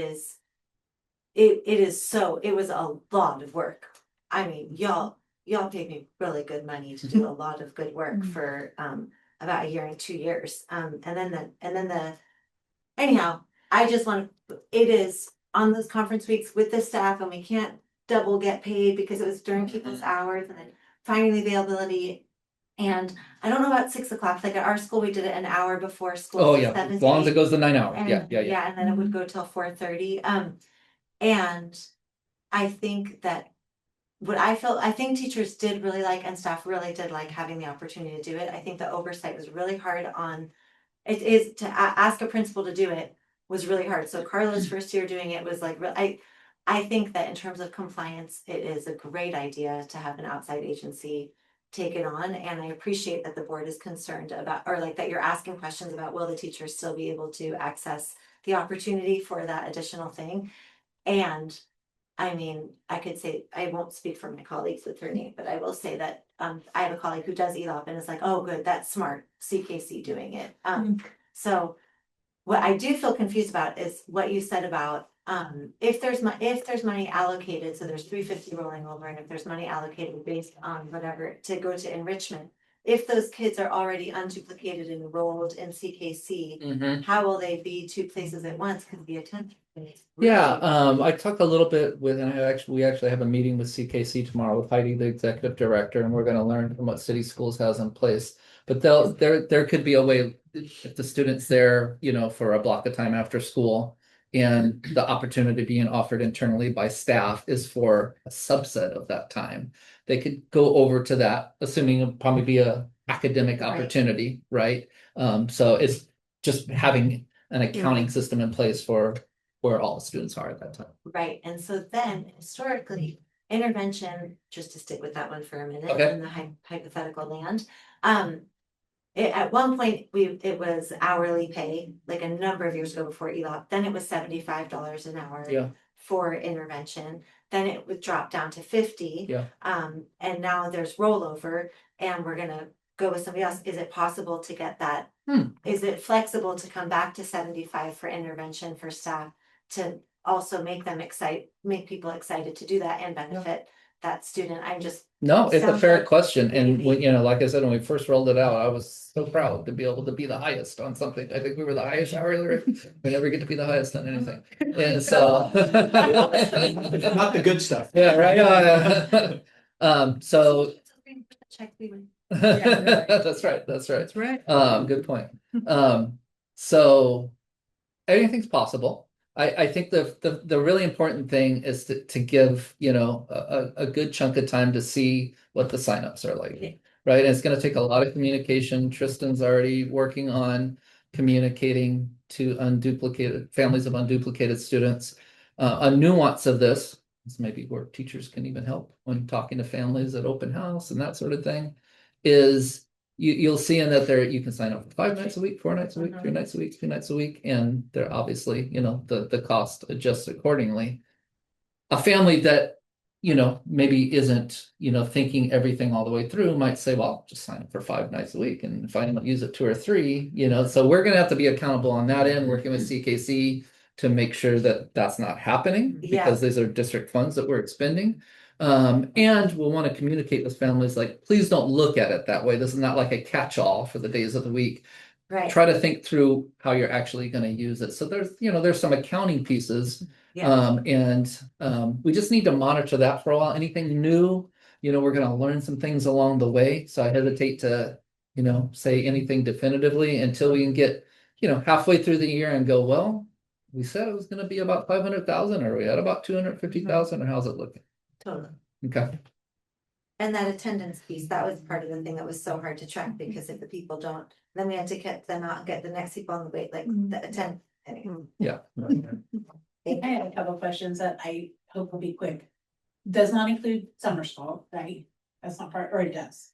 was a lot of work. I mean, y'all paid me really good money to do a lot of good work for about 1 year and 2 years. Anyhow, I just it is on those conference weeks with the staff, and we can't double get paid because it was during people's hours, and then finding the availability. And I don't know about 6 o'clock, like at our school, we did it an hour before school. Oh so yeah, 7 as to long as 8. it goes to 9 hours. And Yeah. and then it would go till 4:30. And I think that I think teachers did really like, and staff really did like, having the opportunity to do it. I think the oversight was really hard on, it is to ask a principal to do it was really hard. So Carla's first year doing it was like, I think that in terms of compliance, it is a great idea to have an outside agency take it on. And I appreciate that the board is concerned about, or like that you're asking questions about, will the teachers still be able to access the opportunity for that additional thing? And I mean, I could say, I won't speak for my colleagues with her name, but I will say that I have a colleague who does ELOP and is like, oh, good, that's smart, CKC doing it. So what I do feel confused about is what you said about if there's money allocated, so there's 350 rolling over, and if there's money allocated based on whatever to go to enrichment, if those kids are already unduplicated and enrolled in CKC, Mhm. how will they be two places at once? Because the attention. is Yeah, really- I talked a little bit with, and we actually have a meeting with CKC tomorrow with Heidi, the executive director, and we're gonna learn from what City Schools has in place. But there could be a way, if the student's there, you know, for a block of time after school, and the opportunity being offered internally by staff is for a subset of that time. They could go over to that, assuming it'll probably be a academic Right. opportunity, right? So it's just having an accounting system in place for where all the students are at that time. Right, and so then historically, intervention, just to stick with that one for a minute, Okay. in the hypothetical land. At one point, it was hourly pay, like a number of years ago before ELOP, then it was $75 an hour. Yeah. For intervention, then it would drop down to 50. Yeah. And now there's rollover and we're gonna go with somebody else. Is it possible to get that? Is it flexible to come back to 75 for intervention for staff to also make people excited to do that and benefit that student? I'm just. No, it's a sounds fair like question. And maybe- when, you know, like I said, when we first rolled it out, I was so proud to be able to be the highest on something. I think we were the highest hourly rate. We never get to be the highest on anything. And so. Not the good stuff. Yeah, right. So. Check we would. That's right. That's right. Good point. So anything's possible. I think the really important thing is to give, you know, a good chunk of time to see what the signups are like. Right. And it's going to take a lot of communication. Tristan's already working on communicating to unduplicated families of unduplicated students. A nuance of this is maybe where teachers can even help when talking to families at open house and that sort of thing, is you'll see in that there you can sign up for 5 nights a week, 4 nights a week, 3 nights a week, 2 nights a week, and they're obviously, you know, the cost adjusts accordingly. A family that, you know, maybe isn't, you know, thinking everything all the way through might say, well, I'll just sign up for 5 nights a week, and if I don't use it 2 or 3, you know, so we're gonna have to be accountable on that end, working with CKC to make sure that that's not happening, because these are district funds that we're expending. And we'll want to communicate with families like, please don't look at it that way. This is not like a catch-all for the days of the week. Right. Try to think through how you're actually going to use it. So there's some accounting pieces. We just need to monitor that for a while. Anything new, you know, we're going to learn some things along the way. So I hesitate to, you know, say anything definitively until we can get, you know, halfway through the year and go, well, we said it was going to be about 500,000. Are we at about 250,000, or how's it looking? Totally. Okay. And that attendance piece, that was part of the thing that was so hard to track, because if the people don't, then we had to get them out and get the next people on the wait, like the attend. Anyway. Yeah. I have a couple of questions that I hope will be quick. Does not include summer school, right? That's not part, or it does.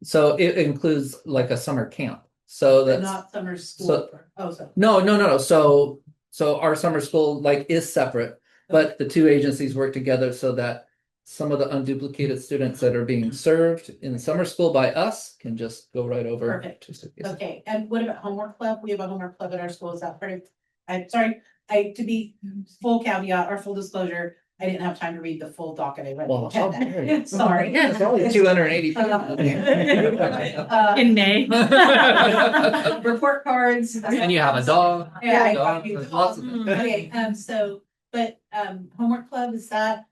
So it includes like a summer camp. So But that's not summer school. so- No. So our summer school like is separate, but the two agencies work together so that some of the unduplicated students that are being served in summer school by us can just go right over. Perfect. to CKC. Okay, and what about homework club? We have a homework club at our school. Is that part of? I'm sorry, to be full caveat or full disclosure, I didn't have time to read the full docket. I read the Well, how agenda. dare you. Sorry. It's only 280 In May. Report cards. And you have a dog. Yeah, I Dog, got you. there's lots of them. Okay, but homework club, is that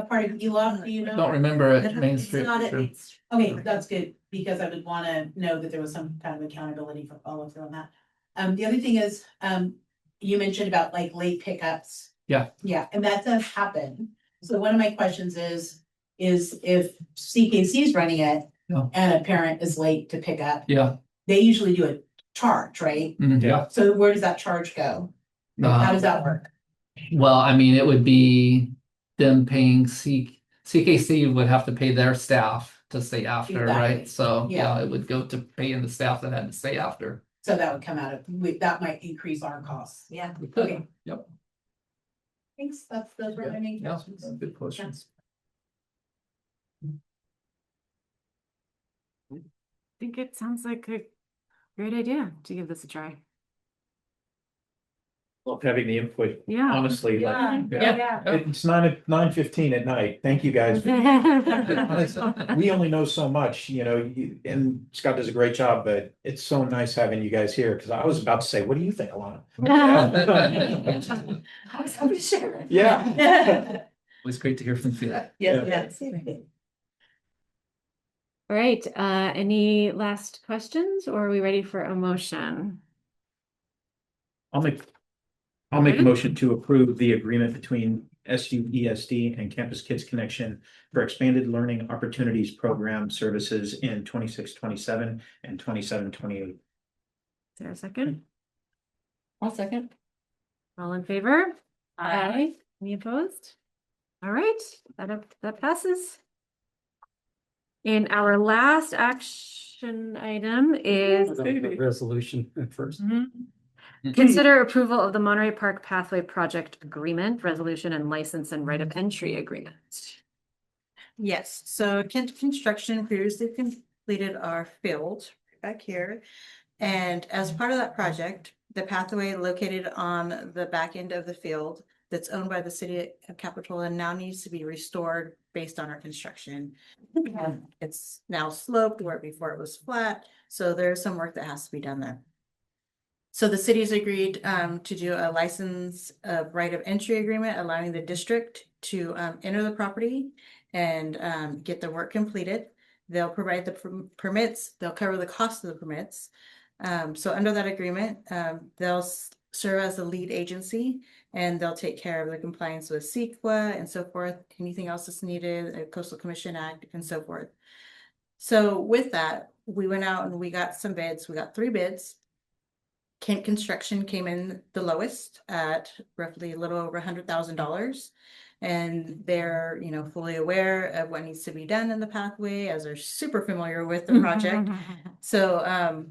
part of ELOP, do you know? Don't remember it, Main Street. Sure. Okay, that's good, because I would wanna know that there was some kind of accountability for follow through on that. The other thing is, you mentioned about like late pickups. Yeah. Yeah, and that does happen. So one of my questions is if CKC is running it Yeah. and a parent is late to pick up, Yeah. they usually do a charge, right? Yeah. So where does that charge go? How does that work? Well, I mean, it would be them paying CKC would have to pay their staff to stay after, Exactly. right? So, Yeah. yeah, it would go to paying the staff that had to stay after. So that would come out of, that might increase our costs. Yeah. Okay, Yep. thanks, those were my main Yeah, questions. good questions. I think it sounds like a great idea to give this a try. Love having the input, Yeah. honestly, like, Yeah. it's 9:15 at night. Thank you guys. We only know so much, and Scott does a great job, but it's so nice having you guys here, because I was about to say, what do you think, Alana? I was happy to share it. Yeah. Always great to hear from you. Yes. All right, any last questions or are we ready for a motion? I'll make a motion to approve the agreement between SUESD and Campus Kids Connection for expanded learning opportunities program services in 26-27 and 27-28. Is there a second? I'll second. All in favor? Aye. Any opposed? All right, that passes. And our last action item is Resolution at first. consider approval of the Monterey Park Pathway Project Agreement, Resolution, and License and Right of Entry Agreement. Yes, so construction previously completed our field back here. And as part of that project, the pathway located on the back end of the field that's owned by the city of Capitola now needs to be restored based on our construction. It's now sloped where before it was flat, so there's some work that has to be done there. So the city's agreed to do a license of right of entry agreement, allowing the district to enter the property and get the work completed. They'll provide the permits, they'll cover the cost of the permits. So under that agreement, they'll serve as the lead agency and they'll take care of the compliance with CEQA and so forth, anything else that's needed, the Coastal Commission Act and so forth. So with that, we went out and we got some bids. We got 3 bids. Kent Construction came in the lowest at roughly a little over $100,000. And they're, fully aware of what needs to be done in the pathway as they're super familiar with the project. So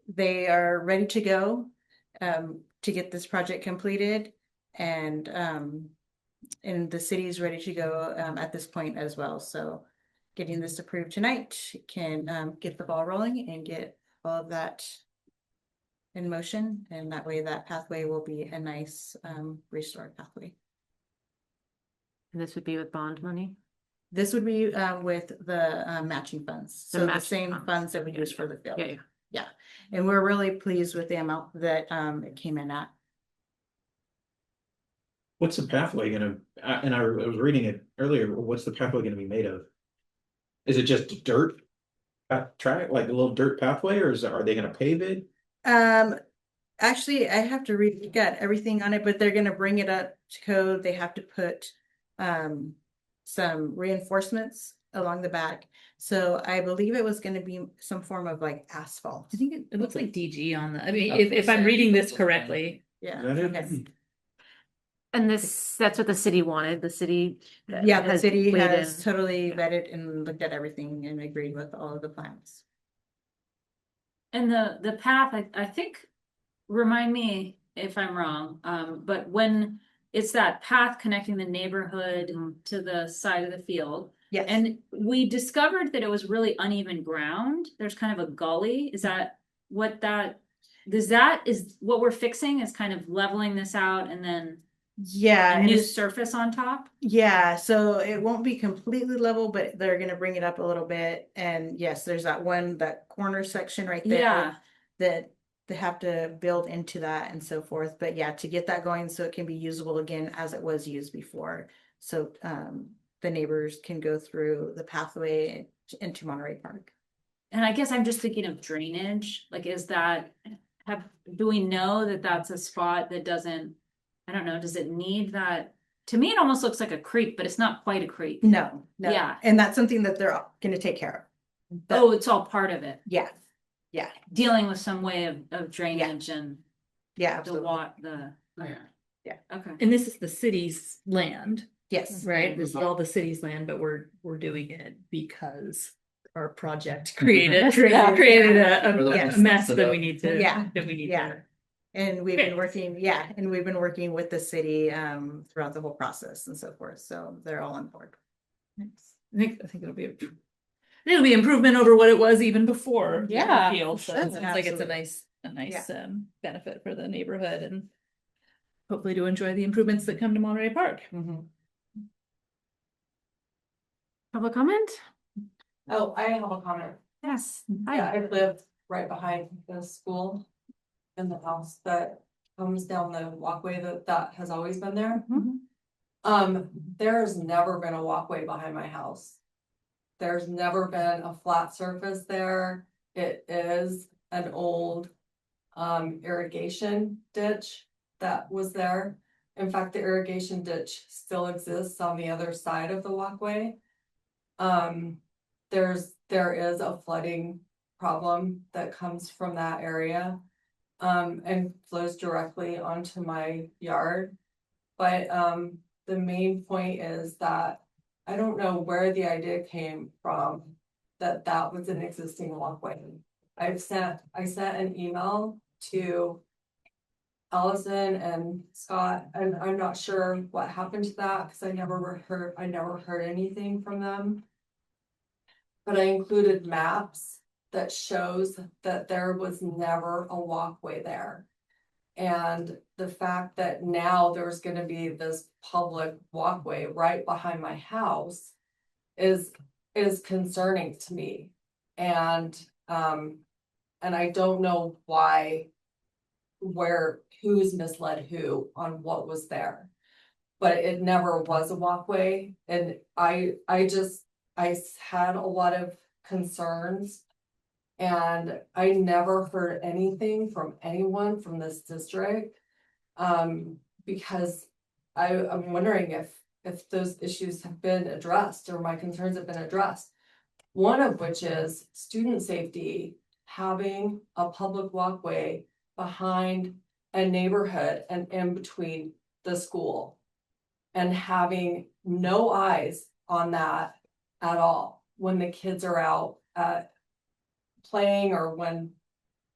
they are ready to go to get this project completed. And the city is ready to go at this point as well. So getting this approved tonight can get the ball rolling and get all of that in motion. And that way that pathway will be a nice restored pathway. And this would be with bond money? This would be with the matching funds. The So the matching same funds that we use for the field. Yeah. Yeah. And we're really pleased with the amount that it came in at. What's the pathway gonna, and I was reading it earlier, what's the pathway gonna be made of? Is it just dirt track, like a little dirt pathway, or are they gonna pave it? Actually, I have to read, got everything on it, but they're gonna bring it up to code. They have to put some reinforcements along the back. So I believe it was gonna be some form of like asphalt. I think it looks like DG on the, I mean, if I'm reading this correctly. Yeah. Is that it? Okay. And that's what the city wanted. The city. Yeah, the city weighed has in. totally vetted and looked at everything and agreed with all of the plans. And the path, I think, remind me if I'm wrong, but when it's that path connecting the neighborhood to the side of the field. Yes. And we discovered that it was really uneven ground. There's kind of a gully. Is that what that is what we're fixing, is kind of leveling this out and then Yeah. a and new it's- surface on top? Yeah, so it won't be completely level, but they're gonna bring it up a little bit. And yes, there's that corner section right there. Yeah. That they have to build into that and so forth. But yeah, to get that going so it can be usable again as it was used before. So the neighbors can go through the pathway into Monterey Park. And I guess I'm just thinking of drainage, like do we know that that's a spot that doesn't, I don't know, does it need that? To me, it almost looks like a creek, but it's not quite a creek. No. Yeah. And that's something that they're gonna take care of. Oh, it's all part of it. Yeah. Yeah. Dealing with some way of drainage and Yeah. the Absolutely. Yeah. Okay. And this is the city's land, Yes. right? This is all the city's land, but we're doing it because our project created a mess that we need to, Yeah. that we need Yeah. to. And we've been working with the city throughout the whole process and so forth. So they're all on board. I think it'll be improvement over what it was even before. Yeah, the field. So sure. it sounds like it's Absolutely. a nice benefit for the neighborhood and hopefully to enjoy the improvements that come to Monterey Park. Public comment? Oh, I have a comment. Yes. Yeah, I live right behind the school in the house that comes down the walkway that has always been there. There's never been a walkway behind my house. There's never been a flat surface there. It is an old irrigation ditch that was there. In fact, the irrigation ditch still exists on the other side of the walkway. There is a flooding problem that comes from that area and flows directly onto my yard. But the main point is that I don't know where the idea came from that that was an existing walkway. I sent an email to Allison and Scott, and I'm not sure what happened to that because I never heard anything from them. But I included maps that shows that there was never a walkway there. And the fact that now there's gonna be this public walkway right behind my house is concerning to me. And I don't know who's misled who on what was there. But it never was a walkway, and I had a lot of concerns. And I never heard anything from anyone from this district. Because I'm wondering if those issues have been addressed or my concerns have been addressed. One of which is student safety, having a public walkway behind a neighborhood and in between the school. And having no eyes on that at all when the kids are out playing or when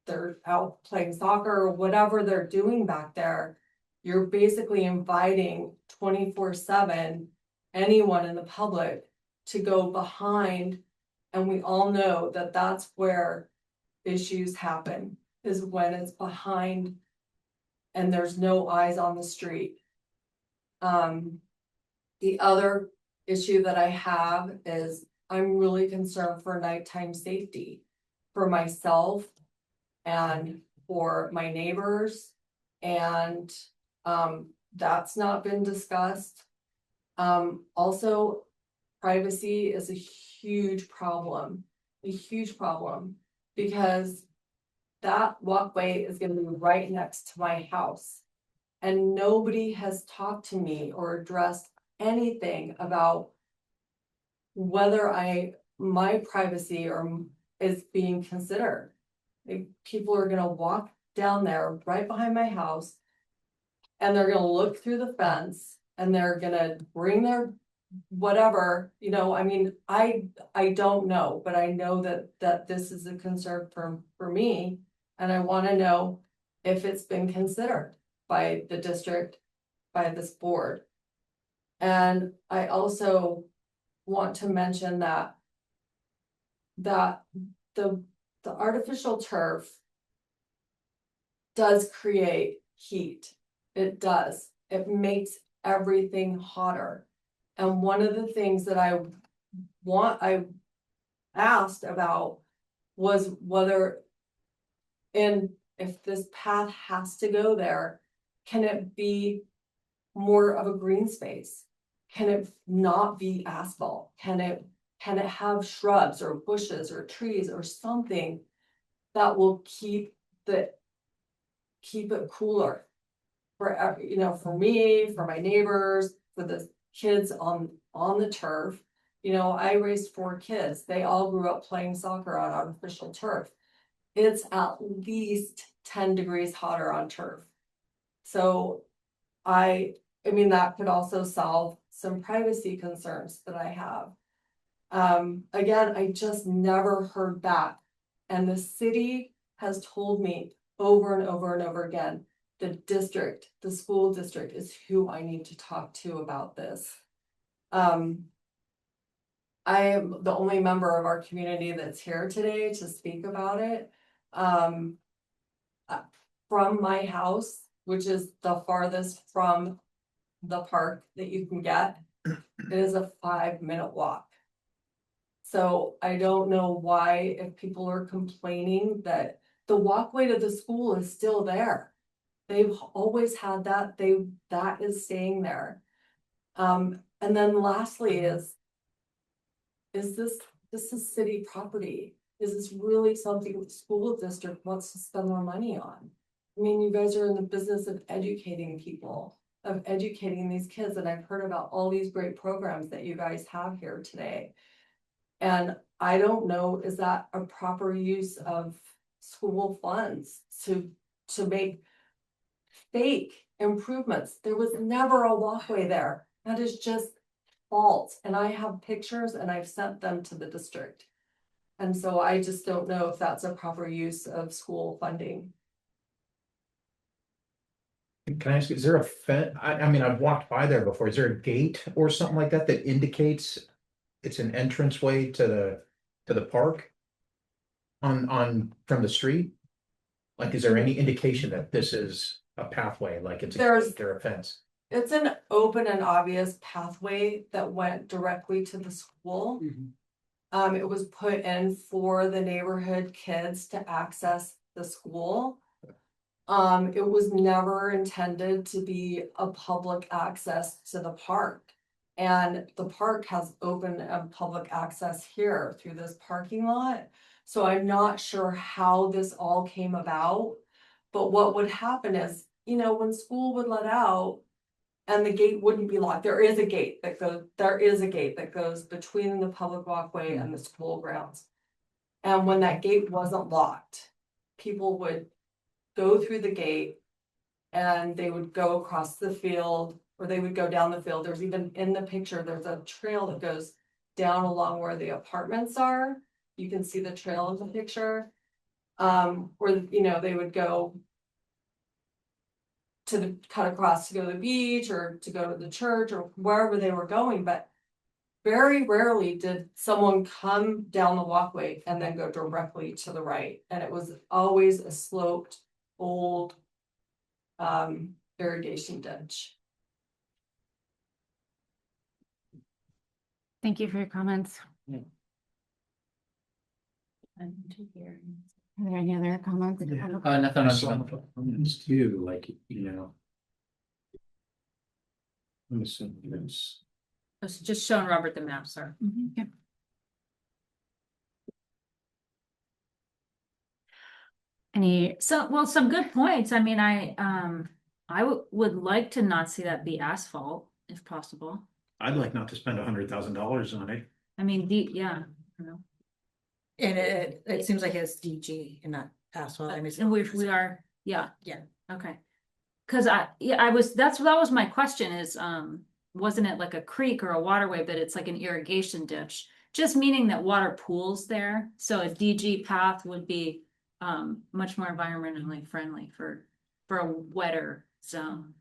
they're out playing soccer or whatever they're doing back there. You're basically inviting 24/7 anyone in the public to go behind. And we all know that that's where issues happen, is when it's behind and there's no eyes on the street. The other issue that I have is I'm really concerned for nighttime safety for myself and for my neighbors. And that's not been discussed. Also, privacy is a huge problem, because that walkway is going to be right next to my house. And nobody has talked to me or addressed anything about whether my privacy is being considered. Like, people are gonna walk down there right behind my house. And they're gonna look through the fence and they're gonna bring their whatever, I mean, I don't know, but I know that this is a concern for me. And I wanna know if it's been considered by the district, by this board. And I also want to mention that the artificial turf does create heat. It does. It makes everything hotter. And one of the things that I asked about was whether if this path has to go there, can it be more of a green space? Can it not be asphalt? Can it have shrubs or bushes or trees or something that will keep it cooler for me, for my neighbors, for the kids on the turf. I raised 4 kids. They all grew up playing soccer on artificial turf. It's at least 10 degrees hotter on turf. So I mean, that could also solve some privacy concerns that I have. Again, I just never heard back. And the city has told me over and over and over again, the school district is who I need to talk to about this. I am the only member of our community that's here today to speak about it. From my house, which is the farthest from the park that you can get, it is a 5-minute walk. So I don't know why, if people are complaining that the walkway to the school is still there. They've always had that, that is staying there. And then lastly is this is city property? Is this really something the school district wants to spend their money on? I mean, you guys are in the business of educating people, of educating these kids, and I've heard about all these great programs that you guys have here today. And I don't know, is that a proper use of school funds to make fake improvements? There was never a walkway there. That is just false. And I have pictures and I've sent them to the district. And so I just don't know if that's a proper use of school funding. Can I ask, is there a I mean, I've walked by there before. Is there a gate or something like that that indicates it's an entranceway to the park? On from the street? Like, is there any indication that this is a pathway, like it's a gate or a fence? It's an open and obvious pathway that went directly to the school. It was put in for the neighborhood kids to access the school. It was never intended to be a public access to the park. And the park has open and public access here through this parking lot. So I'm not sure how this all came about. But what would happen is, when school would let out, and the gate wouldn't be locked. There is a gate that goes between the public walkway and the school grounds. And when that gate wasn't locked, people would go through the gate and they would go across the field, or they would go down the field. There's even in the picture, there's a trail that goes down along where the apartments are. You can see the trail in the picture. Where, they would go to cut across to go to the beach or to go to the church or wherever they were going, but very rarely did someone come down the walkway and then go directly to the right. And it was always a sloped, old irrigation ditch. Thank you for your comments. Yeah. Are there any other comments? Nothing. It's too, like, I'm assuming it's. It's just showing Robert the map, sir. Okay. Some good points. I mean, I would like to not see that be asphalt if possible. I'd like not to spend $100,000 on it. I mean, yeah, you know. And it seems like it's DG and not asphalt. I mean, And we are, yeah. Yeah. Okay. Cause that was my question is, wasn't it like a creek or a waterway, but it's like an irrigation ditch, just meaning that water pools there. So a DG path would be, much more environmentally friendly for a wetter zone.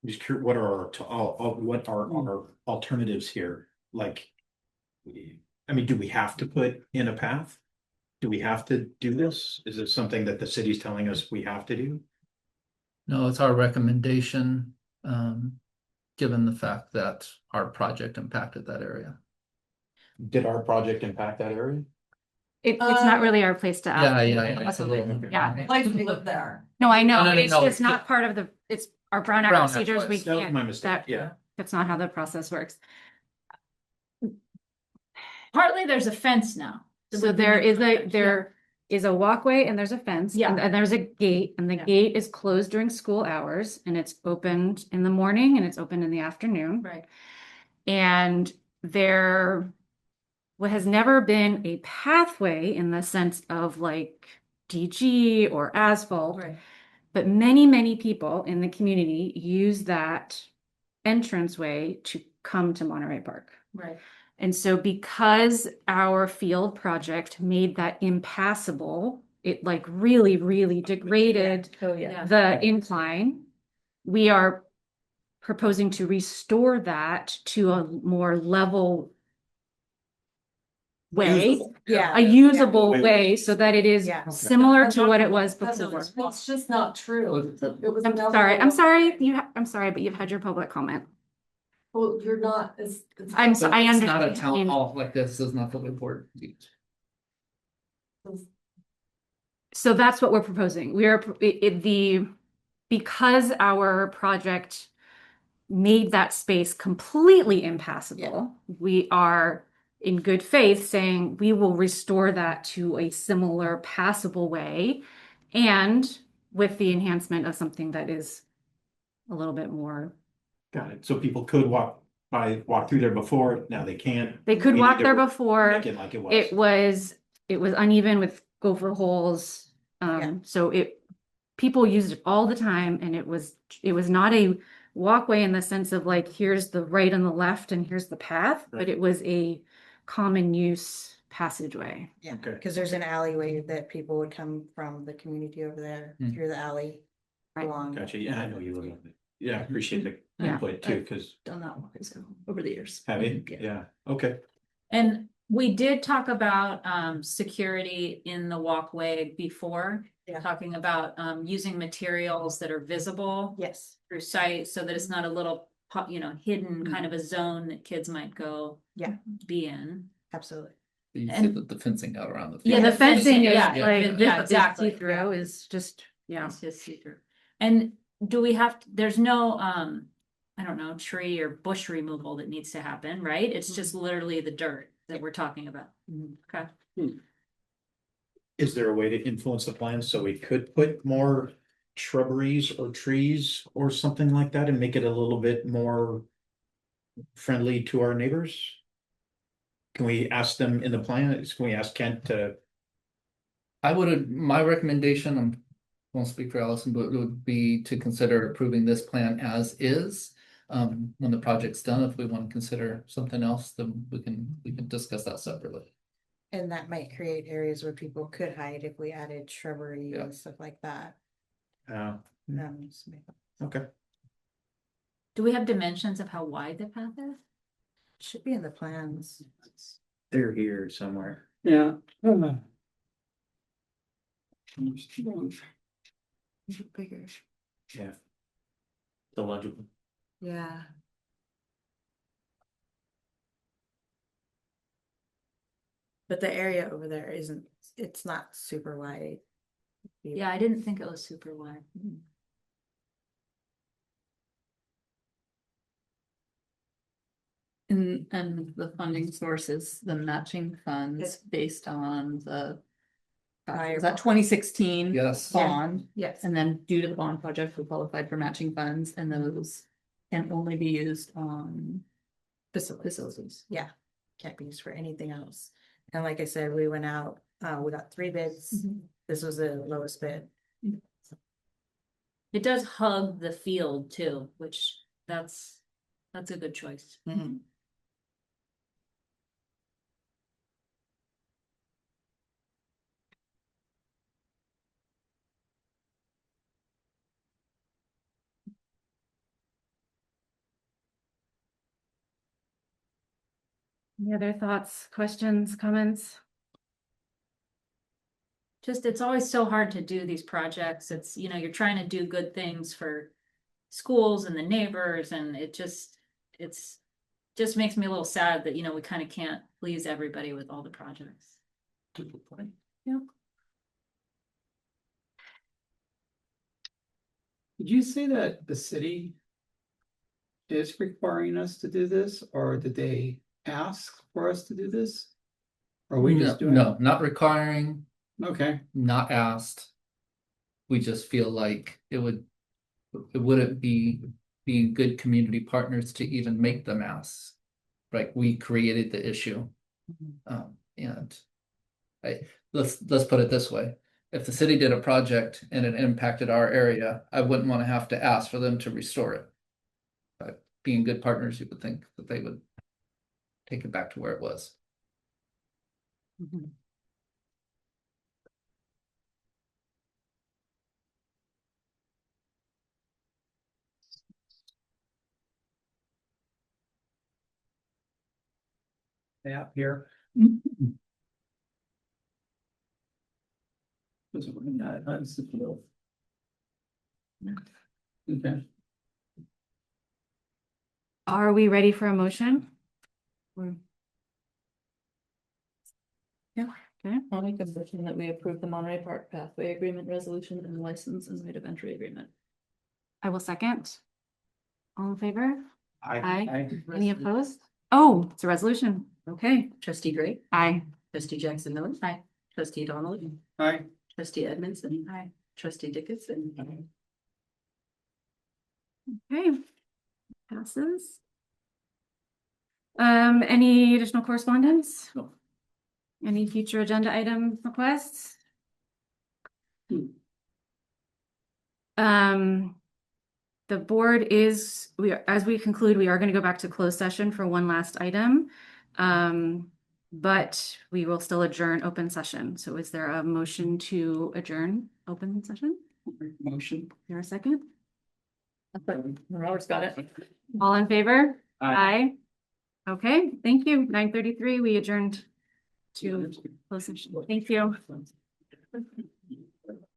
I'm just curious, what are our alternatives here? Like, I mean, do we have to put in a path? Do we have to do this? Is it something that the city's telling us we have to do? No, it's our recommendation, given the fact that our project impacted that area. Did our project impact that area? It's not really our place to ask. Yeah. Like we live there. No, I know, No, but it's no, just not part of it's our Brown Act Brown Act procedures. We was. That was can't. my mistake, yeah. That's not how the process works. Partly there's a fence now. So there is a walkway and there's a fence. Yeah. And there's a gate, and the gate is closed during school hours, and it's opened in the morning and it's open in the afternoon. Right. And there has never been a pathway in the sense of like DG or asphalt. Right. But many, many people in the community use that entranceway to come to Monterey Park. Right. And so because our field project made that impassable, it like really, really degraded the incline. We are proposing to restore that to a more level way, Usable. a usable Yeah. way so that it is Yeah. similar to what it was That's before. It's just not true. It was I'm never- sorry, I'm sorry, but you've had your public comment. Well, you're not, I It's not a understand. town hall like this, is not the way board. So that's what we're proposing. We are because our project made that space completely impassable. We are in good faith saying we will restore that to a similar passable way and with the enhancement of something that is a little bit more. Got it. So people could walk through there before, now they can't. They could We walk need to there before. Make it like it was. It was uneven with gopher holes. So people used it all the time, and it was not a walkway in the sense of like here's the right and the left and here's the path, but it was a common use passageway. Yeah, Okay. because there's an alleyway that people would come from the community over there through the alley. Along. Gotcha. Yeah, I know you were. Yeah, I appreciate the Yeah. input too, because Done that one over the years. have you? Yeah, okay. And we did talk about security in the walkway before. Yeah. Talking about using materials that are visible Yes. through sight so that it's not a little hidden kind of a zone that kids might go be in. Absolutely. You see And- the fencing out around the. Yeah, the fencing is Yeah, like yeah, exactly. see through is just It's just see-through. And do we have, there's no, I don't know, tree or bush removal that needs to happen, right? It's just literally the dirt that we're talking about. Okay. Is there a way to influence the plan so we could put more shrubberies or trees or something like that and make it a little bit more friendly to our neighbors? Can we ask them in the plan? Can we ask Kent to? My recommendation, I won't speak for Allison, but it would be to consider approving this plan as is. When the project's done, if we want to consider something else, then we can discuss that separately. And that might create areas where people could hide if we added shrubbery and stuff like that. Okay. Do we have dimensions of how wide the path is? Should be in the plans. They're here somewhere. Yeah. Bigger. Yeah. Illegible. Yeah. But the area over there it's not super wide. Yeah, I didn't think it was super wide. And the funding source is the matching funds based on the. Was that 2016? Yes. Bond? Yes. And then due to the bond project, we qualified for matching funds and those can only be used on facilities. Yeah, can't be used for anything else. And like I said, we went out, we got 3 bids. This was the lowest bid. It does hug the field too, which that's a good choice. Any other thoughts, questions, comments? Just, it's always so hard to do these projects. It's, you're trying to do good things for schools and the neighbors, and it just makes me a little sad that, we kind of can't please everybody with all the projects. Did you say that the city is requiring us to do this, or did they ask for us to do this? Or are we just doing? No, not requiring, Okay, not asked. We just feel like it wouldn't be being good community partners to even make them ask. Right, we created the issue. And let's put it this way. If the city did a project and it impacted our area, I wouldn't want to have to ask for them to restore it. But being good partners, you would think that they would take it back to where it was. yeah, here. That's the feel. Okay. Are we ready for a motion? Yeah. Okay. I'll make a motion that we approve the Monterey Park Pathway Agreement Resolution and License and Right of Entry Agreement. I will second. All in favor? Aye. Any opposed? Oh, it's a resolution. Okay. Trustee Gray, Aye. trustee Jackson Miller. Aye. Trustee Donnelly, Aye. trustee Edmondson. Aye. Trustee Dickinson. Okay. Passes. Any additional correspondence? No. Any future agenda item requests? The board is, as we conclude, we are going to go back to closed session for one last item. But we will still adjourn open session. So is there a motion to adjourn open session? Motion. Is there a second? Robert's got it. All in favor? Aye. Okay, thank you. 9:33, we adjourned to closed session. Thank you.